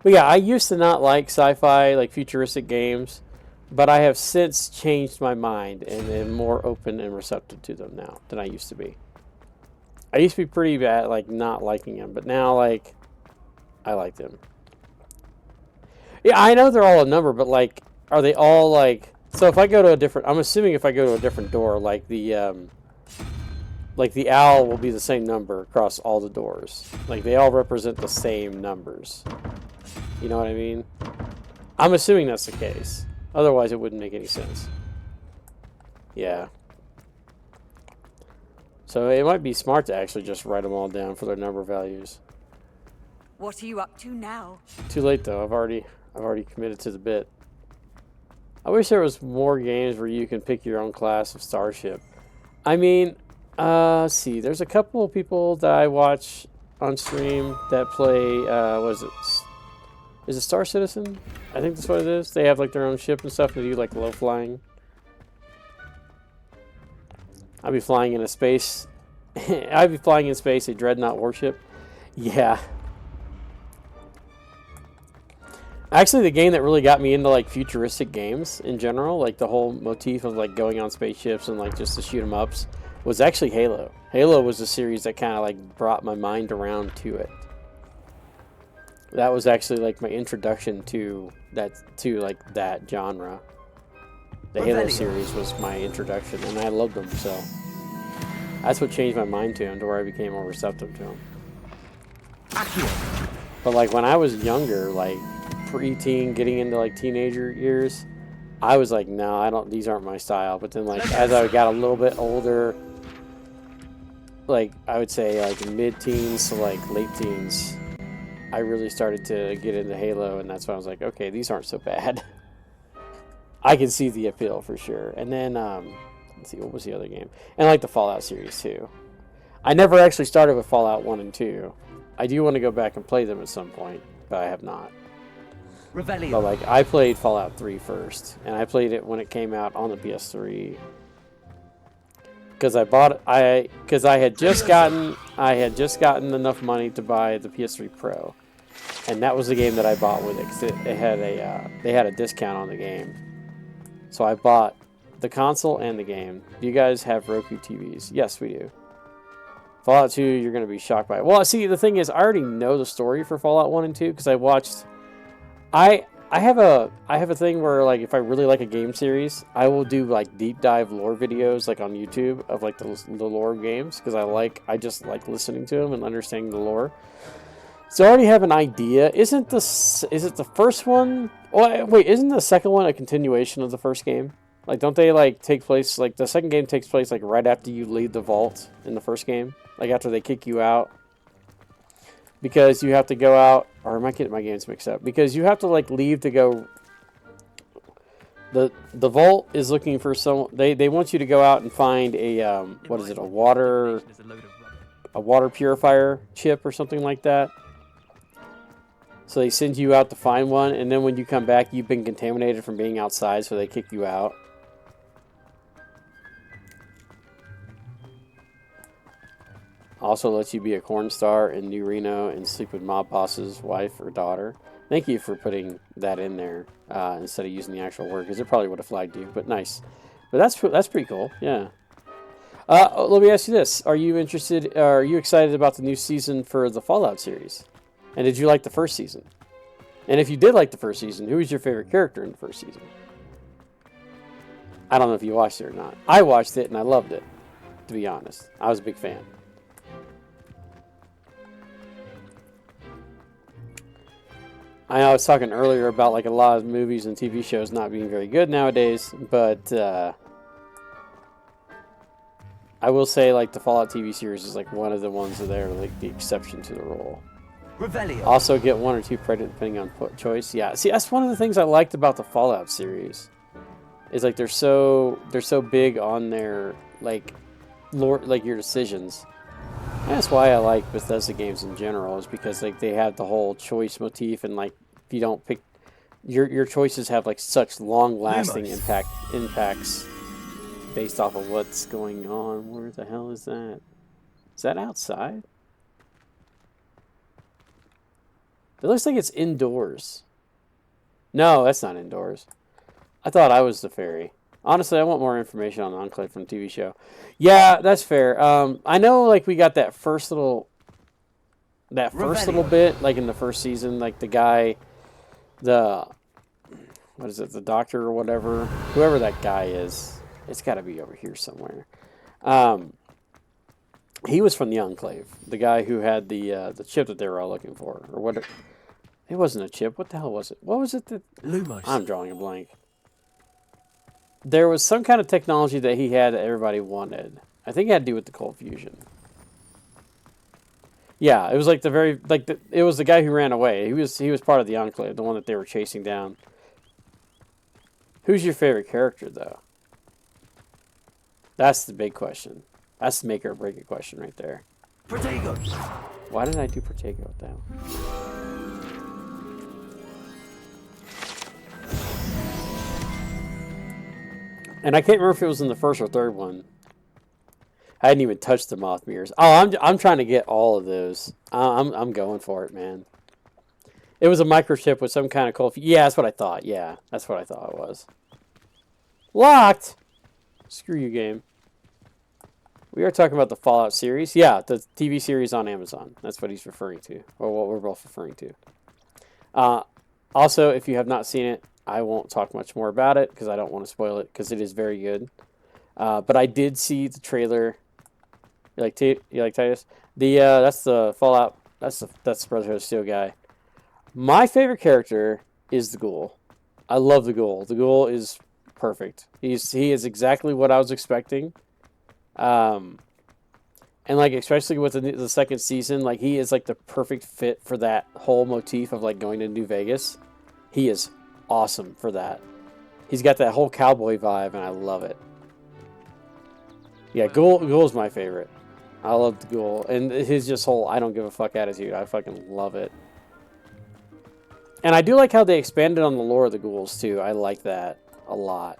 But yeah, I used to not like sci-fi, like futuristic games, but I have since changed my mind and am more open and receptive to them now than I used to be. I used to be pretty bad, like not liking them, but now like I like them. Yeah, I know they're all a number, but like, are they all like? So if I go to a different, I'm assuming if I go to a different door, like the owl will be the same number across all the doors. Like they all represent the same numbers. You know what I mean? I'm assuming that's the case. Otherwise, it wouldn't make any sense. Yeah. So it might be smart to actually just write them all down for their number values. What are you up to now? Too late though. I've already committed to the bit. I wish there was more games where you can pick your own class of starship. I mean, let's see. There's a couple of people that I watch on stream that play. What is it? Is it Star Citizen? I think that's what it is. They have like their own ship and stuff. They do like low flying. I'd be flying in a space. I'd be flying in space a dreadnought warship. Yeah. Actually, the game that really got me into like futuristic games in general, like the whole motif of like going on spaceships and like just the shoot 'em ups, was actually Halo. Halo was a series that kind of like brought my mind around to it. That was actually like my introduction to that genre. The Halo series was my introduction, and I loved them, so that's what changed my mind to them, to where I became more receptive to them. But like when I was younger, like preteen, getting into like teenager years, I was like, no, I don't. These aren't my style. But then, like, as I got a little bit older, like I would say like mid-teens to like late teens, I really started to get into Halo, and that's when I was like, okay, these aren't so bad. I can see the appeal for sure. And then, let's see, what was the other game? And like the Fallout series too. I never actually started with Fallout 1 and 2. I do want to go back and play them at some point, but I have not. Revelio. But like, I played Fallout 3 first, and I played it when it came out on the PS3. Because I had just gotten enough money to buy the PS3 Pro, and that was the game that I bought with it. Cause it had they had a discount on the game, so I bought the console and the game. Do you guys have Roku TVs? Yes, we do. Fallout 2, you're going to be shocked by it. Well, see, the thing is, I already know the story for Fallout 1 and 2 because I watched... I have a thing where, like, if I really like a game series, I will do, like, deep dive lore videos, like, on YouTube of, like, the lore of games because I just like listening to them and understanding the lore. So I already have an idea. Is it the first one? Oh, wait, isn't the second one a continuation of the first game? Like, don't they, like, take place... Like, the second game takes place, like, right after you leave the vault in the first game? Like, after they kick you out? Because you have to go out... Or am I getting my games mixed up? Because you have to, like, leave to go... The vault is looking for some... They want you to go out and find a, what is it? A water purifier chip or something like that. So they send you out to find one, and then when you come back, you've been contaminated from being outside, so they kick you out. Also lets you be a corn star in New Reno and sleep with mob boss's wife or daughter. Thank you for putting that in there instead of using the actual word, because it probably would have flagged you, but nice. But that's pretty cool, yeah. Let me ask you this. Are you excited about the new season for the Fallout series? And did you like the first season? And if you did like the first season, who was your favorite character in the first season? I don't know if you watched it or not. I watched it and I loved it, to be honest. I was a big fan. I know I was talking earlier about like a lot of movies and TV shows not being very good nowadays, but I will say like the Fallout TV series is like one of the ones that are like the exception to the rule. Revelio. Also get one or two pregnant depending on choice. Yeah, see, that's one of the things I liked about the Fallout series. Is like they're so big on their like lore, like your decisions. And that's why I like Bethesda games in general, is because like they have the whole choice motif, and like if you don't pick your choices have like such long-lasting impacts based off of what's going on. Where the hell is that? Is that outside? It looks like it's indoors. No, that's not indoors. I thought I was the fairy. Honestly, I want more information on the Enclave from the TV show. Yeah, that's fair. I know, like, we got that first little bit, like, in the first season, like, the guy, what is it, the doctor or whatever, whoever that guy is, it's got to be over here somewhere. He was from the Enclave, the guy who had the chip that they were all looking for, or what? It wasn't a chip. What the hell was it? What was it that... Lumos. I'm drawing a blank. There was some kind of technology that he had that everybody wanted. I think it had to do with the cold fusion. Yeah, it was like it was the guy who ran away. He was part of the Enclave, the one that they were chasing down. Who's your favorite character, though? That's the big question. That's the make or break it question right there. Protego. Why did I do Protego with that? And I can't remember if it was in the first or third one. I hadn't even touched the moth mirrors. Oh, I'm trying to get all of those. I'm going for it, man. It was a microchip with some kind of cold. Yeah, that's what I thought. Yeah, that's what I thought it was. Locked. Screw you, game. We are talking about the Fallout series. Yeah, the TV series on Amazon. That's what he's referring to, or what we're both referring to. Also, if you have not seen it, I won't talk much more about it because I don't want to spoil it because it is very good. But I did see the trailer. You like Titus? That's the Fallout. That's the Brotherhood of Steel guy. My favorite character is the ghoul. I love the ghoul. The ghoul is perfect. He is exactly what I was expecting. And like especially with the second season, like he is like the perfect fit for that whole motif of like going to New Vegas. He is awesome for that. He's got that whole cowboy vibe, and I love it. Yeah, Ghoul is my favorite. I love the Ghoul, and his just whole I don't give a fuck attitude. I fucking love it. And I do like how they expanded on the lore of the ghouls too. I like that a lot.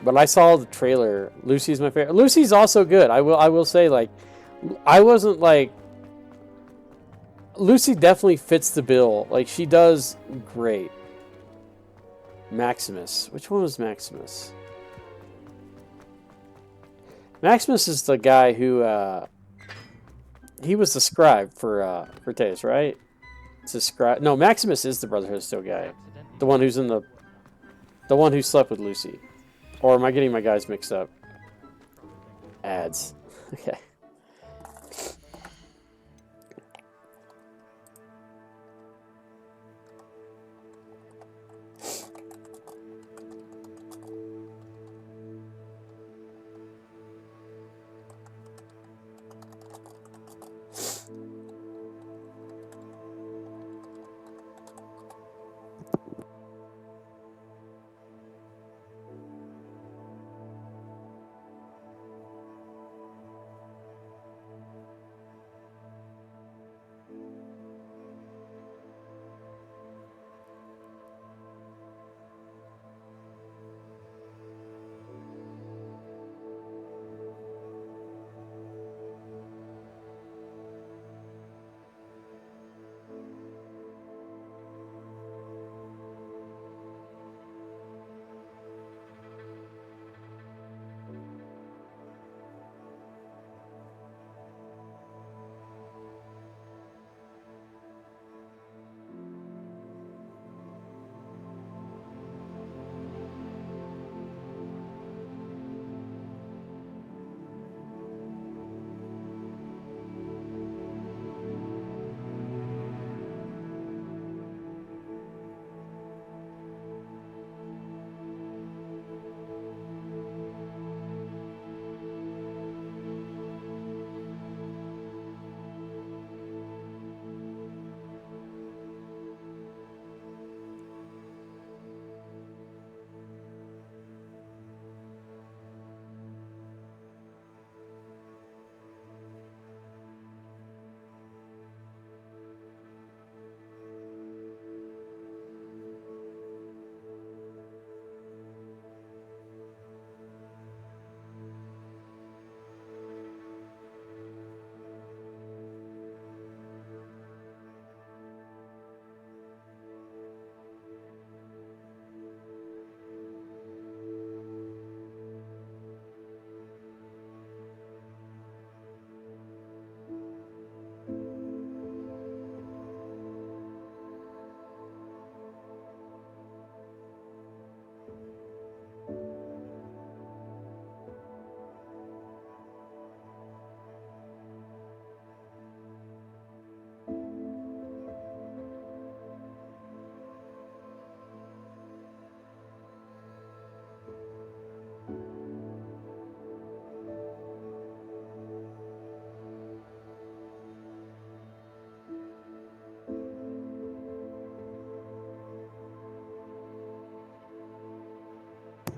But I saw the trailer. Lucy's my favorite. Lucy's also good. I will say, like, I wasn't like Lucy definitely fits the bill. Like, she does great. Maximus. Which one was Maximus? Maximus is the guy who he was the scribe for Tatus, right? It's a scribe. No, Maximus is the Brotherhood of Steel guy. The one who's in the one who slept with Lucy. Or am I getting my guys mixed up? Ads. Okay.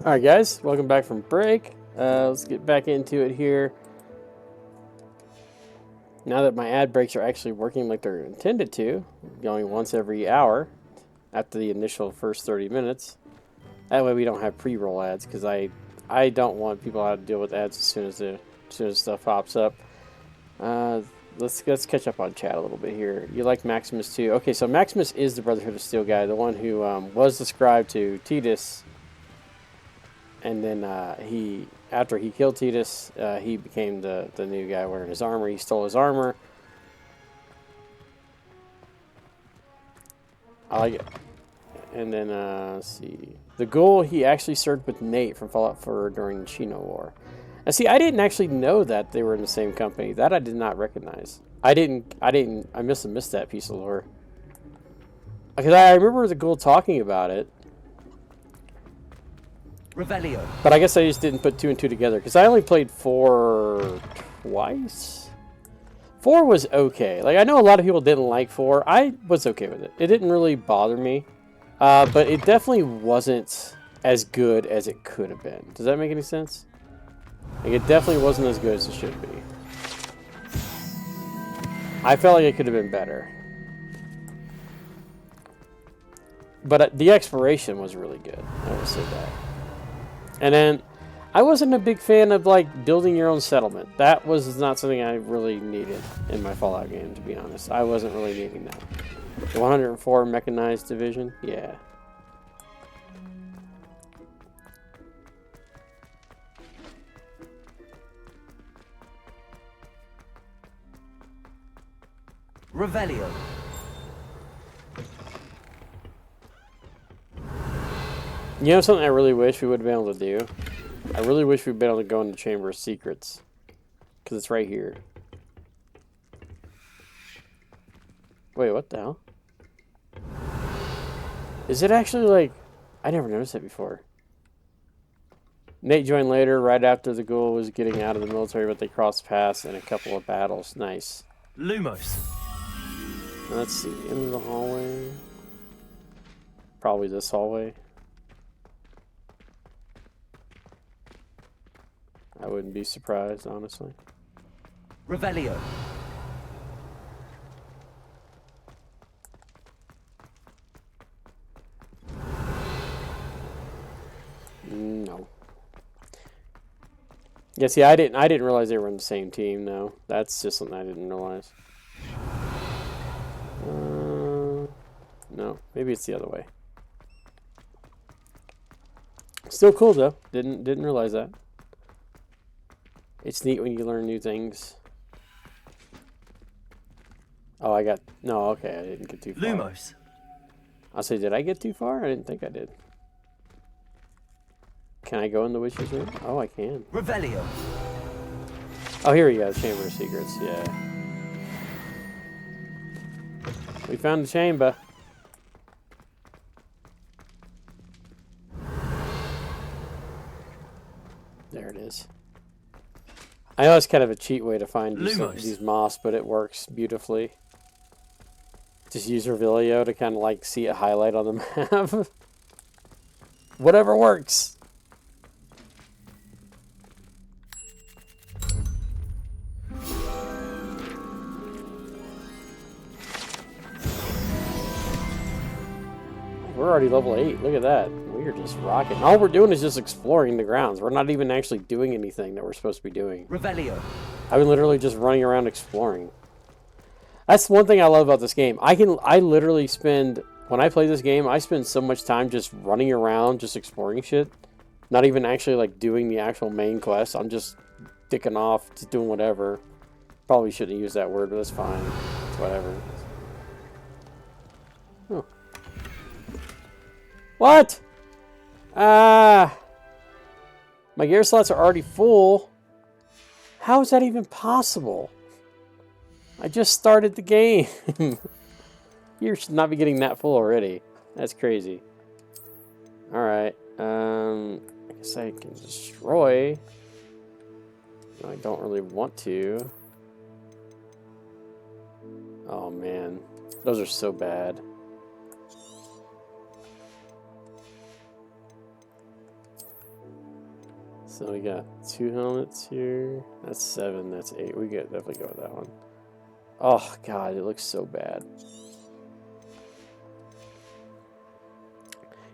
Alright guys, welcome back from break. Let's get back into it here. Now that my ad breaks are actually working like they're intended to, going once every hour after the initial first 30 minutes. That way we don't have pre-roll ads, because I don't want people to have to deal with ads as soon as stuff pops up. Let's catch up on chat a little bit here. You like Maximus too? Okay, so Maximus is the Brotherhood of Steel guy, the one who was the scribe to Titus. And then after he killed Titus, he became the new guy wearing his armor. He stole his armor. I like it. And then, let's see. The Ghoul, he actually served with Nate from Fallout 4 during the Chino War. Now, see, I didn't actually know that they were in the same company. That I did not recognize. I must have missed that piece of lore. Because I remember the ghoul talking about it. Revelio. But I guess I just didn't put 2 and 2 together. Because I only played 4 twice? 4 was okay. Like, I know a lot of people didn't like 4. I was okay with it. It didn't really bother me. But it definitely wasn't as good as it could have been. Does that make any sense? Like, it definitely wasn't as good as it should be. I felt like it could have been better. But the exploration was really good. I will say that. And then, I wasn't a big fan of, like, building your own settlement. That was not something I really needed in my Fallout game, to be honest. I wasn't really needing that. The 104 Mechanized Division? Yeah. Revelio. You know something I really wish we would have been able to do? I really wish we'd been able to go into Chamber of Secrets. Because it's right here. Wait, what the hell? Is it actually like... I never noticed that before. Nate joined later, right after the ghoul was getting out of the military, but they crossed paths in a couple of battles. Nice. Lumos. Let's see, end of the hallway. Probably this hallway. I wouldn't be surprised, honestly. Revelio. No. Yeah, see, I didn't realize they were on the same team. No, that's just something I didn't realize. No, maybe it's the other way. Still cool though. Didn't realize that. It's neat when you learn new things. Oh, I got no. Okay, I didn't get too far. Lumos. I'll say, did I get too far? I didn't think I did. Can I go in the witch's room? Oh, I can. Revelio. Oh, here we go. Chamber of Secrets. Yeah. We found the chamber. There it is. I know it's kind of a cheat way to find these moths, but it works beautifully. Just use Revelio to kind of like see a highlight on the map. Whatever works. We're already level 8. Look at that. We're just rocking. All we're doing is just exploring the grounds. We're not even actually doing anything that we're supposed to be doing. Revelio. I've been literally just running around exploring. That's one thing I love about this game. I literally spend, when I play this game, I spend so much time just running around, just exploring shit. Not even actually like doing the actual main quest. I'm just dicking off, just doing whatever. Probably shouldn't use that word, but that's fine. It's whatever. Oh. What? My gear slots are already full. How is that even possible? I just started the game. You should not be getting that full already. That's crazy. Alright. I guess I can destroy. No, I don't really want to. Oh man. Those are so bad. So we got 2 helmets here. That's 7. That's 8. We could definitely go with that one. Oh god, it looks so bad.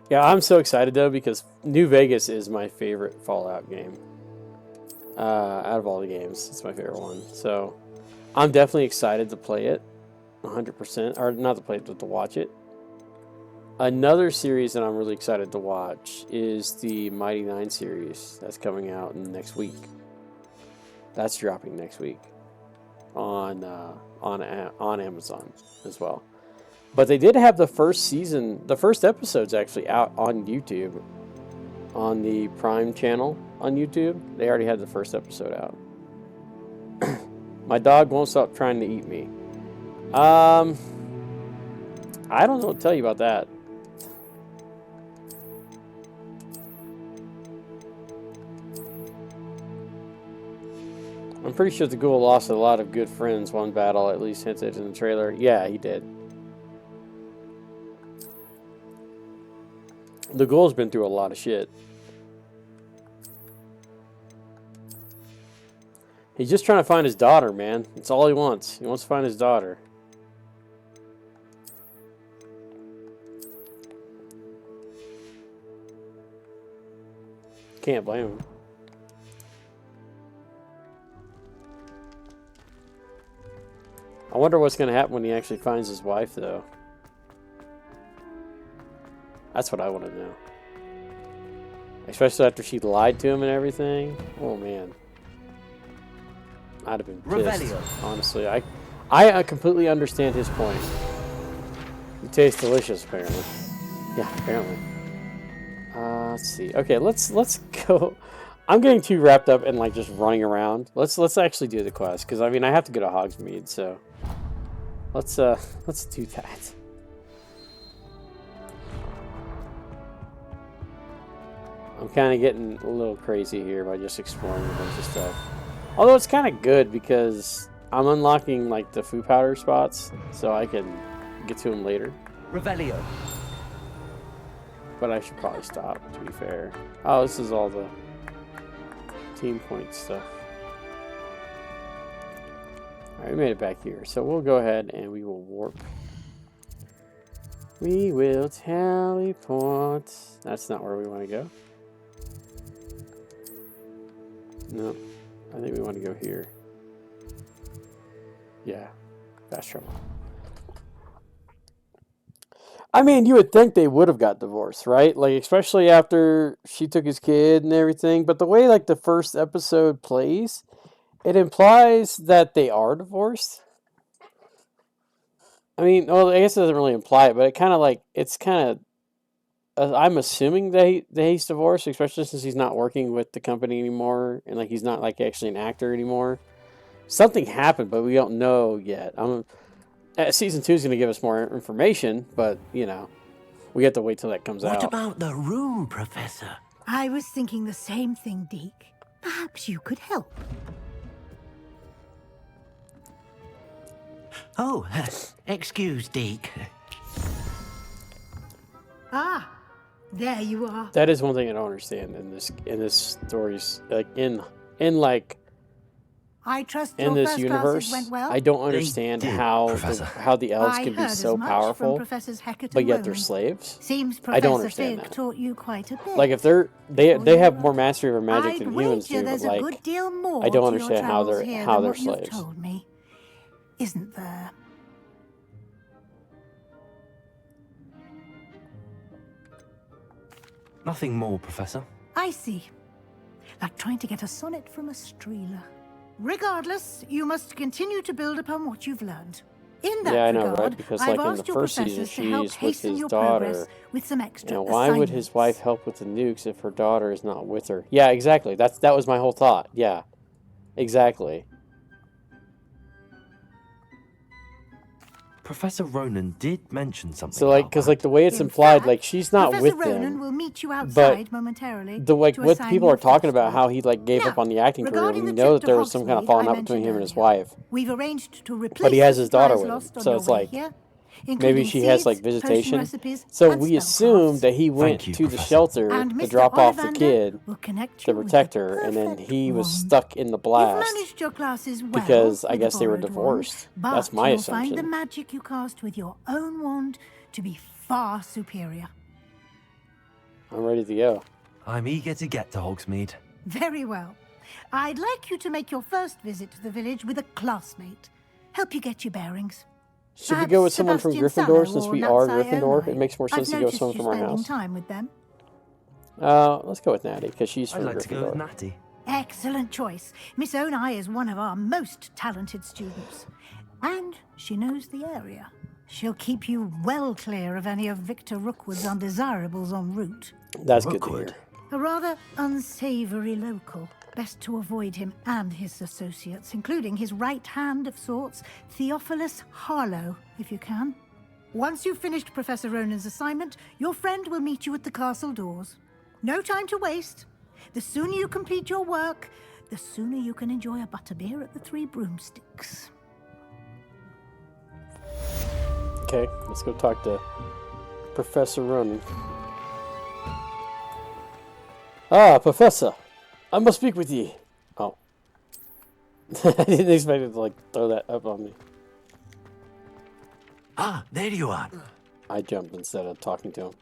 Yeah, I'm so excited though because New Vegas is my favorite Fallout game. Out of all the games, it's my favorite one. So I'm definitely excited to play it, 100%, or not to play it, but to watch it. Another series that I'm really excited to watch is the Mighty 9 series that's coming out next week. That's dropping next week on Amazon as well. But they did have the first season, the first episode's actually out on YouTube, on the Prime channel on YouTube. They already had the first episode out. My dog won't stop trying to eat me. I don't know what to tell you about that. I'm pretty sure the ghoul lost a lot of good friends one battle, at least hinted in the trailer. Yeah, he did. The ghoul's been through a lot of shit. He's just trying to find his daughter, man. That's all he wants. He wants to find his daughter. Can't blame him. I wonder what's going to happen when he actually finds his wife, though. That's what I want to know. Especially after she lied to him and everything. Oh, man. I'd have been pissed, Revelio. honestly. I completely understand his point. You taste delicious, apparently. Yeah, apparently. Let's see. Okay, let's go. I'm getting too wrapped up in like just running around. Let's actually do the quest, because I mean I have to go to Hogsmeade, so let's do that. I'm kind of getting a little crazy here by just exploring a bunch of stuff. Although it's kind of good because I'm unlocking like the food powder spots, so I can get to them later. Revelio. But I should probably stop, to be fair. Oh, this is all the team point stuff. Alright, we made it back here. So we'll go ahead and we will warp. We will teleport. That's not where we want to go. No, I think we want to go here. Yeah, fast travel. I mean, you would think they would have got divorced, right? Like, especially after she took his kid and everything. But the way, like, the first episode plays, it implies that they are divorced. I mean, well, I guess it doesn't really imply it, but it kind of, like, it's kind of, I'm assuming that he's divorced, especially since he's not working with the company anymore. And, like, he's not, like, actually an actor anymore. Something happened, but we don't know yet. Season 2 is going to give us more information, but, you know, we have to wait till that comes out. What about the room, Professor? I was thinking the same thing, Deke. Perhaps you could help. Oh, excuse, Deke. Ah, there you are. That is one thing I don't understand in this stories, like in like I trust in your this first universe. classes went well. I don't understand how the elves can be so powerful, but yet they're slaves. Seems I don't Professor understand Fig that. taught you quite a bit. Like if they have more mastery over magic than humans do, but there's a like good deal more I don't to your understand how travels they're here how than they're what you've slaves. told me, isn't there? Nothing more, Professor. I see. Like trying to get a sonnet from a streeler. Regardless, you must continue to build upon what you've learned. In that Yeah, I know, regard, right? Because I've like in the asked your first season, professors to help she's with hasten his your daughter. progress with some extra You know, why would his assignments. wife help with the nukes if her daughter is not with her? Yeah, exactly. That was my whole thought. Yeah, exactly. Professor Ronan did mention something. So like, because like the way it's implied, like she's not Professor with Ronan them, will meet you but outside momentarily the like to what assign people your are talking first about, grade. how he like gave up on the acting career. regarding We the know trip that to there was some kind of Hogsmeade falling I out between him and his mentioned wife. We've arranged to replace But he has his daughter supplies with him, lost on so your it's way like here, maybe including she has like seeds, potion visitation. recipes, So and we spell assume cards. that he went you, to the Professor. shelter And to Mr. drop off the Ollivander kid, will connect the you with the protector, and then perfect he was wand. stuck in the You've blast managed your classes well because I with guess the they were borrowed divorced. Wand, That's but my you'll find the assumption. magic you cast with your own wand to be far superior. I'm ready to go. I'm eager to get to Hogsmeade. Very well. I'd like you to make your first visit to the village with a classmate. Help you get your bearings. Should we Perhaps go with someone from Sebastian Gryffindor Sallow since or we are Natsai Gryffindor? Onai. It makes more I've sense to go with noticed someone you from our spending house. time with them. Let's go with Natty because she's I'd from like to go with Gryffindor. Natty. Excellent choice. Miss Onai is one of our most talented students. And she knows the area. She'll keep you well clear of any of Victor Rookwood's undesirables en route. That's good to hear. A rather unsavory local. Best to avoid him and his associates, including his right hand of sorts, Theophilus Harlow, if you can. Once you've finished Professor Ronan's assignment, your friend will meet you at the castle doors. No time to waste. The sooner you complete your work, the sooner you can enjoy a butterbeer at the Three Broomsticks. Okay, let's go talk to Professor Ronan. Ah, Professor! I must speak with ye. Oh. I didn't expect it to, like, throw that up on me. Ah, there you are. I jumped instead of talking to him.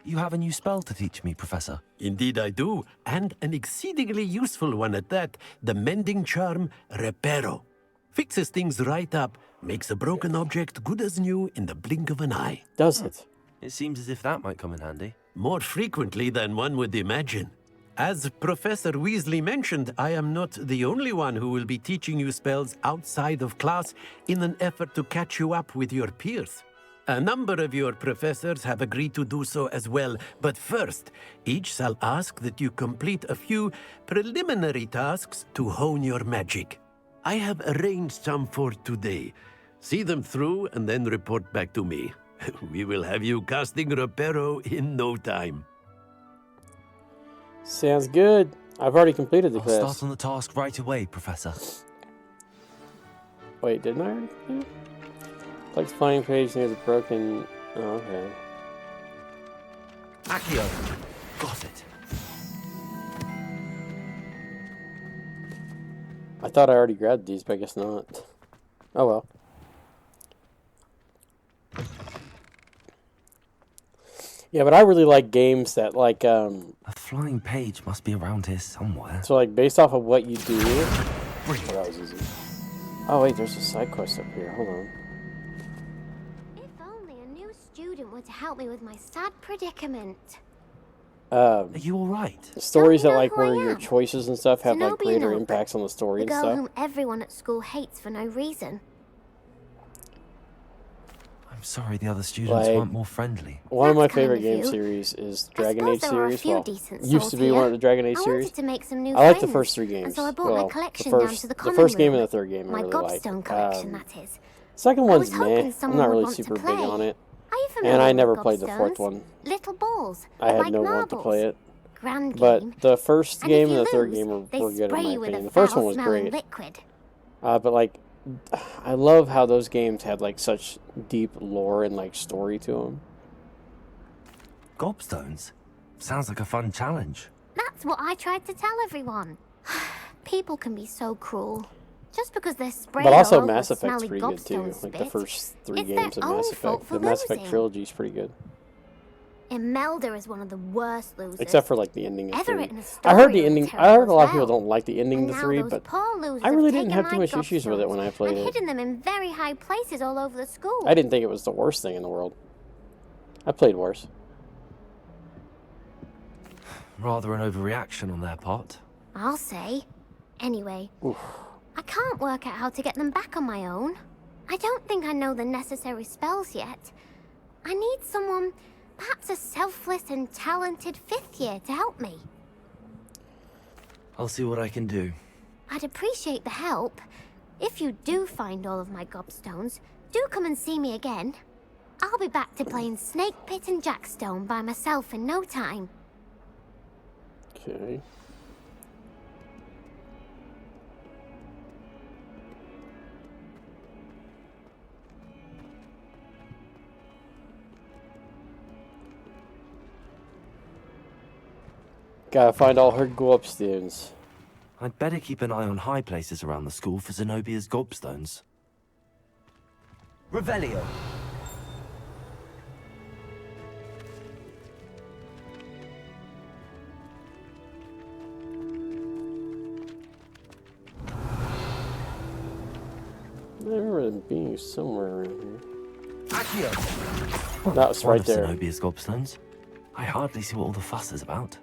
You have a new spell to teach me, Professor. Indeed I do, and an exceedingly useful one at that. The mending charm, Reparo. Fixes things right up, makes a broken object good as new in the blink of an eye. Does it? It seems as if that might come in handy. More frequently than one would imagine. As Professor Weasley mentioned, I am not the only one who will be teaching you spells outside of class in an effort to catch you up with your peers. A number of your professors have agreed to do so as well, but first, each shall ask that you complete a few preliminary tasks to hone your magic. I have arranged some for today. See them through and then report back to me. We will have you casting Reparo in no time. Sounds good. I've already completed the I'll class. start on the task right away, Professor. Wait, didn't I already complete it? Like the flying page near the broken... Oh, okay. Accio! Got it. I thought I already grabbed these, but I guess not. Oh well. Yeah, but I really like games that, like, A flying page must be around here somewhere. so, like, based off of what you do... Oh, that was easy. Oh, wait, there's a side quest up here. Hold on. If only a new student were to help me with my sad predicament. Are you alright? Stories that, know like, who I where your am? choices and stuff have, like, Zenobia greater Notebook, impacts on the story The and girl stuff. whom everyone at school hates for no reason. I'm sorry the other students Like, weren't more friendly. One of my That's kind favorite of game you. series is I Dragon Age suppose there are a series. few Well, decent used to souls be one of here. the Dragon Age I series. wanted to make some new I like the friends, first three games. and so I brought well, my collection the down first, to the the common first game room. and the third game I My really Gobstone like. collection, that is. Second I one's was hoping meh. someone I'm not would really want to super big play. on it. Are you familiar And I with never played the fourth Gobstones? one. Little balls, I had like no marbles. want to play it. Grand game. But the first And game if you and the third lose, game they were good in spray my you with opinion. a The first one was foul-smelling great. liquid. But like, I love how those games had like such deep lore and like story to them. Gobstones? Sounds like a fun challenge. That's what I tried to tell everyone. People can be so cruel. Just because they're sprayed But also all over Mass with Effect's smelly pretty good too. Gobstone Like the spit, first three it's games their of Mass own fault Effect. for The Mass Effect losing. trilogy is pretty good. Imelda is one of the worst losers. Except for like the ending of Everett 3. and I heard the Astoria are ending. I terrible heard a lot of as people well. don't like the ending And to now 3, those but poor losers I have really didn't taken have too my much issues with it when I played and it. hidden them in very high places all over the school. I didn't think it was the worst thing in the world. I played worse. Rather an overreaction on their part. I'll say. Anyway, I can't work out how to get them back on my own. I don't think I know the necessary spells yet. I need someone, perhaps a selfless and talented 5th year to help me. I'll see what I can do. I'd appreciate the help. If you do find all of my gobstones, do come and see me again. I'll be back to playing Snake Pit and Jackstone by myself in no time. Okay. Gotta find all her gobstones. I'd better keep an eye on high places around the school for Zenobia's gobstones. Revelio. I remember them being somewhere around here. Accio. That was One right of there. Zenobia's gobstones. I hardly see what all the fuss is about.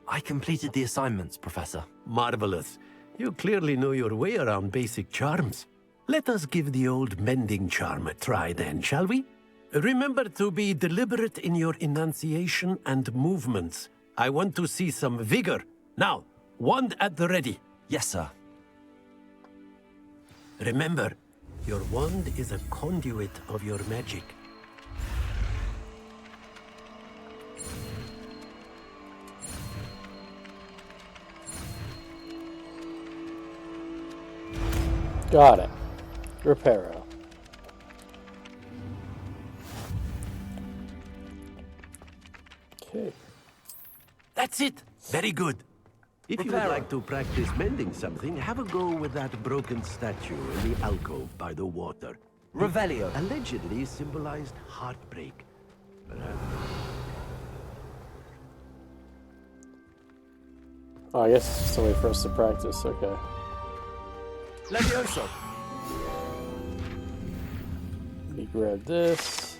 I completed the assignments, Professor. Marvelous. You clearly know your way around basic charms. Let us give the old mending charm a try then, shall we? Remember to be deliberate in your enunciation and movements. I want to see some vigor. Now, wand at the ready. Yes, sir. Remember, your wand is a conduit of your magic. Got it. Reparo. Okay. That's it. Very good. If you would Reparo. like to practice mending something, have a go with that broken statue in the alcove by the water. Revelio. Allegedly symbolized heartbreak. Perhaps. Oh, I guess it's just a way for us to practice. Okay. Levioso. Let me grab this.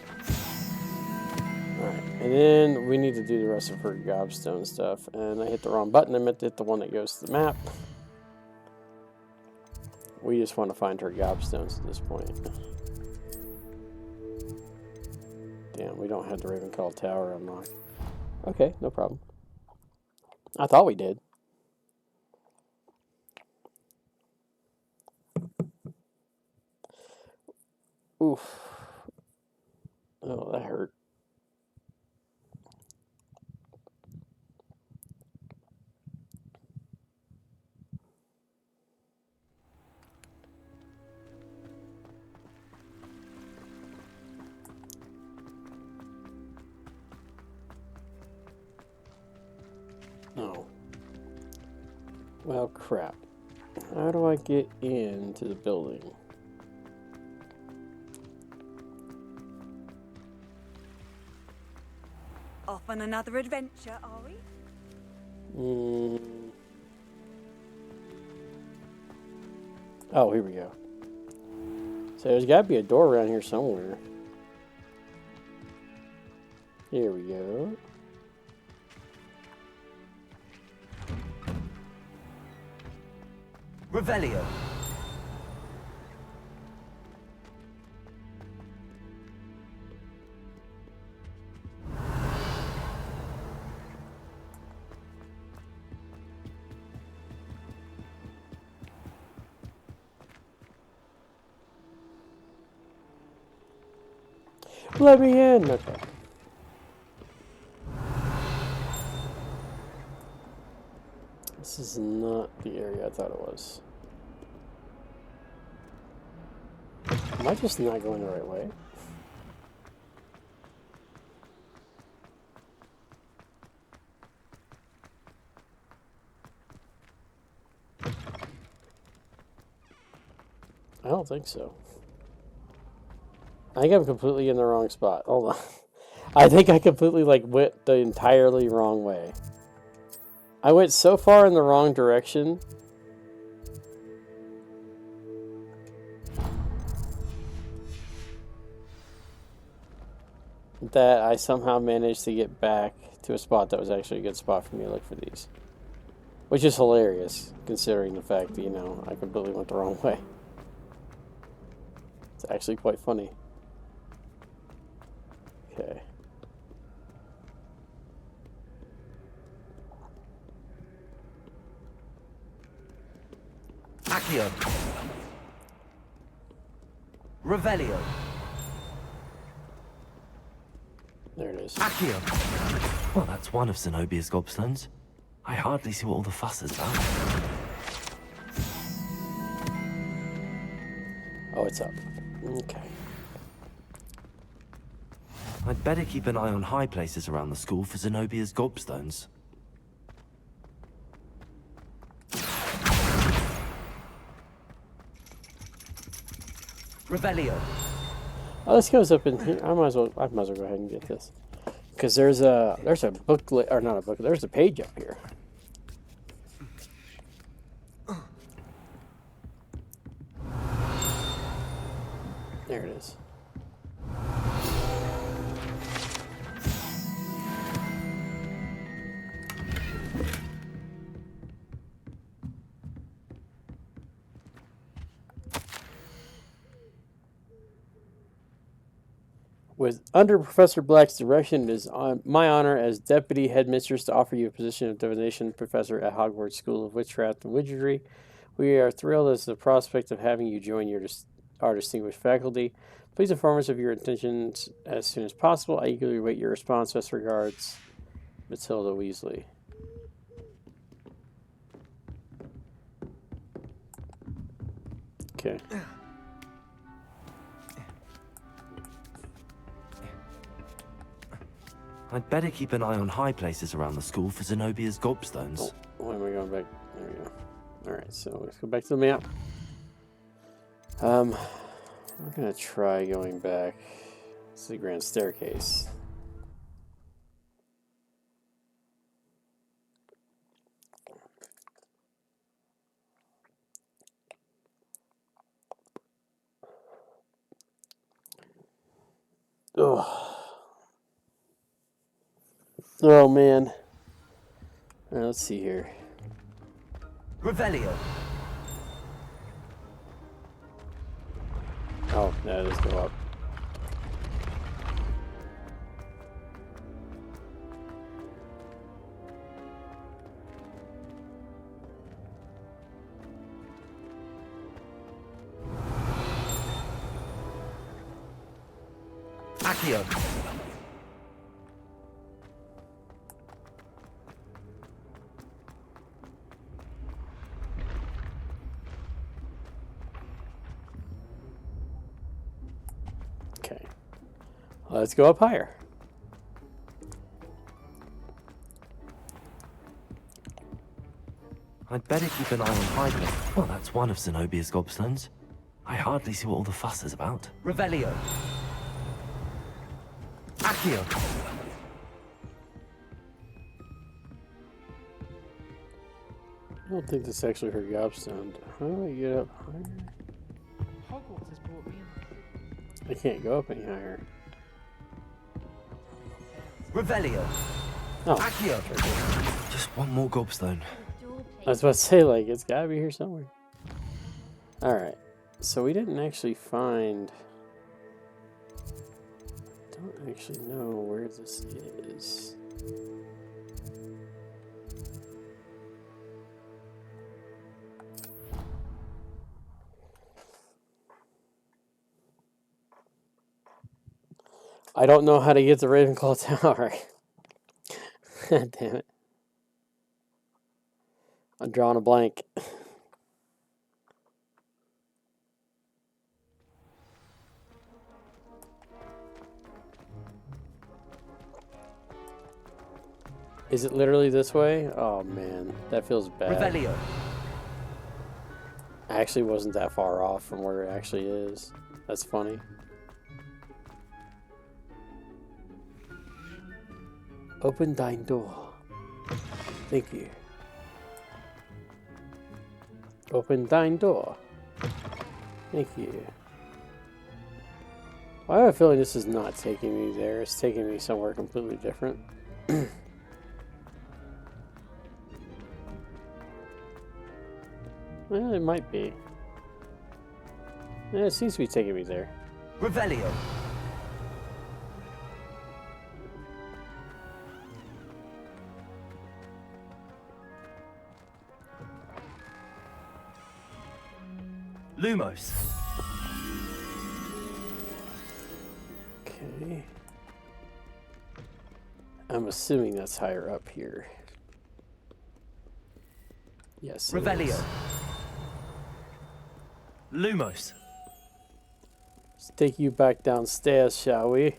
Alright, and then we need to do the rest of her gobstone stuff. And I hit the wrong button. I meant to hit the one that goes to the map. We just want to find her gobstones at this point. Damn, we don't have the Ravencall Tower unlocked. Okay, no problem. I thought we did. Oof. Oh, that hurt. Oh. Well, crap. How do I get into the building? Off on another adventure, are we? Oh, here we go. So there's got to be a door around here somewhere. Here we go. Revelio. Let me in! Okay. This is not the area I thought it was. Am I just not going the right way? I don't think so. I think I'm completely in the wrong spot. Hold on. I think I completely went the entirely wrong way. I went so far in the wrong direction. That I somehow managed to get back to a spot that was actually a good spot for me to look for these. Which is hilarious, considering the fact that, you know, I completely went the wrong way. It's actually quite funny. Okay. Accio. Revelio. There it is. Accio. Well, that's one of Zenobia's gobstones. I hardly see what all the fuss is about. Oh, it's up. Okay. I'd better keep an eye on high places around the school for Zenobia's gobstones. Revelio. Oh, this goes up in here. I might as well go ahead and get this. Because there's a booklet, or not a booklet, there's a page up here. There it is. under Professor Black's direction, it is my honor as Deputy Headmistress to offer you a position of Divination Professor at Hogwarts School of Witchcraft and Wizardry. We are thrilled as the prospect of having you join our distinguished faculty. Please inform us of your intentions as soon as possible. I eagerly await your response. Best regards, Matilda Weasley. Okay. I'd better keep an eye on high places around the school for Zenobia's gobstones. Oh, why am I going back? There we go. Alright, so let's go back to the map. We're gonna try going back. This is the grand staircase. Oh. Oh man. Alright, let's see here. Revelio. Oh, no, let's go up. Accio. Okay. Let's go up higher. I'd better keep an eye on high places. Well, that's one of Zenobia's gobstones. I hardly see what all the fuss is about. Revelio. Accio. I don't think this is actually her gobstone. How do I get up higher? Hogwarts has brought me in. I can't go up any higher. Revelio. Oh. Accio. Just one more gobstone. I was about to say, like, it's gotta be here somewhere. Alright. So we didn't actually find... don't actually know where this is. I don't know how to get to Ravenclaw Tower. Damn it. I'm drawing a blank. Is it literally this way? Oh man, that feels bad. Revelio. I actually wasn't that far off from where it actually is. That's funny. Open thine door. Thank you. Open thine door. Thank you. I have a feeling this is not taking me there. It's taking me somewhere completely different. Well, it might be. Yeah, it seems to be taking me there. Revelio. Lumos. Okay. I'm assuming that's higher up here. Yes. Revelio. Lumos. Let's take you back downstairs, shall we?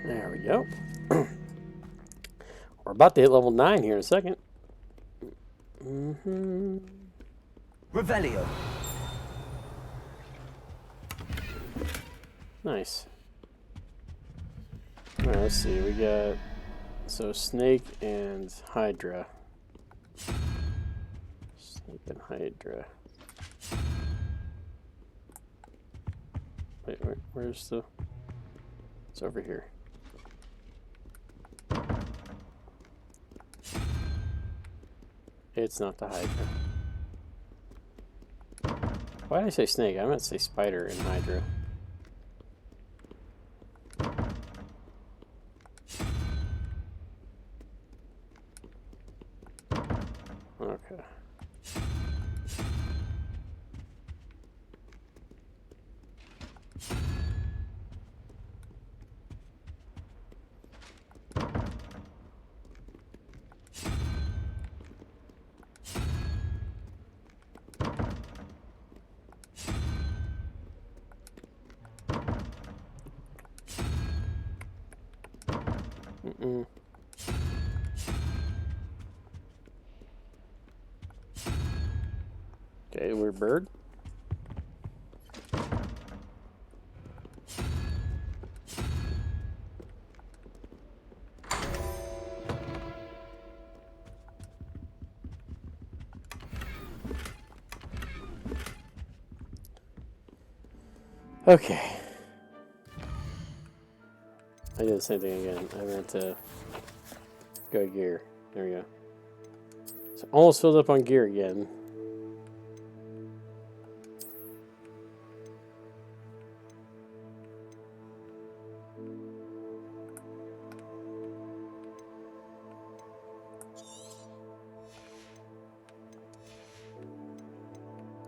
There we go. We're about to hit level 9 here in a second. Revelio. Nice. Alright, let's see. We got... so, Snake and Hydra. Snake and Hydra. Wait, where's the... It's over here. It's not the Hydra. Why did I say snake? I meant to say spider and Hydra. Okay. Mm-mm. Okay, weird bird. Okay. I did the same thing again. I meant to go gear. There we go. So almost filled up on gear again.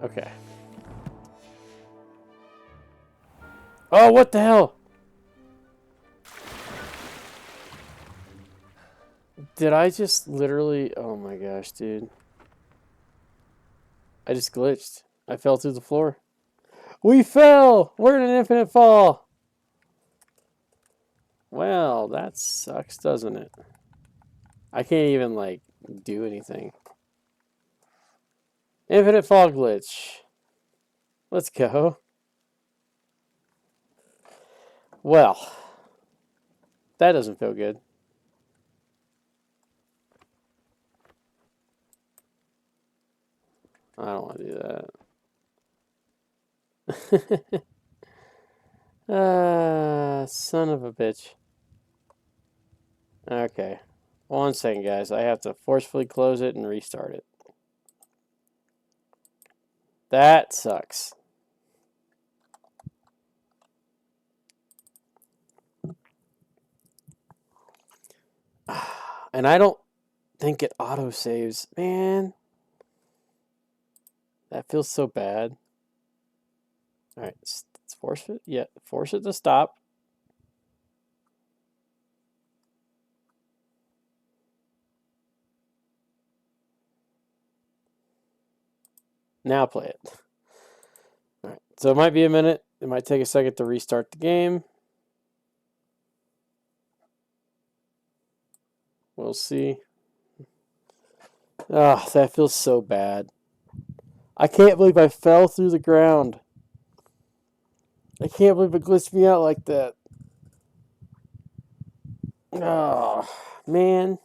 Okay. Oh, what the hell? Did I just literally... Oh my gosh, dude. I just glitched. I fell through the floor. We fell! We're in an infinite fall! Well, that sucks, doesn't it? I can't even, like, do anything. Infinite fall glitch. Let's go. Well, that doesn't feel good. I don't want to do that. Son of a bitch. Okay. 1 second, guys. I have to forcefully close it and restart it. That sucks. And I don't think it auto-saves. Man. That feels so bad. Alright, let's force it. Yeah, force it to stop. Now play it. Alright, so it might be a minute. It might take a second to restart the game. We'll see. Ah, that feels so bad. I can't believe I fell through the ground. I can't believe it glitched me out like that. Oh, man.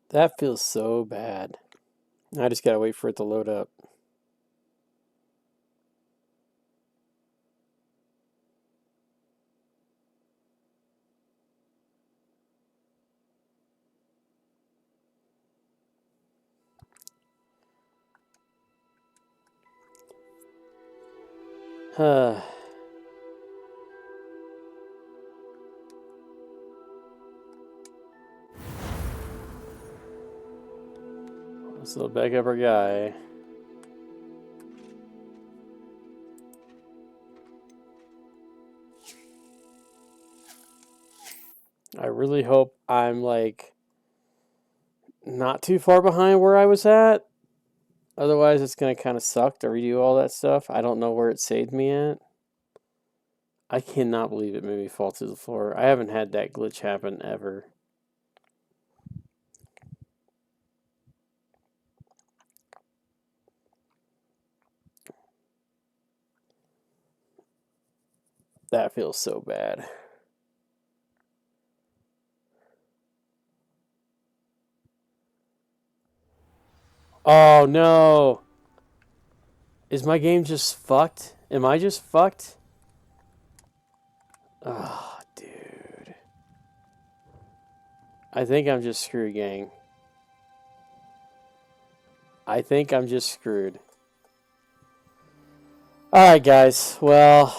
That feels so bad. I just gotta wait for it to load up. This little back upper guy. I really hope I'm like not too far behind where I was at. Otherwise, it's going to kind of suck to redo all that stuff. I don't know where it saved me at. I cannot believe it made me fall to the floor. I haven't had that glitch happen ever. That feels so bad. Oh, no. Is my game just fucked? Am I just fucked? Oh, dude. I think I'm just screwed, gang. I think I'm just screwed. Alright, guys. Well,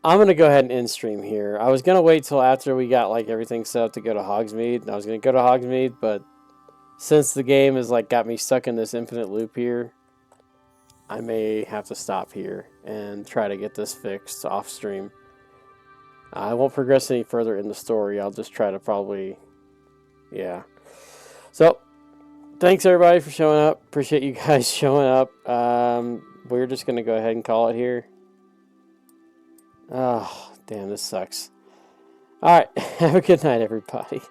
I'm going to go ahead and end stream here. I was going to wait till after we got, like, everything set up to go to Hogsmeade. And I was going to go to Hogsmeade, but since the game has, like, got me stuck in this infinite loop here, I may have to stop here and try to get this fixed off stream. I won't progress any further in the story. I'll just try to probably... Yeah. So, thanks everybody for showing up. Appreciate you guys showing up. We're just going to go ahead and call it here. Oh, damn, this sucks. Alright, have a good night, everybody.